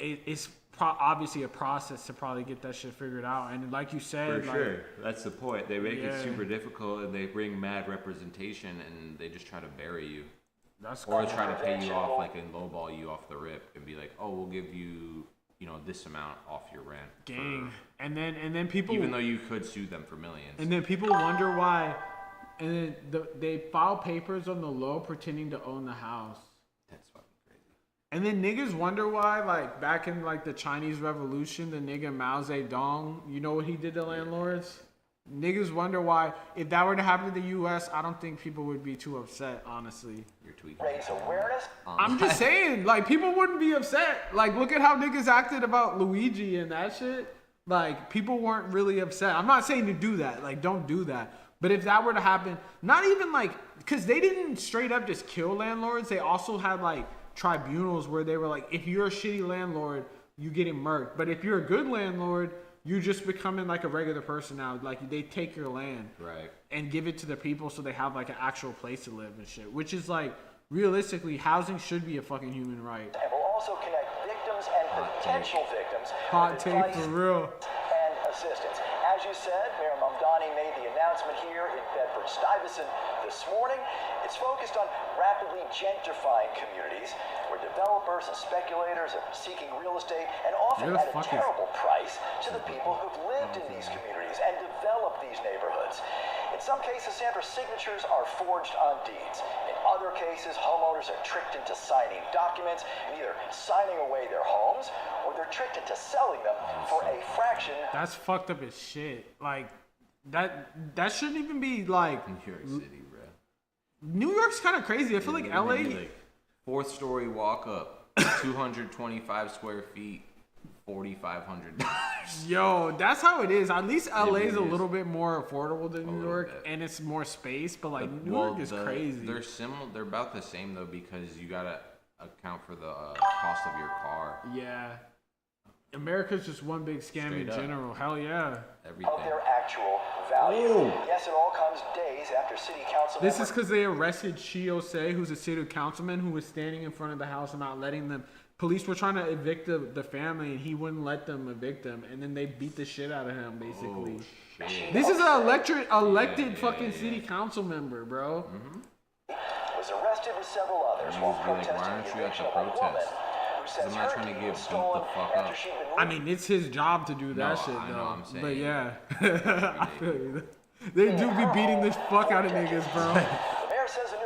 it's obviously a process to probably get that shit figured out. And like you said, For sure. That's the point. They make it super difficult and they bring mad representation and they just try to bury you. Or try to pay you off, like, and lowball you off the rip and be like, oh, we'll give you, you know, this amount off your rent. Gang. And then people... Even though you could sue them for millions. And then people wonder why... And then they file papers on the low pretending to own the house. That's fucking crazy. And then niggas wonder why, like, back in, like, the Chinese Revolution, the nigga Mao Zedong, you know what he did to landlords? Niggas wonder why, if that were to happen to the U.S., I don't think people would be too upset, honestly. You're tweaking. Raise awareness. I'm just saying, like, people wouldn't be upset. Like, look at how niggas acted about Luigi and that shit. Like, people weren't really upset. I'm not saying to do that. Like, don't do that. But if that were to happen, not even, like, because they didn't straight up just kill landlords. They also had, like, tribunals where they were like, if you're a shitty landlord, you getting murked. But if you're a good landlord, you're just becoming like a regular person now. Like, they take your land and give it to the people so they have like an actual place to live and shit. Which is like, realistically, housing should be a fucking human right. And will also connect victims and potential victims Hot with take advice for real. and assistance. As you said, Mayor Mamdani made the announcement here in Bedford-Stuyvesant this morning. It's focused on rapidly gentrifying communities where developers and speculators are seeking real estate and often at a terrible price to the people who've lived in these communities and developed these neighborhoods. In some cases, Sandra's signatures are forged on deeds. In other cases, homeowners are tricked into signing documents and either signing away their homes or they're tricked into selling them for a fraction. That's fucked up as shit. Like, that shouldn't even be like New York City, bro. New York's kind of crazy. I feel like LA. Like, 4th story walk up, 225 square feet, $4,500. Yo, that's how it is. At least LA is a little bit more affordable than New York, and it's more space. But like New York is crazy. They're similar. They're about the same though because you gotta account for the cost of your car. Yeah. America's just one big scam in general. Hell yeah. Everything. Of their actual value. Yes, it all comes days after city council. This is because they arrested Chiose, who's a city councilman who was standing in front of the house and not letting them. Police were trying to evict the family, and he wouldn't let them evict them, and then they beat the shit out of him, basically. Oh, shit. This is an elected fucking city council member, bro. Was arrested with several others while protesting the eviction of a woman who says I'm not her trying to deed get was beat stolen the fuck after up. she'd been I mean, it's his job to do that shit, I though. know, I'm saying. But yeah, I feel you. They do be beating the fuck out of niggas, bro.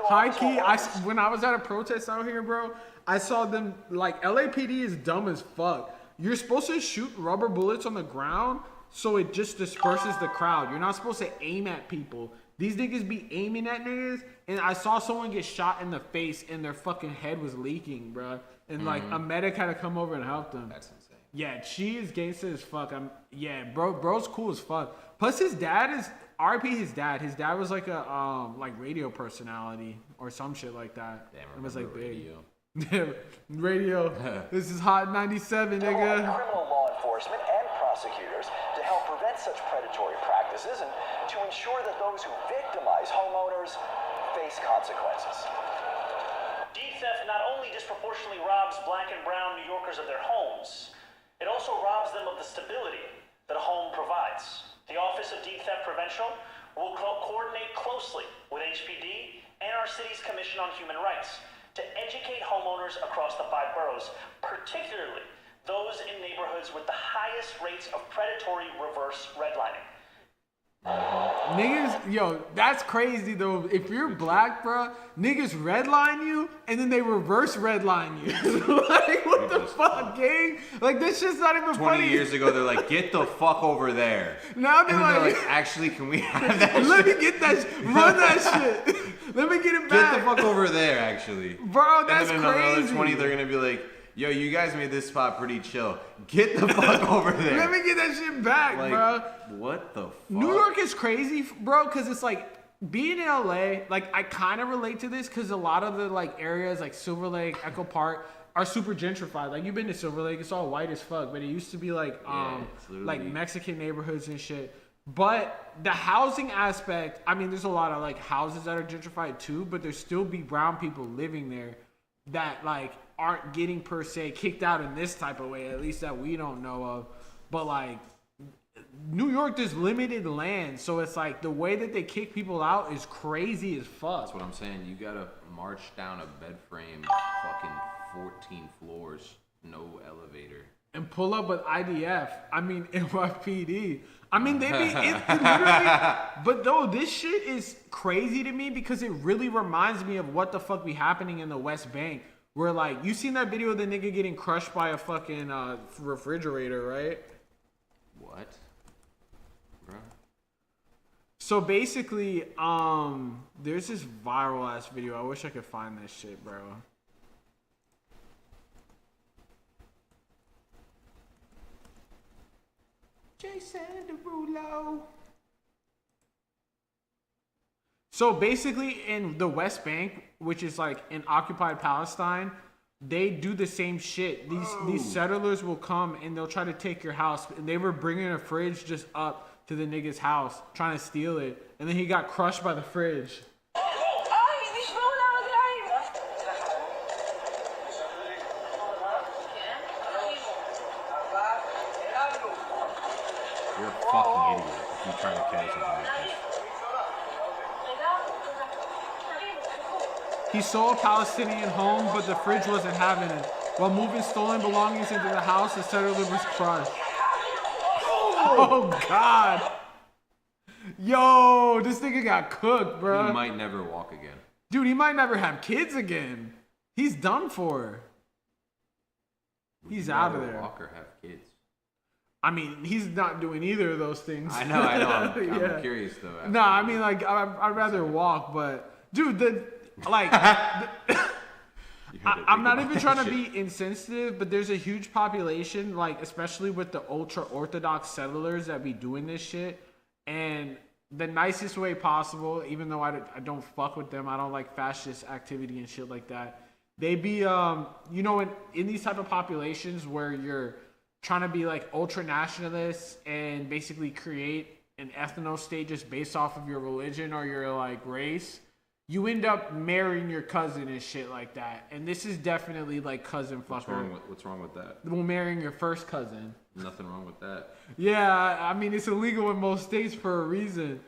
High key, when I was at a protest out here, bro, I saw them, like, LAPD is dumb as fuck. You're supposed to shoot rubber bullets on the ground so it just disperses the crowd. You're not supposed to aim at people. These niggas be aiming at niggas, and I saw someone get shot in the face and their fucking head was leaking, bro. And, like, a medic had to come over and help them. That's insane. Yeah, she is gangster as fuck. Bro's cool as fuck. Plus, his dad is... RP his dad. His dad was like a like radio personality or some shit like that. Damn, it was like big. Radio. Radio. This is Hot 97, nigga. Criminal law enforcement and prosecutors to help prevent such predatory practices and to ensure that those who victimize homeowners face consequences. Deed theft not only disproportionately robs black and brown New Yorkers of their homes, it also robs them of the stability that a home provides. The Office of Deed Theft Prevention will coordinate closely with HPD and our city's Commission on Human Rights to educate homeowners across the 5 boroughs, particularly those in neighborhoods with the highest rates of predatory reverse redlining. Niggas, yo, that's crazy though. If you're black, bro, niggas redline you and then they reverse redline you. Like, what the fuck, gang? Like, this shit's not even 20 funny. 20 years ago, they're like, get the fuck over there. Now they're like, actually, can we have that let shit? me get that run that shit. Let me get it back. Get the fuck over there, actually. Bro, that's and then crazy. Another 20, they're gonna be like, yo, you guys made this spot pretty chill. Get the fuck over there. Let me get that shit back, like, bro. What the fuck? New York is crazy, bro, because it's like, being in LA, like, I kind of relate to this because a lot of the, like, areas like Silver Lake, Echo Park are super gentrified. Like, you've been to Silver Lake, it's all white as fuck, but it used to be like, like Mexican neighborhoods and shit. But the housing aspect, I mean, there's a lot of, like, houses that are gentrified too, but there still be brown people living there that, like, aren't getting per se kicked out in this type of way, at least that we don't know of. But like New York, there's limited land, so it's like the way that they kick people out is crazy as fuck. That's what I'm saying. You gotta march down a bed frame, fucking 14 floors, no elevator, and pull up with IDF. I mean NYPD. I mean they be it literally. But though this shit is crazy to me because it really reminds me of what the fuck be happening in the West Bank. Where, like, you seen that video of the nigga getting crushed by a fucking refrigerator, right? What? Bro. So basically, there's this viral ass video. I wish I could find this shit, bro. Jason Derulo. So basically, in the West Bank, which is like in occupied Palestine, they do the same shit. These settlers will come and they'll try to take your house. And they were bringing a fridge just up to the nigga's house, trying to steal it. And then he got crushed by the fridge. You're a fucking idiot if you try to carry something like this. He sold a Palestinian home, but the fridge wasn't having it. While moving stolen belongings into the house, the settler was crushed. Oh, God. Yo, this nigga got cooked, bro. He might never walk again. Dude, he might never have kids again. He's done for. He's out of there. Walk or have kids. I mean, he's not doing either of those things. I know. I'm Yeah. curious though. No, I mean, like, I'd rather walk, but dude, like, I'm not even trying to be insensitive, but there's a huge population, like, especially with the ultra-Orthodox settlers that be doing this shit, and the nicest way possible, even though I don't fuck with them, I don't like fascist activity and shit like that, they be, you know, in these type of populations where you're trying to be, like, ultra-nationalists and basically create an ethno-state just based off of your religion or your, like, race, you end up marrying your cousin and shit like that. And this is definitely like cousin fucker. What's wrong with that? Well, marrying your first cousin. Nothing wrong with that. Yeah, I mean, it's illegal in most states for a reason.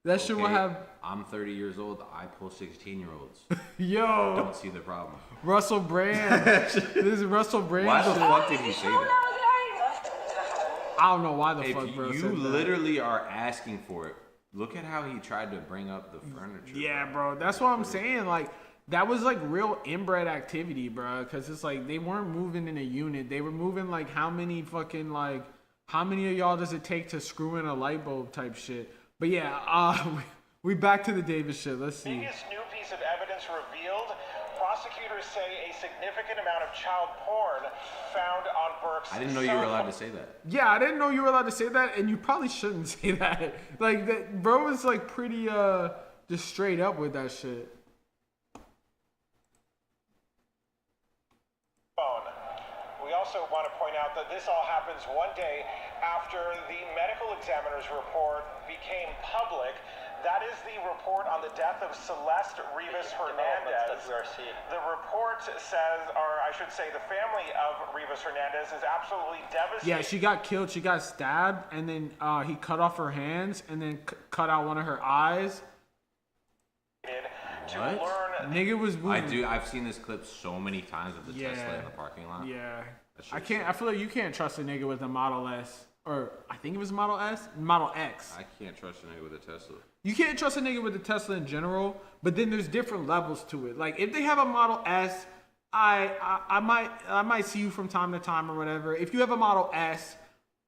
That shit will have... I'm 30 years old. I pull 16-year-olds. Yo. Don't see the problem. Russell Brand. This is Russell Brand. Why the fuck did he say that? I don't know why the fuck, bro, If you literally are asking for it, look at how he tried to bring up the furniture. Yeah, bro. That's what I'm saying. Like, that was, like, real inbred activity, bro. Because it's, like, they weren't moving in a unit. They were moving, like, how many of y'all does it take to screw in a light bulb type shit? But, yeah, we back to the Davis shit. Let's see. Biggest new piece of evidence revealed. Prosecutors say a significant amount of child porn found on Burke's... I didn't know you were allowed to say that. Yeah, I didn't know you were allowed to say that, and you probably shouldn't say that. Like, that bro is, like, pretty, just straight up with that shit. also want to point out that this all happens one day after the medical examiner's report became public. That is the report on the death of Celeste Rivas Hernandez. The report says, or I should say, the family of Rivas Hernandez is absolutely devastated. Yeah, she got killed. She got stabbed, and then he cut off her hands, and then cut out one of her eyes. What? Nigga was moving. I've seen this clip so many times of the Tesla in the parking lot. Yeah. I feel like you can't trust a nigga with a Model S. Or, I think it was Model S? Model X. I can't trust a nigga with a Tesla. You can't trust a nigga with a Tesla in general, but then there's different levels to it. Like, if they have a Model S, I might see you from time to time or whatever. If you have a Model S,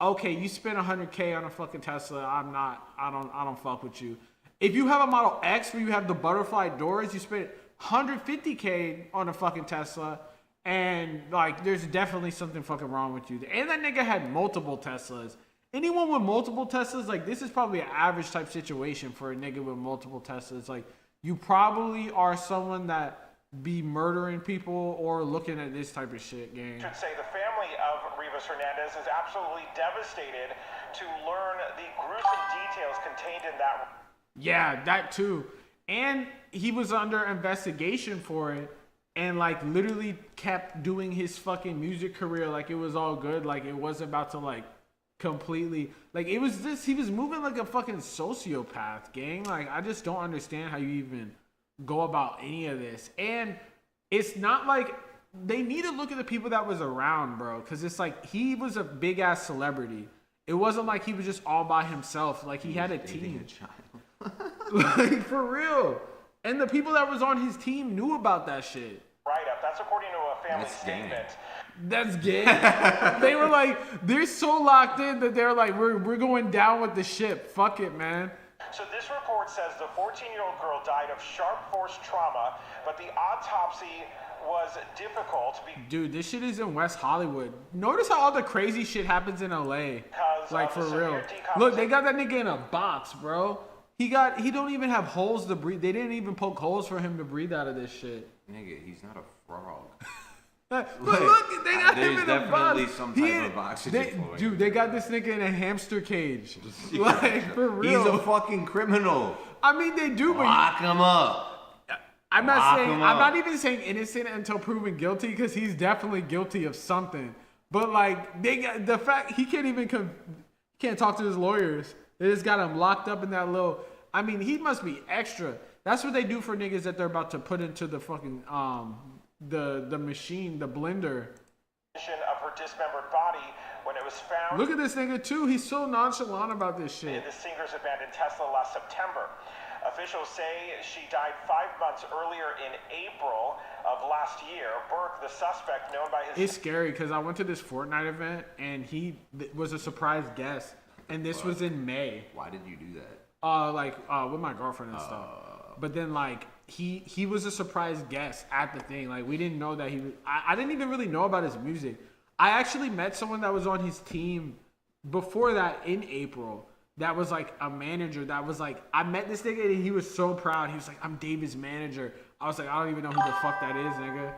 okay, you spend $100K on a fucking Tesla, I don't fuck with you. If you have a Model X where you have the butterfly doors, you spend $150K on a fucking Tesla, and like there's definitely something fucking wrong with you. And that nigga had multiple Teslas. Anyone with multiple Teslas, like this is probably an average type situation for a nigga with multiple Teslas. Like you probably are someone that be murdering people or looking at this type of shit, gang. I should say the family of Rivas Hernandez is absolutely devastated to learn the gruesome details contained in that. Yeah, that too. And he was under investigation for it and like literally kept doing his fucking music career like it was all good. Like it was about to like completely, like it was this, he was moving like a fucking sociopath, gang. Like I just don't understand how you even go about any of this. And it's not like, they need to look at the people that was around, bro. Cause it's like, he was a big ass celebrity. It wasn't like he was just all by himself. Like he had a team. Like for real. And the people that was on his team knew about that shit. Right up. That's according to a family statement. That's gay. They were like, they're so locked in that they're like, we're going down with the ship. Fuck it, man. So this report says the 14-year-old girl died of sharp force trauma, but the autopsy was difficult. Dude, this shit is in West Hollywood. Notice how all the crazy shit happens in LA. Like for real. Look, they got that nigga in a box, bro. He don't even have holes to breathe. They didn't even poke holes for him to breathe out of this shit. Nigga, he's not a frog. But look, they got him in a box. There's definitely some type of oxygen flowing. Dude, they got this nigga in a hamster cage. Like, for real. He's a fucking criminal. I mean, they do, but lock him up. I'm not even saying innocent until proven guilty, because he's definitely guilty of something. But like, they got the fact he can't talk to his lawyers. They just got him locked up in that little. I mean, he must be extra. That's what they do for niggas that they're about to put into the fucking the machine, the blender. Of her dismembered body when it was found. Look at this nigga too. He's so nonchalant about this shit. The singer's abandoned Tesla last September. Officials say she died 5 months earlier in April of last year. Burke, the suspect known by his. It's scary because I went to this Fortnite event and he was a surprise guest. And this was in May. Why did you do that? With my girlfriend and stuff. But then like he was a surprise guest at the thing. Like we didn't know that he was. I didn't even really know about his music. I actually met someone that was on his team before that in April. That was like a manager. That was like, I met this nigga and he was so proud. He was like, I'm David's manager. I was like, I don't even know who the fuck that is, nigga.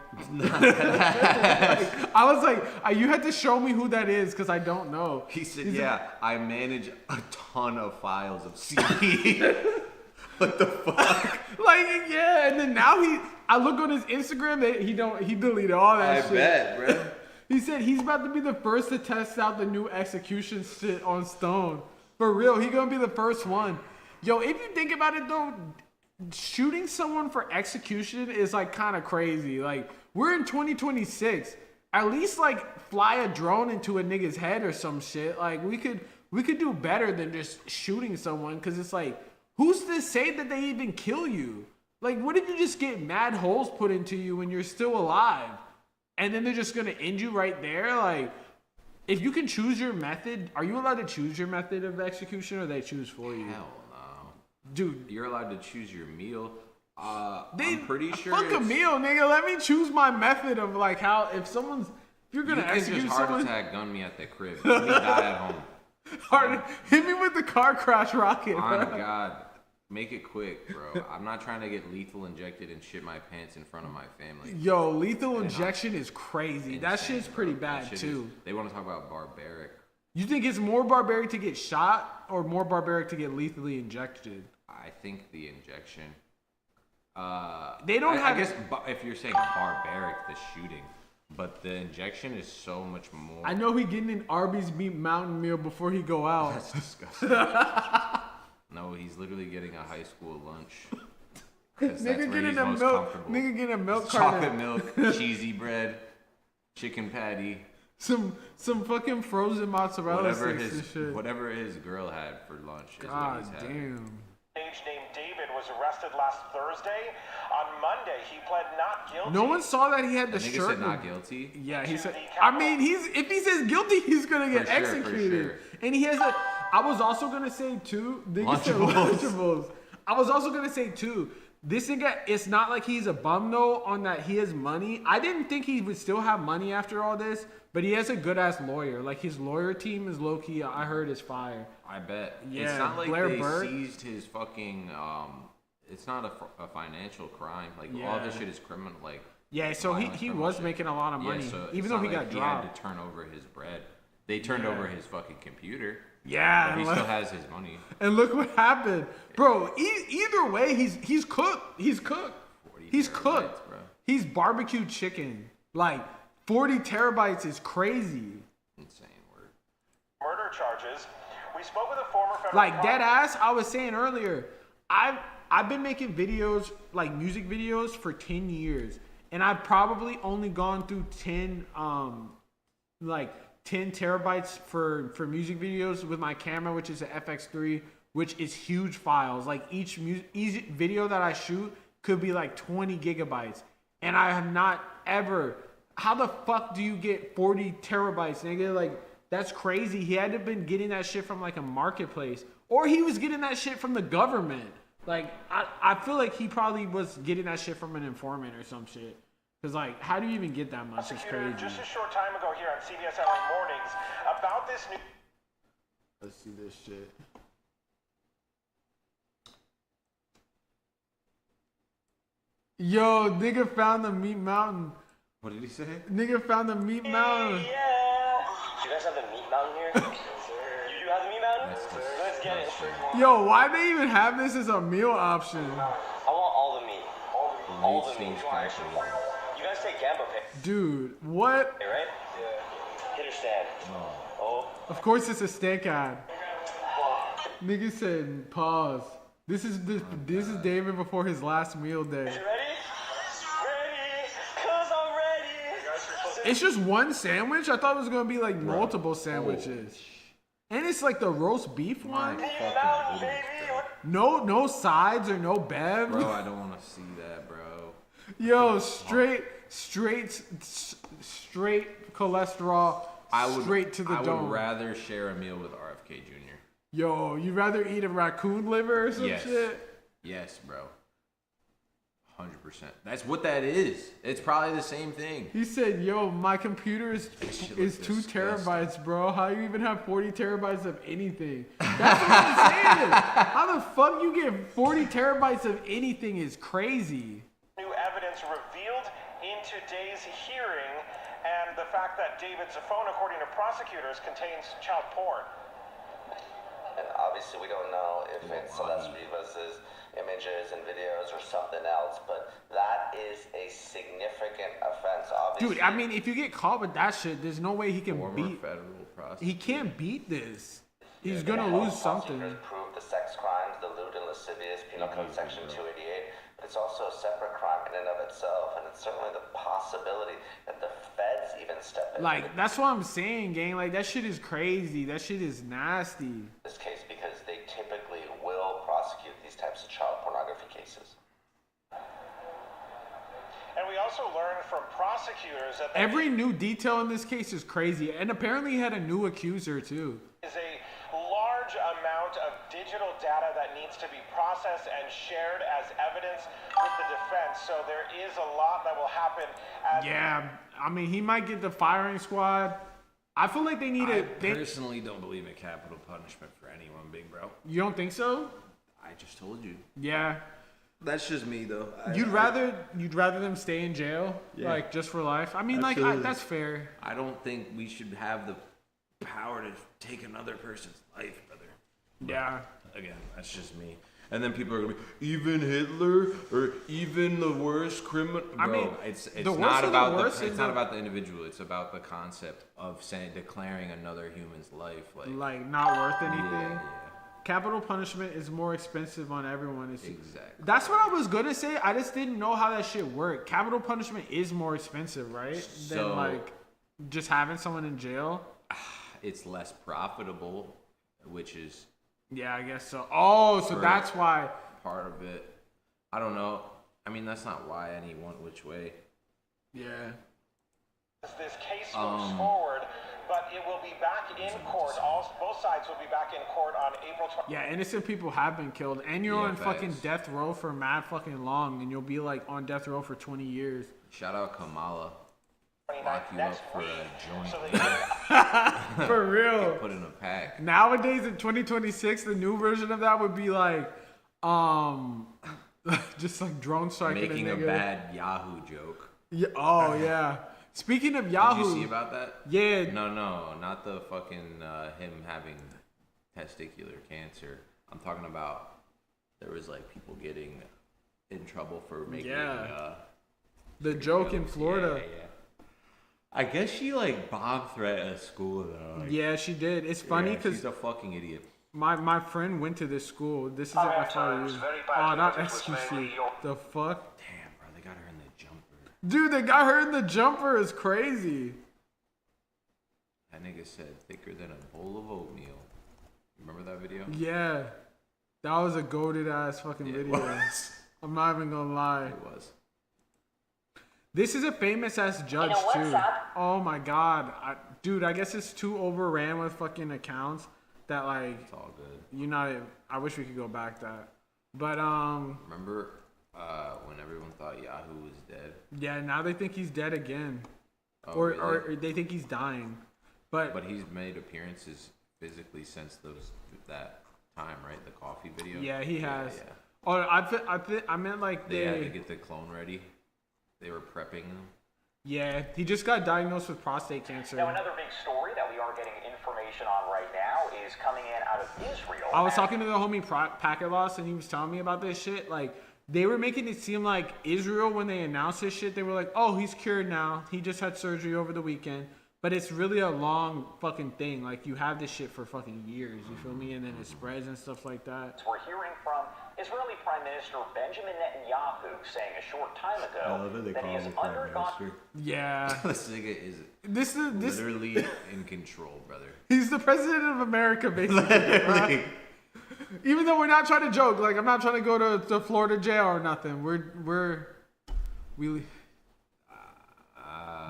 I was like, you had to show me who that is because I don't know. He said, I manage a ton of files of CD. What the fuck? Like, yeah, and then now I look on his Instagram, he deleted all that shit. I bet, bro. He said he's about to be the first to test out the new execution shit on Stone. For real, he gonna be the first one. Yo, if you think about it though, shooting someone for execution is like kind of crazy. Like, we're in 2026. At least like fly a drone into a nigga's head or some shit. Like we could do better than just shooting someone, because it's like, who's to say that they even kill you? Like, what if you just get mad holes put into you when you're still alive? And then they're just gonna end you right there? Like, if you can choose your method, are you allowed to choose your method of execution, or they choose for you? Hell no. Dude. You're allowed to choose your meal. I'm pretty sure fuck a meal, nigga. Let me choose my method of like how, if you're gonna execute just someone. heart attack gun me at the crib. Let me die at home. Hit me with the car crash rocket. Oh my God. Make it quick, bro. I'm not trying to get lethal injected and shit my pants in front of my family. Yo, lethal injection is crazy. Insane, that shit's pretty bro. bad too. They want to talk about barbaric. You think it's more barbaric to get shot or more barbaric to get lethally injected? I think the injection. They don't have. I guess if you're saying barbaric, the shooting, but the injection is so much more. I know he getting an Arby's beef mountain meal before he go out. That's disgusting. No, he's literally getting a high school lunch. Nigga getting a milk. Nigga getting a milk chocolate carton. milk, cheesy bread, chicken patty. Some fucking frozen mozzarella sticks and shit. Whatever his girl had for lunch is God what he's had. damn. Age named David was arrested last Thursday. On Monday, he pled not guilty. No one saw that he had the That nigga shirt. said not guilty. Yeah, he said. I mean, if he says guilty, he's gonna get executed. And he has a. I was also gonna say too. Nigga said Lunchables. I was also gonna say too. This nigga, it's not like he's a bum though on that he has money. I didn't think he would still have money after all this, but he has a good ass lawyer. Like his lawyer team is low key. I heard is fire. I bet. Yeah, it's not like Blair they Burke. seized his fucking. It's not a financial crime. Like all this shit is criminal. Like yeah, so he was shit. making a lot of money, Yeah, so even it's though not he got like dropped. He had to turn over his bread. They turned over his fucking computer. Yeah, but he still has his money. And look what happened, bro. Either way, he's cooked. He's cooked. He's cooked. Bro. He's barbecue chicken. Like 40 terabytes is crazy. Insane word. Murder charges. We spoke with a former federal. Like dead ass. I was saying earlier, I've been making videos, like music videos, for 10 years, and I've probably only gone through 10 terabytes for music videos with my camera, which is an FX3, which is huge files. Like each video that I shoot could be like 20 gigabytes. And I have not ever, how the fuck do you get 40 terabytes, nigga? Like, that's crazy. He had to have been getting that shit from like a marketplace, or he was getting that shit from the government. Like, I feel like he probably was getting that shit from an informant or some shit. Cause like, how do you even get that much? It's crazy. Just a short time ago here on CBS LA Mornings about this new. Let's see this shit. Yo, nigga found the meat mountain. What did he say? Nigga found the meat mountain. Yeah. Do you guys have the meat mountain here? You do have the meat mountain? Let's get it. Yo, why they even have this as a meal option? I want all the meat. All the meat. You guys take Gambo pick. Dude, what? Hey, right? Yeah. Hit or stand. Oh. Of course it's a steak ad. Nigga said pause. This is David before his last meal day. You ready? Ready? Cause I'm ready. It's just one sandwich? I thought it was gonna be like multiple sandwiches. And it's like the roast beef one? No sides or no bev? Bro, I don't want to see that, bro. Yo, straight cholesterol, straight to the dome. I would rather share a meal with RFK Jr. Yo, you rather eat a raccoon liver or some shit? Yes, bro. 100%. That's what that is. It's probably the same thing. He said, yo, my computer is 2 terabytes, bro. How you even have 40 terabytes of anything? That's what I'm saying. How the fuck you get 40 terabytes of anything is crazy. New evidence revealed in today's hearing, and the fact that David's phone, according to prosecutors, contains child porn. And obviously we don't know if it's Celeste Rivas's images and videos or something else, but that is a significant offense, obviously. Dude, I mean, if you get caught with that shit, there's no way he can beat. Federal prosecutor. He can't beat this. He's gonna lose something. Prove the sex crimes, the lewd and lascivious, Penal Code Section 288. But it's also a separate crime in and of itself, and it's certainly the possibility that the feds even step in. Like, that's what I'm saying, gang. Like, that shit is crazy. That shit is nasty. This case, because they typically will prosecute these types of child pornography cases. And we also learned from prosecutors that Every new detail in this case is crazy. And apparently he had a new accuser, too. is a large amount of digital data that needs to be processed and shared as evidence with the defense. So there is a lot that will happen. Yeah, I mean, he might get the firing squad. I feel like they need I personally don't believe in capital punishment for anyone, big bro. You don't think so? I just told you. Yeah. That's just me though. You'd rather them stay in jail, like just for life. I mean, like that's fair. I don't think we should have the power to take another person's life, brother. Yeah. Again, that's just me. And then people are gonna be even Hitler or even the worst criminal. Bro, I mean, it's the worst not of about the worst it's is not about the individual. It's about the concept of declaring another human's life like not worth anything. Yeah. Capital punishment is more expensive on everyone. Exactly. That's what I was gonna say. I just didn't know how that shit worked. Capital punishment is more expensive, right? Than like just having someone in jail. It's less profitable, which is. Yeah, I guess so. Oh, so that's why. Part of it. I don't know. I mean, that's not why any one which way. Yeah. As this case moves forward, but it will be back in court. Both sides will be back in court on April 20th. Yeah, innocent people have been killed. And you're on fucking death row for mad fucking long. And you'll be like on death row for 20 years. Shout out Kamala. Lock you up for a joint. For real. Get put in a pack. Nowadays in 2026, the new version of that would be like, just like drone striking Making a bad Yahoo joke. Yeah. Oh yeah. Speaking of Yahoo, did you see about that? Yeah. No, not the fucking him having testicular cancer. I'm talking about there was like people getting in trouble for making the joke in Florida. Yeah. I guess she like bomb threat at school though. Like, yeah, she did. It's funny because she's a fucking idiot. My friend went to this school. This is a FIU. Oh, not SQC. The fuck? Damn, bro, they got her in the jumper. Dude, they got her in the jumper. Is crazy. That nigga said thicker than a bowl of oatmeal. Remember that video? Yeah, that was a goated ass fucking video. I'm not even gonna lie. It was. This is a famous ass judge too. Oh my god, dude! I guess it's too overran with fucking accounts that like. It's all good. You know, I wish we could go back that, but Remember when everyone thought Yahoo was dead? Yeah, now they think he's dead again, or they think he's dying, but he's made appearances physically since that time, right? The coffee video. Yeah, he has. Yeah. Oh, I meant like they had to get the clone ready. They were prepping him. Yeah, he just got diagnosed with prostate cancer. Now, another big story that we are getting information on right now is coming in out of Israel. I was talking to the homie Packet Loss, and he was telling me about this shit. Like, they were making it seem like Israel, when they announced this shit, they were like, oh, he's cured now. He just had surgery over the weekend. But it's really a long fucking thing. Like, you have this shit for fucking years, you feel me? And then it spreads and stuff like that. We're hearing from Israeli Prime Minister Benjamin Netanyahu saying a short time ago that he has undergone... Yeah. This nigga is literally in control, brother. He's the president of America, basically. Right? Even though we're not trying to joke. Like, I'm not trying to go to Florida jail or nothing.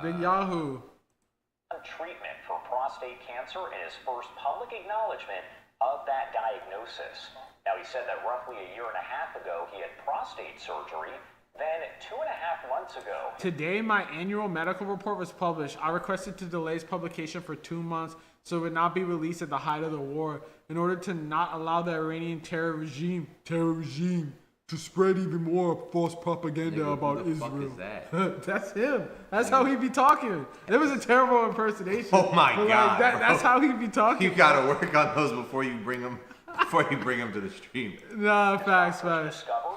Big Yahoo. Treatment for prostate cancer in his first public acknowledgement of that diagnosis. Now, he said that roughly a year and a half ago he had prostate surgery. Then 2.5 months ago. Today, my annual medical report was published. I requested to delay its publication for 2 months so it would not be released at the height of the war in order to not allow the Iranian terror regime to spread even more false propaganda about Israel. Who the fuck is that? That's him. That's how he be talking. It was a terrible impersonation. Oh my god! That's how he be talking. You gotta work on those before you bring them to the stream. Nah, facts. I'm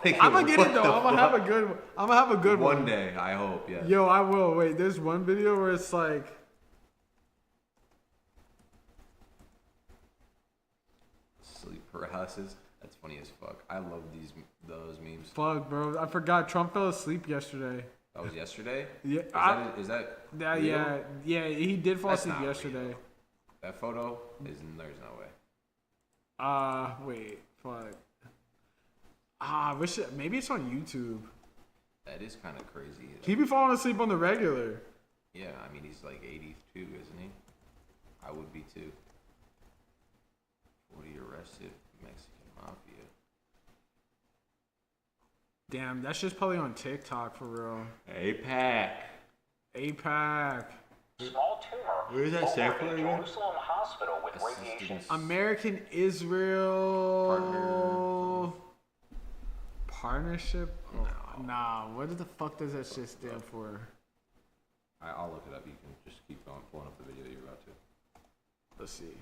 gonna get it though. I'm gonna have a good one. One day, I hope. Yeah. Yo, I will. Wait, there's one video where it's like. Sleep paralysis. That's funny as fuck. I love those memes. Fuck, bro. I forgot Trump fell asleep yesterday. That was yesterday? Yeah. Is that real? Yeah, he did fall asleep yesterday. Real. That photo there's no way. Wait, fuck. Maybe it's on YouTube. That is kind of crazy. He be falling asleep on the regular. Yeah, I mean he's like 82, isn't he? I would be too. 40 arrested Mexican mafia. Damn, that shit's probably on TikTok for real. APAC. Small tumor. Where is that Secretary? Jerusalem Hospital with radiation. American Israel. Partnership? Oh, nah. What the fuck does that shit stand for? I'll look it up. You can just keep going, pulling up the video you're about to. Let's see.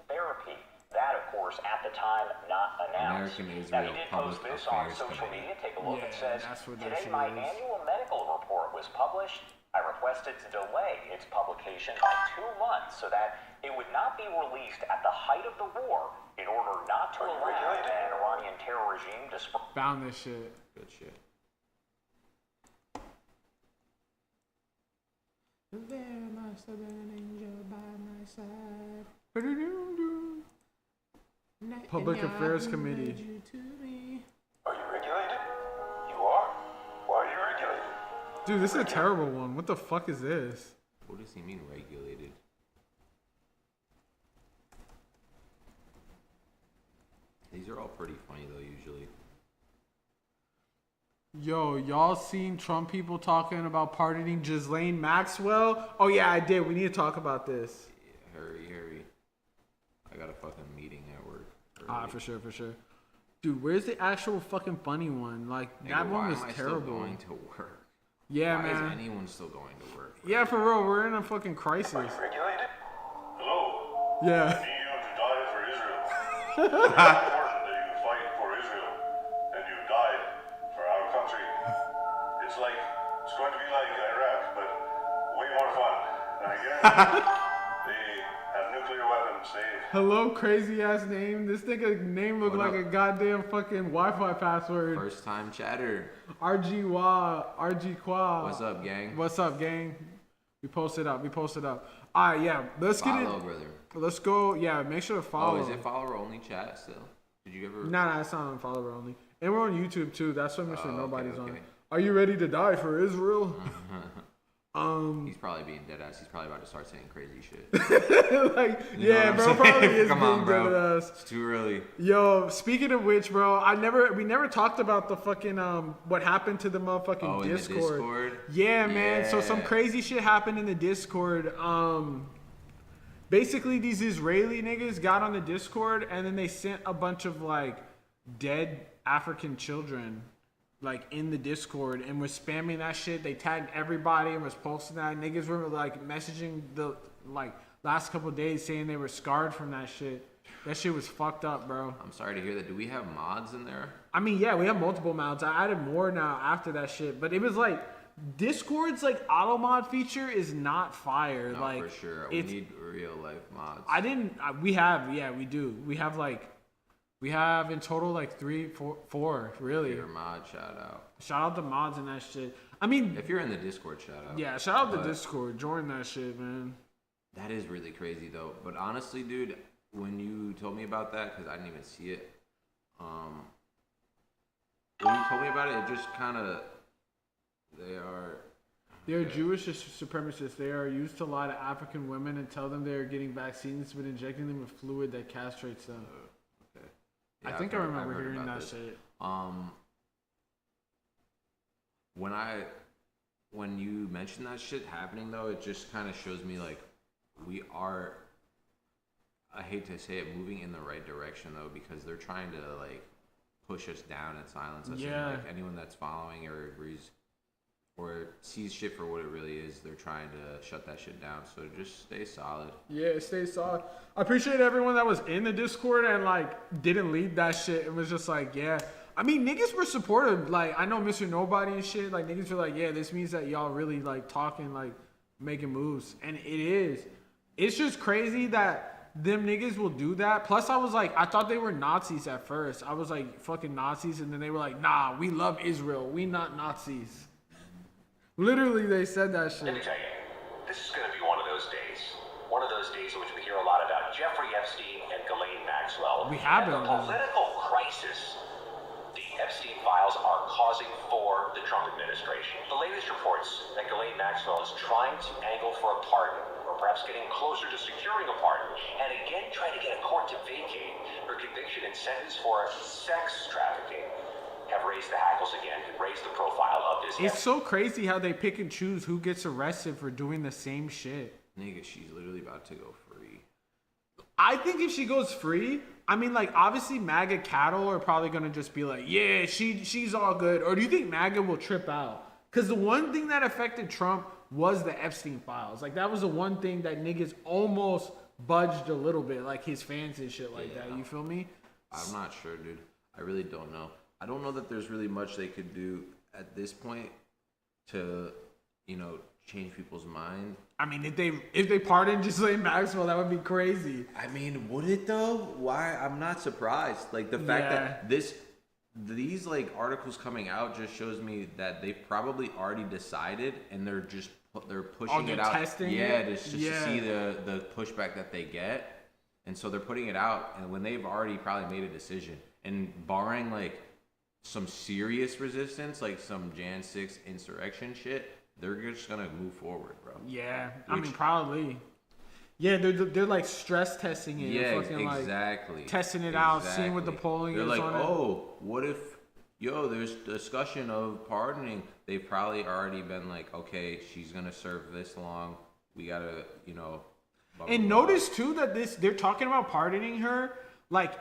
Therapy. That, of course, at the time, not announced. American Now, Israel he did Public post this on Affairs social Committee. media. Take a look. Yeah, It says, that's what that today shit my is. annual medical report was published. I requested to delay its publication by 2 months so that it would not be released at the height of the war in order not to allow an Iranian terror regime to spread. Found this shit. Good shit. There must have been an angel by my side. Public Affairs Committee. Are you regulated? You are? Why are you regulated? Dude, this is a terrible one. What the fuck is this? What does he mean regulated? These are all pretty funny though, usually. Yo, y'all seen Trump people talking about pardoning Ghislaine Maxwell? Oh yeah, I did. We need to talk about this. Yeah, hurry. I got a fucking meeting at work. Ah, for sure. Dude, where's the actual fucking funny one? Like, that one was terrible. Still going to work? Yeah, Why man. is anyone still going to work? Yeah, for real. We're in a fucking crisis. Are you regulated? Hello? Yeah. I need you to die for Israel. It's very important that you fight for Israel. And you died for our country. It's going to be like Iraq, but way more fun. And I guarantee they have nuclear weapons. Hello, crazy ass name. This nigga name looked like a goddamn fucking Wi-Fi password. First time chatter. RG Qua. What's up, gang? What's up, gang? We posted up. Alright, yeah. Let's get it. Follow, brother. Let's go. Yeah, make sure to follow. Oh, is it follower only chat still? Did you ever? Nah, it's not on follower only. And we're on YouTube too. That's what Mr. Nobody's okay. on. Are you ready to die for Israel? He's probably being dead ass. He's probably about to start saying crazy shit. Like, You know yeah, what bro, I'm saying? probably is Come being on, bro. dead ass. It's too early. Yo, speaking of which, bro, we never talked about the fucking what happened to the motherfucking in the Discord. Discord? Yeah, man. So some Yeah. crazy shit happened in the Discord. Basically these Israeli niggas got on the Discord and then they sent a bunch of like dead African children like in the Discord and was spamming that shit. They tagged everybody and was posting that. Niggas were like messaging the like last couple of days saying they were scarred from that shit. That shit was fucked up, bro. I'm sorry to hear that. Do we have mods in there? I mean, yeah, we have multiple mods. I added more now after that shit, but it was like Discord's like auto mod feature is not fire. No, like for sure. We need real life mods. We do. We have in total like 4 really. Your mod shout out. Shout out to mods and that shit. I mean, if you're in the Discord, shout out. Yeah, shout out to Discord. Join that shit, man. That is really crazy though. But honestly, dude, when you told me about that, because I didn't even see it, when you told me about it, it just kind of They're Jewish supremacists. They are used to lie to African women and tell them they are getting vaccines, but injecting them with fluid that castrates them. Okay. I think I remember hearing that shit. When you mentioned that shit happening though, it just kind of shows me like we are, I hate to say it, moving in the right direction though, because they're trying to like push us down and silence us. Yeah. And, like anyone that's following or agrees or sees shit for what it really is, they're trying to shut that shit down. So just stay solid. Yeah, stay solid. I appreciate everyone that was in the Discord and like didn't leave that shit and was just like, yeah. I mean, niggas were supportive. Like, I know Mr. Nobody and shit. Like, niggas were like, yeah, this means that y'all really like talking, like making moves. And it is. It's just crazy that them niggas will do that. Plus, I was like, I thought they were Nazis at first. I was like, fucking Nazis. And then they were like, nah, we love Israel. We not Nazis. Literally, they said that shit. Let me tell you, this is going to be one of those days. One of those days in which we hear a lot about Jeffrey Epstein and Ghislaine Maxwell. We have and been. The political crisis the Epstein files are causing for the Trump administration. The latest reports that Ghislaine Maxwell is trying to angle for a pardon, or perhaps getting closer to securing a pardon, and again trying to get a court to vacate her conviction and sentence for sex trafficking, have raised the hackles again and raised the profile of this. It's so crazy how they pick and choose who gets arrested for doing the same shit. Nigga, she's literally about to go free. I think if she goes free, I mean, like, obviously MAGA cattle are probably gonna just be like, yeah, she's all good. Or do you think MAGA will trip out? Because the one thing that affected Trump was the Epstein files. Like, that was the one thing that niggas almost budged a little bit, like his fans and shit like that. You feel me? I'm not sure, dude. I really don't know. I don't know that there's really much they could do at this point to, you know, change people's mind. I mean, if they pardon Ghislaine Maxwell, that would be crazy. I mean, would it though? Why? I'm not surprised. Like the fact that these like articles coming out just shows me that they've probably already decided and they're pushing it out. Testing just to see the pushback that they get, and so they're putting it out. And when they've already probably made a decision, and barring like some serious resistance, like some Jan 6 insurrection shit, they're just gonna move forward, bro. Yeah, I mean, probably. Yeah, they're like stress testing it. Yeah, fucking, exactly. Like, testing it out, seeing what the polling they're is like, on oh, what if, there's discussion of pardoning. They've probably already been like, okay, she's gonna serve this long. We gotta, blah, blah, and blah. notice too that they're talking about pardoning her. Like,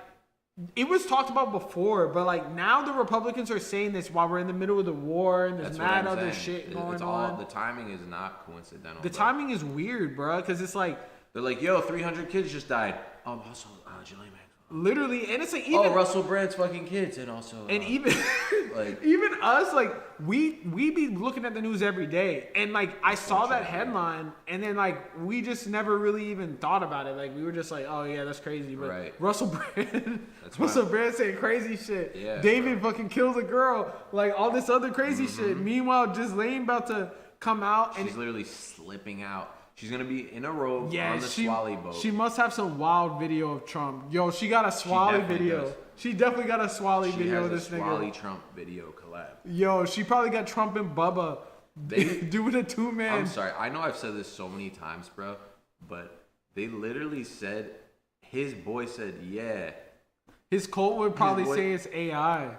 it was talked about before, but like now the Republicans are saying this while we're in the middle of the war and there's mad other shit going on. The timing is not coincidental. The timing is weird, bro, because it's like they're like, 300 kids just died. Also, Ghislaine Maxwell. Literally, and it's like even Russell Brand's fucking kids, and also even like even us, like we be looking at the news every day, and like I saw that headline, and then like we just never really even thought about it. Like we were just like, oh yeah, that's crazy. But Russell Brand, Brand saying crazy shit. Yeah, David fucking kills a girl, like all this other crazy shit. Meanwhile, Ghislaine about to come out, and she's literally slipping out. She's gonna be in a robe on the Swally boat. She must have some wild video of Trump. Yo, she got a Swally video. She definitely got a Swally video of this nigga. Swally Trump video collab. Yo, she probably got Trump and Bubba doing a 2-man. I'm sorry. I know I've said this so many times, bro, but they literally said, his boy said, yeah. His cult would probably say it's AI.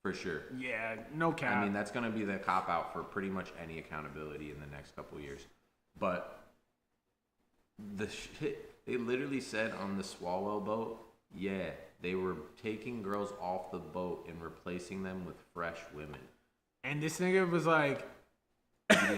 For sure. Yeah, no cap. I mean, that's gonna be the cop out for pretty much any accountability in the next couple of years. But the shit, they literally said on the Swalwell boat, they were taking girls off the boat and replacing them with fresh women. And this nigga was like,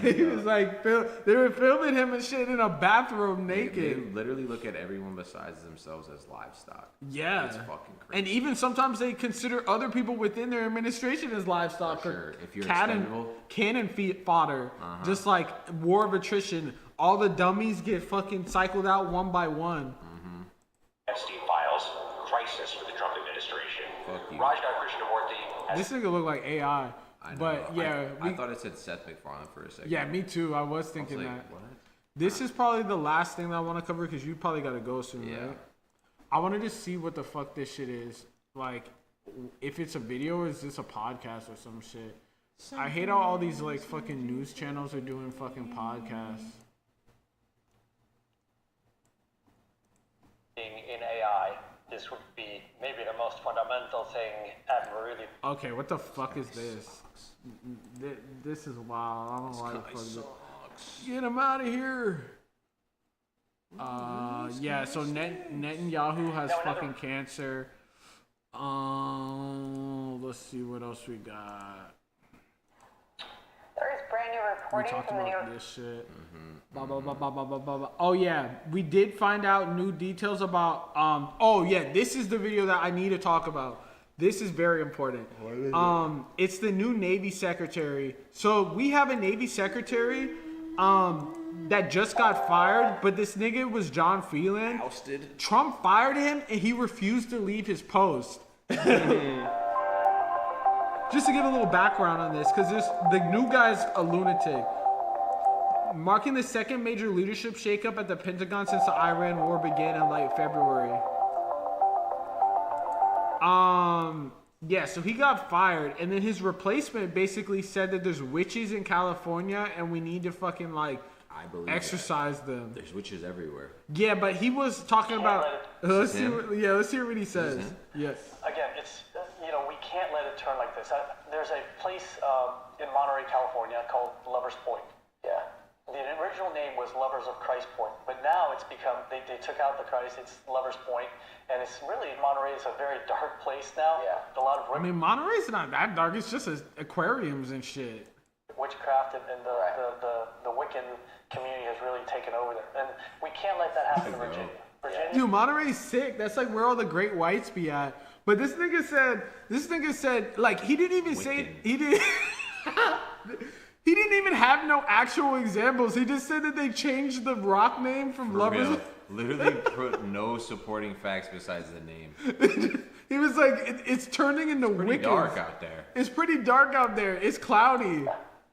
he was like, they were filming him and shit in a bathroom naked. They literally look at everyone besides themselves as livestock. Yeah. It's fucking crazy. And even sometimes they consider other people within their administration as livestock. For sure. If you're cannon fodder. Just like war of attrition. All the dummies get fucking cycled out one by one. Epstein files, crisis for the Trump administration. Fuck you. Rajna Krishnamurthy. This nigga look like AI. But yeah, I thought it said Seth MacFarlane for a second. Yeah, me too. I was thinking like, that. What? This is probably the last thing that I want to cover because you probably got to go soon, right? I want to just see what the fuck this shit is. Like, if it's a video or is this a podcast or some shit? I hate how all these like fucking news channels are doing fucking podcasts. In AI, this would be maybe the most fundamental thing ever, really. Okay, what the fuck is this? This is wild. I don't know why the fuck this. Get him out of here. Yeah, so Netanyahu has fucking cancer. Let's see what else we got. There is brand new reporting from the New York. This shit. Blah, blah, blah, blah, blah, blah, blah. Oh yeah, we did find out new details about. Oh yeah, this is the video that I need to talk about. This is very important. It's the new Navy Secretary. So we have a Navy Secretary that just got fired, but this nigga was John Phelan. Ousted. Trump fired him and he refused to leave his post. Just to give a little background on this, because the new guy's a lunatic. Marking the second major leadership shakeup at the Pentagon since the Iran war began in late February. Yeah, so he got fired, and then his replacement basically said that there's witches in California, and we need to fucking exercise them. There's witches everywhere. Yeah, but he was talking about. Let's hear what he says. Yes. Again, it's we can't let it turn like this. There's a place in Monterey, California, called Lover's Point. Yeah. The original name was Lovers of Christ Point, but now it's become, they took out the Christ, it's Lovers Point, and it's really, Monterey is a very dark place now. Yeah. A lot of I mean, Monterey's not that dark. It's just aquariums and shit. witchcraft and the Wiccan community has really taken over there. And we can't let that happen in Virginia. Dude, Monterey's sick. That's like where all the great whites be at. But this nigga said, like, he didn't even say, he didn't even have no actual examples. He just said that they changed the rock name from For Lovers. real. Literally put no supporting facts besides the name. He was like, it's turning into Pretty Wiccans. dark out there. It's pretty dark out there. It's cloudy.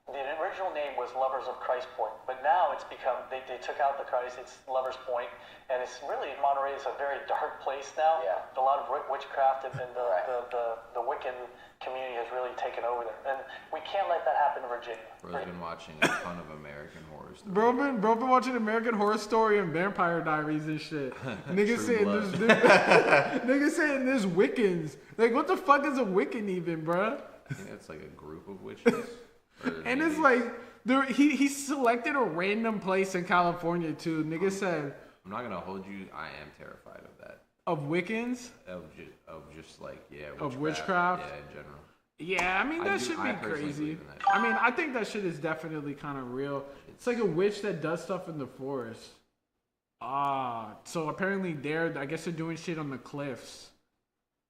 The original name was Lovers of Christ Point, but now it's become, they took out the Christ, it's Lovers Point, and it's really, Monterey is a very dark place now. Yeah. A lot of witchcraft and the Wiccan community has really taken over there. And we can't let that happen in Virginia. Bro's been watching a ton of American Horror Story. Bro been watching American Horror Story and Vampire Diaries and shit. Niggas saying Blood. niggas saying there's Wiccans. Like, what the fuck is a Wiccan even, bro? I think that's like a group of witches. And it's like, he selected a random place in California too. Nigga said, I'm not gonna hold you. I am terrified of that. Of Wiccans? Of just like witchcraft. Of witchcraft? Yeah, in general. Yeah, I mean, that should be crazy. I mean, I think that shit is definitely kind of real. It's like a witch that does stuff in the forest. So apparently I guess they're doing shit on the cliffs.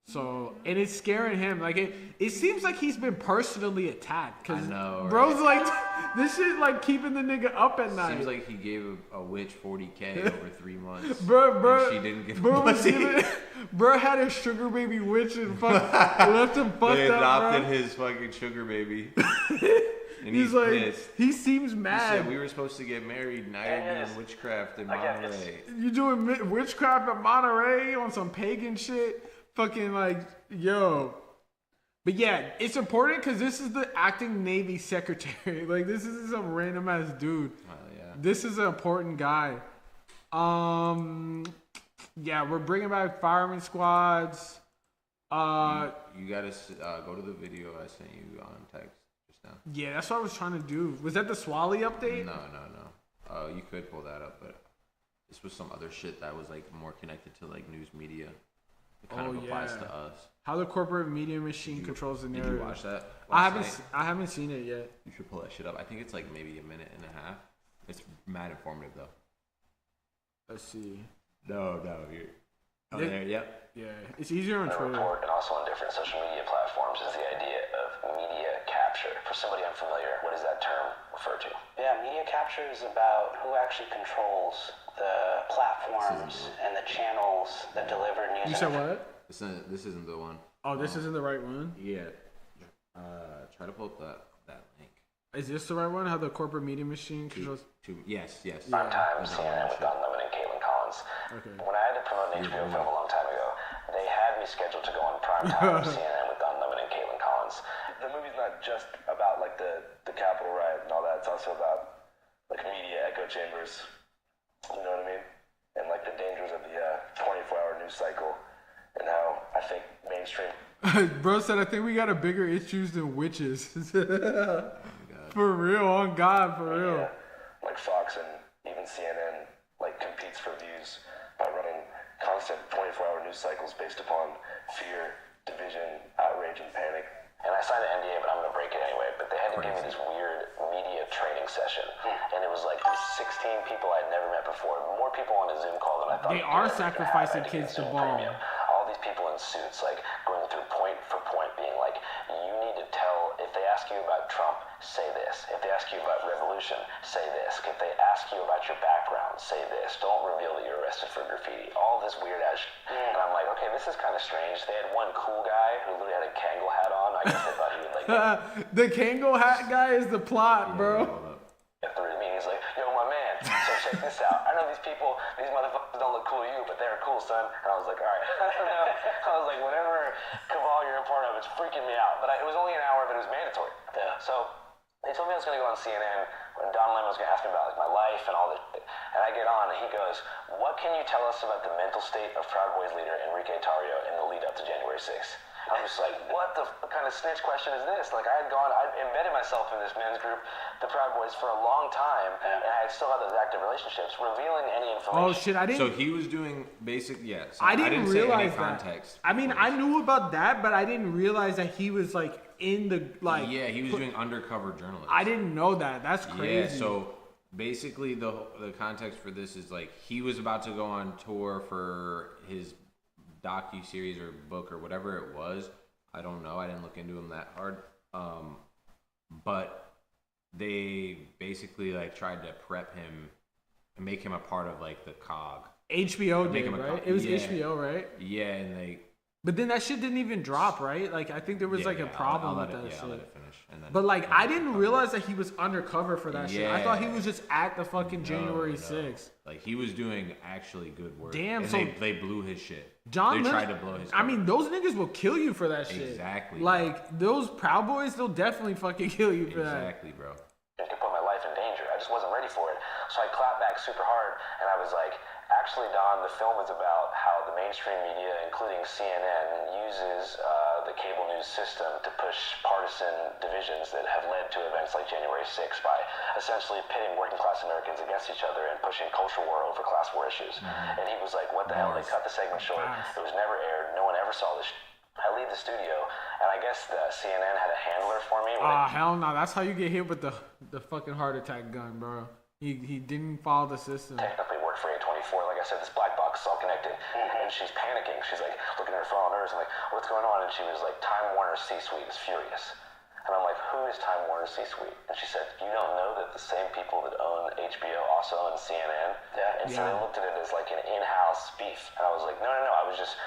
So, and it's scaring him. Like, it seems like he's been personally attacked. Cause I know, bro's like, this shit like keeping the nigga up at night. Seems like he gave a witch $40K over 3 months. Bro, and she didn't give bro him was money. bro had a sugar baby witch and left him fucked They up, adopted bro. his fucking sugar baby. And he's like, pissed. he seems He mad. said we were supposed to get married. Now you're doing witchcraft in Monterey. You doing witchcraft at Monterey on some pagan shit? Fucking like, yo. But yeah, it's important because this is the acting Navy secretary. Like, this is some random ass dude. Oh, yeah. This is an important guy. Yeah, we're bringing back fireman squads. You gotta go to the video I sent you on text just now. Yeah, that's what I was trying to do. Was that the Swally update? No. You could pull that up, but this was some other shit that was like more connected to like news media. It kind of applies to us. How the corporate media machine controls the narrative. Did you watch that? I haven't seen it yet. You should pull that shit up. I think it's like maybe a minute and a half. It's mad informative though. Let's see. No, you're there. Yep. Yeah, it's easier on Twitter. Report and also on different social media platforms is the idea of media capture. For somebody unfamiliar, what does that term refer to? Yeah, media capture is about who actually controls the platforms and the channels that deliver news. You said what? This isn't the one. Oh, this isn't the right one? Yeah. Try to pull up that link. Is this the right one? How the corporate media machine controls? Yes. Prime time CNN with Don Lemon and Caitlin Collins. Okay. When I had to promote an HBO film a long time ago, they had me scheduled to go on prime time CNN with Don Lemon and Caitlin Collins. The movie's not just about like the Capitol riot and all that. It's also about like media echo chambers. You know what I mean? And like the dangers of the 24-hour news cycle and how I think mainstream. Bro said, I think we got a bigger issues than witches. For real, on God, for real. Like Fox and even CNN like competes for views by running constant 24-hour news cycles based upon fear, division, outrage, and panic. And I signed an NDA, but I'm going to break it anyway. But they had to give me this weird media training session. And it was like these 16 people I'd never met before. More people on a Zoom call than I thought. They are sacrificing kids to ball. All these people in suits, like going through point for point, being like, you need to tell, if they ask you about Trump, say this. If they ask you about revolution, say this. If they ask you about your background, say this. Don't reveal that you're arrested for graffiti. All this weird ass shit. And I'm like, okay, this is kind of strange. They had one cool guy who literally had a Kangol hat on. I guess they thought he would like... The Kangol hat guy is the plot, bro. Through me, he's like, yo, my man, so check this out. I know these people, these motherfuckers don't look cool to you, but they're cool, son. And I was like, all right. I was like, whatever cabal you're a part of, it's freaking me out. But it was only an hour, but it was mandatory. Yeah. So they told me I was going to go on CNN when Don Lemon was going to ask me about like my life and all this shit. And I get on, and he goes, what can you tell us about the mental state of Proud Boys leader Enrique Tarrio in the lead up to January 6th? I'm just like, what kind of snitch question is this? Like, I'd embedded myself in this men's group, the Proud Boys, for a long time, and I still had those active relationships. Revealing any information. Oh shit! I didn't. So he was doing basic. Yeah. So I didn't realize say any context. that. I mean, I knew about that, but I didn't realize that he was like in the like. Yeah, he was doing undercover journalism. I didn't know that. That's crazy. Yeah. So basically, the context for this is like he was about to go on tour for his docu-series or book or whatever it was. I don't know. I didn't look into him that hard. But they basically like tried to prep him and make him a part of like the cog. HBO did, right? It was HBO, right? Yeah, and But then that shit didn't even drop, right? Like I think there was like a problem with that shit. I'll let it finish. And then but like I didn't realize that he was undercover for that shit. I thought he was just at the fucking January 6th. Like he was doing actually good work. Damn, and so they blew his shit. They tried to blow his I mean, those niggas will kill you for that shit. Exactly. Like those Proud Boys, they'll definitely fucking kill you for that. Exactly, bro. It could put my life in danger. I just wasn't ready for it. So I clapped back super hard, and I was like, actually, Don, the film is about how the mainstream media, including CNN, uses the cable news system to push partisan divisions that have led to events like January 6th by essentially pitting working class Americans against each other and pushing culture war over class war issues. And he was like, what the hell? They cut the segment short. It was never aired. No one ever saw this. I leave the studio, and I guess the CNN had a handler for me. Hell no. That's how you get hit with the fucking heart attack gun, bro. He didn't follow the system. Technically worked for A24. Like I said, this black box is all connected. And she's panicking. She's like looking at her phone on hers. I'm like, what's going on? And she was like, Time Warner C-Suite is furious. And I'm like, who is Time Warner C-Suite? And she said, you don't know that the same people that own HBO also own CNN? And so they looked at it as like an in-house beef. And I was like, no, I was just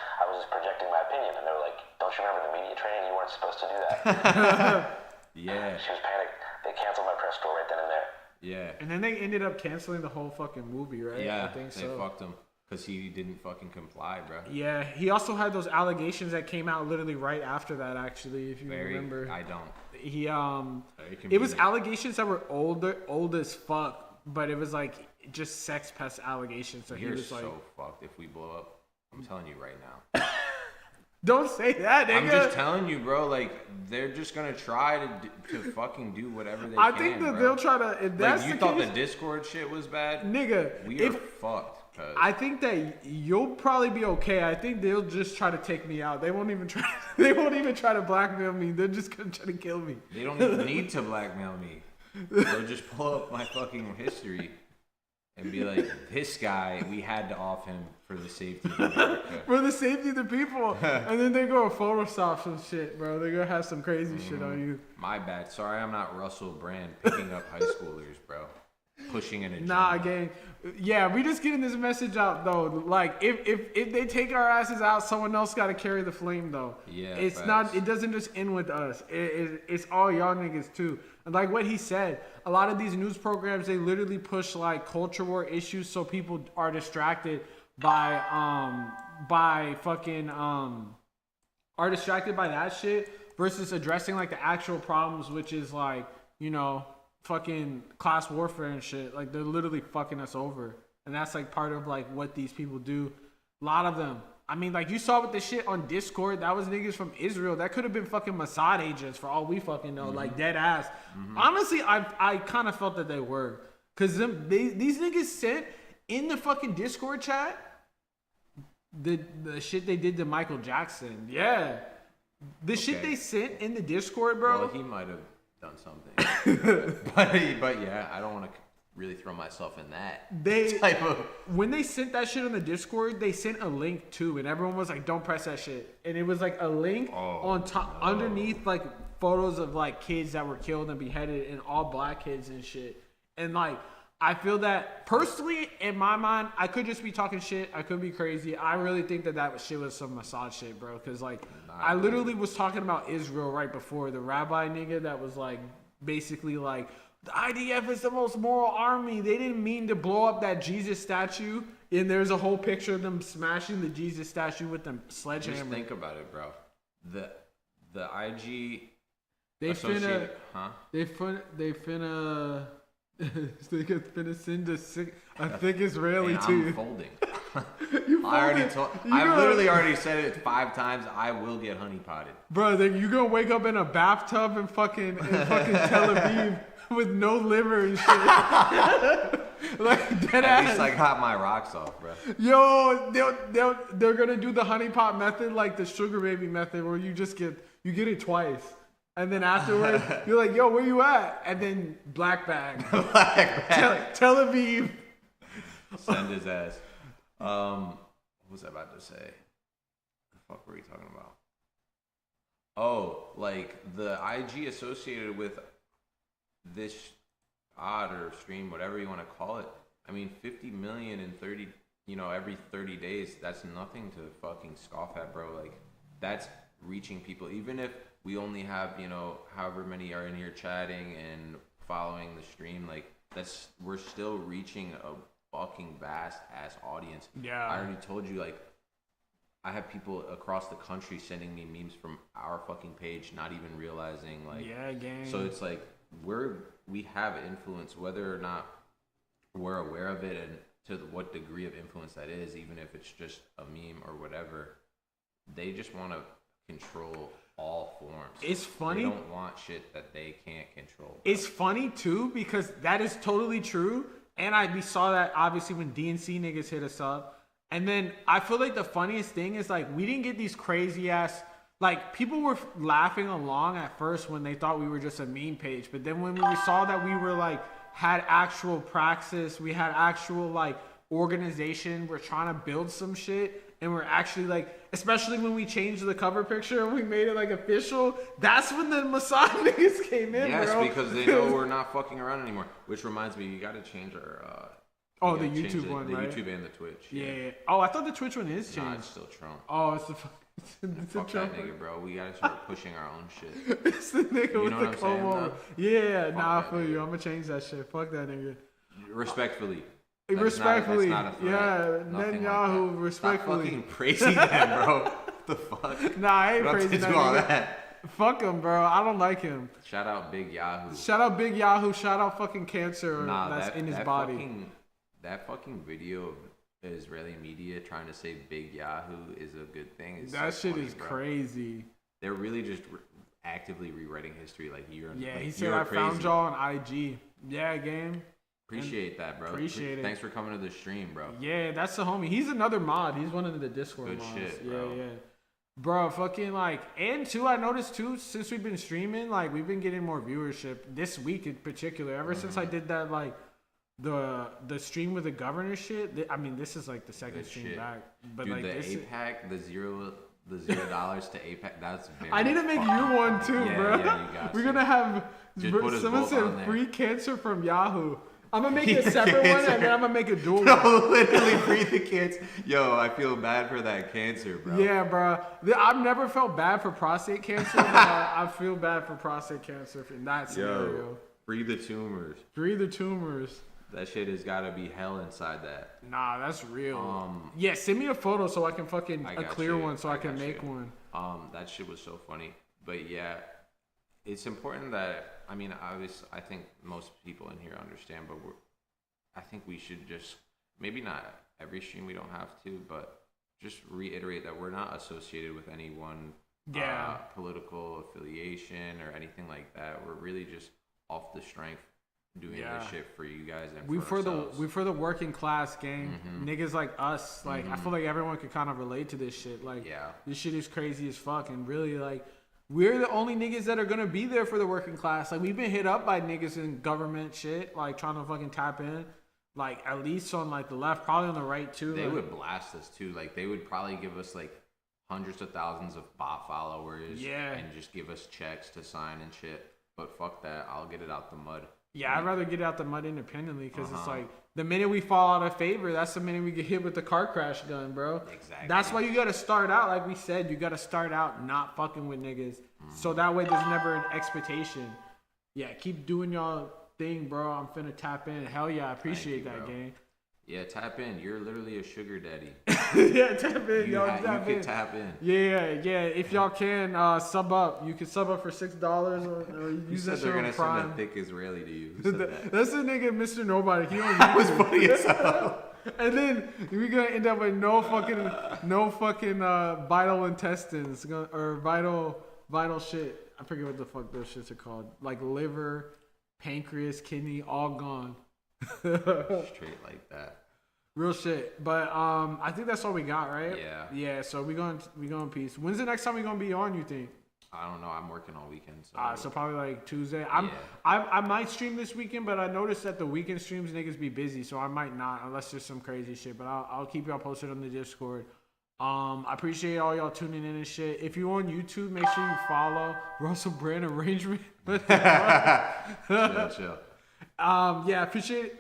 projecting my opinion. And they were like, don't you remember the media training? You weren't supposed to do that. Yeah. She was panicked. They canceled my press tour right then and there. Yeah. And then they ended up canceling the whole fucking movie, right? Yeah, I think so. They fucked him because he didn't fucking comply, bro. Yeah, he also had those allegations that came out literally right after that. Actually, if you remember, I don't. He it was allegations that were old as fuck, but it was like just sex pest allegations. So You're he was so like, fucked if we blow up. I'm telling you right now. Don't say that, nigga. I'm just telling you, bro. Like they're just gonna try to fucking do whatever they can. I think that they'll try to. If that's like you thought the Discord shit was bad, nigga. We are fucked. I think that you'll probably be okay. I think they'll just try to take me out. They won't even try. They won't even try to blackmail me. They're just gonna try to kill me. They don't even need to blackmail me. They'll just pull up my fucking history and be like, this guy, we had to off him for the safety of America. For the safety of the people. And then they go Photoshop some shit, bro. They're gonna have some crazy shit on you. My bad. Sorry, I'm not Russell Brand picking up high schoolers, bro. Pushing an agenda. Nah, gang. Yeah, we just getting this message out though. Like, if they take our asses out, someone else got to carry the flame though. Yeah, it's facts. not. It doesn't just end with us. It's all y'all niggas too. And like what he said, a lot of these news programs they literally push like culture war issues, so people are distracted by fucking are distracted by that shit versus addressing like the actual problems, which is like fucking class warfare and shit. Like they're literally fucking us over, and that's like part of like what these people do. A lot of them. I mean, like you saw with the shit on Discord, that was niggas from Israel. That could have been fucking Mossad agents for all we fucking know, like dead ass. Honestly, I kind of felt that they were, cause these niggas sent in the fucking Discord chat the shit they did to Michael Jackson. Yeah, the shit they sent in the Discord, bro. Well, he might have done something, but yeah, I don't want to really throw myself in that type of. When they sent that shit on the Discord, they sent a link too, and everyone was like, "Don't press that shit." And it was like a link on top, underneath like photos of like kids that were killed and beheaded, and all black kids and shit. And like, I feel that personally, in my mind, I could just be talking shit. I could be crazy. I really think that shit was some Mossad shit, bro. Because like, I literally was talking about Israel right before the rabbi nigga that was like, basically like, the IDF is the most moral army. They didn't mean to blow up that Jesus statue. And there's a whole picture of them smashing the Jesus statue with them sledgehammer. Just think about it, bro. The IG. They finna. They finna send a thick Israeli to you. Folding. I've literally already said it 5 times. I will get honey potted. Bro, then you gonna wake up in a bathtub in fucking Tel Aviv with no liver and shit. Like dead At ass. least I got my rocks off, bro. Yo, they're gonna do the honey pot method like the Sugar Baby method, where you get it twice, and then afterwards you're like, yo, where you at? And then black bag. Tel Aviv. Send his ass. What was I about to say? The fuck were we talking about? Oh, like the IG associated with this odd or stream, whatever you want to call it. I mean, 50 million in 30, every 30 days, that's nothing to fucking scoff at, bro. Like, that's reaching people. Even if we only have, however many are in here chatting and following the stream, like, we're still reaching a fucking vast ass audience. Yeah. I already told you, like, I have people across the country sending me memes from our fucking page, not even realizing, like, yeah, gang. So it's like, we have influence, whether or not we're aware of it, and to what degree of influence that is, even if it's just a meme or whatever. They just want to control all forms. It's funny. They don't want shit that they can't control. It's funny too, because that is totally true. And we saw that obviously when DNC niggas hit us up. And then I feel like the funniest thing is, like, we didn't get these crazy ass, like, people were laughing along at first when they thought we were just a meme page. But then when we saw that we were, like, had actual praxis, we had actual, like, organization, we're trying to build some shit, and we're actually, like, especially when we changed the cover picture and we made it, like, official, that's when the Masai niggas came in, yes, bro. Yes, because they know we're not fucking around anymore. Which reminds me, you got to change our... the YouTube one, the right? YouTube and the Twitch. Yeah. Oh, I thought the Twitch one is changed. Nah, it's still Trump. Oh, it's the fuck that nigga, bro. We gotta start pushing our own shit. It's the nigga with the Como. Yeah, nah, I feel nigga. you. I'm gonna change that shit. Fuck that nigga. Respectfully. Respectfully. That's not a threat. Yeah, Netanyahu, like respectfully. Stop fucking praising them, bro. What the fuck? Nah, I ain't praising that all nigga. that. Fuck him, bro. I don't like him. Shout out Big Yahoo. Shout out Big Yahoo. Shout out fucking cancer that's in his body. That fucking video of the Israeli media trying to say Big Yahoo is a good thing. That shit is crazy. They're really just actively rewriting history, like you're. Yeah, like, he said I found y'all on IG. Yeah, game. Appreciate that, bro. Appreciate it. Thanks for coming to the stream, bro. Yeah, that's the homie. He's another mod. He's one of the Discord good mods. Shit, bro. Yeah. Bro, fucking like, and too, I noticed too, since we've been streaming, like, we've been getting more viewership this week in particular. Ever since I did that, like, the stream with the governor shit. I mean, this is like the second good stream shit. back. But dude, like the this APAC, the $0 to APAC, that's very. I need to make you one too, bro. Yeah, you got We're gonna have. Someone said free cancer from Yahoo. I'm gonna make a separate one, and then I'm gonna make a dual one. No, literally free the cancer. Yo, I feel bad for that cancer, bro. Yeah, bro. I've never felt bad for prostate cancer, but I feel bad for prostate cancer in that scenario. Yo, free the tumors. Free the tumors. That shit has gotta be hell inside that. Nah, that's real. Yeah, send me a photo so I can fucking a clear one so I can make one. That shit was so funny. But yeah, it's important that, I mean, obviously, I think most people in here understand, but I think we should just, maybe not every stream, we don't have to, but just reiterate that we're not associated with any one political affiliation or anything like that. We're really just off the strength doing this shit for you guys and for ourselves. We for the working class gang, niggas like us. Like I feel like everyone could kind of relate to this shit. Like this shit is crazy as fuck, and really like we're the only niggas that are gonna be there for the working class. Like we've been hit up by niggas in government shit, like trying to fucking tap in. Like at least on like the left, probably on the right too. They like, would blast us too. Like they would probably give us like hundreds of thousands of bot followers. And just give us checks to sign and shit. But fuck that, I'll get it out the mud. Yeah, I'd rather get out the mud independently because it's like the minute we fall out of favor, that's the minute we get hit with the car crash gun, bro. Exactly. That's why you got to start out, like we said, you got to start out not fucking with niggas. So that way there's never an expectation. Yeah, keep doing y'all thing, bro. I'm finna tap in. Hell yeah, I appreciate that, gang. Yeah, tap in. You're literally a sugar daddy. Yeah, tap in, you y'all. can tap in. Yeah. If y'all can sub up, you can sub up for $6 or use that shit on Prime. Send a thick Israeli to you. That's the nigga, Mr. Nobody. He on That was funny as hell. And then we're gonna end up with no fucking vital intestines or vital shit. I forget what the fuck those shits are called. Like liver, pancreas, kidney, all gone. Straight like that. Real shit. But I think that's all we got, right? Yeah. Yeah. So we going in peace. When's the next time we gonna be on? You think? I don't know. I'm working all weekend. So probably like Tuesday. I might stream this weekend, but I noticed that the weekend streams niggas be busy, so I might not unless there's some crazy shit. But I'll keep y'all posted on the Discord. I appreciate all y'all tuning in and shit. If you're on YouTube, make sure you follow Russell Brand Arrangement. chill. Yeah, I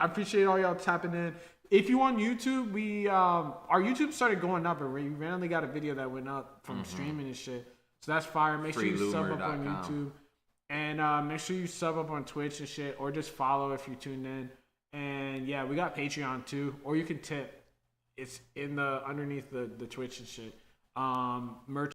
appreciate all y'all tapping in. If you on YouTube, we our YouTube started going up, and we randomly got a video that went up from streaming and shit. So that's fire. Make sure you sub up on YouTube. And make sure you sub up on Twitch and shit. Or just follow if you tuned in. And yeah, we got Patreon too. Or you can tip. It's in underneath the Twitch and shit. Merch.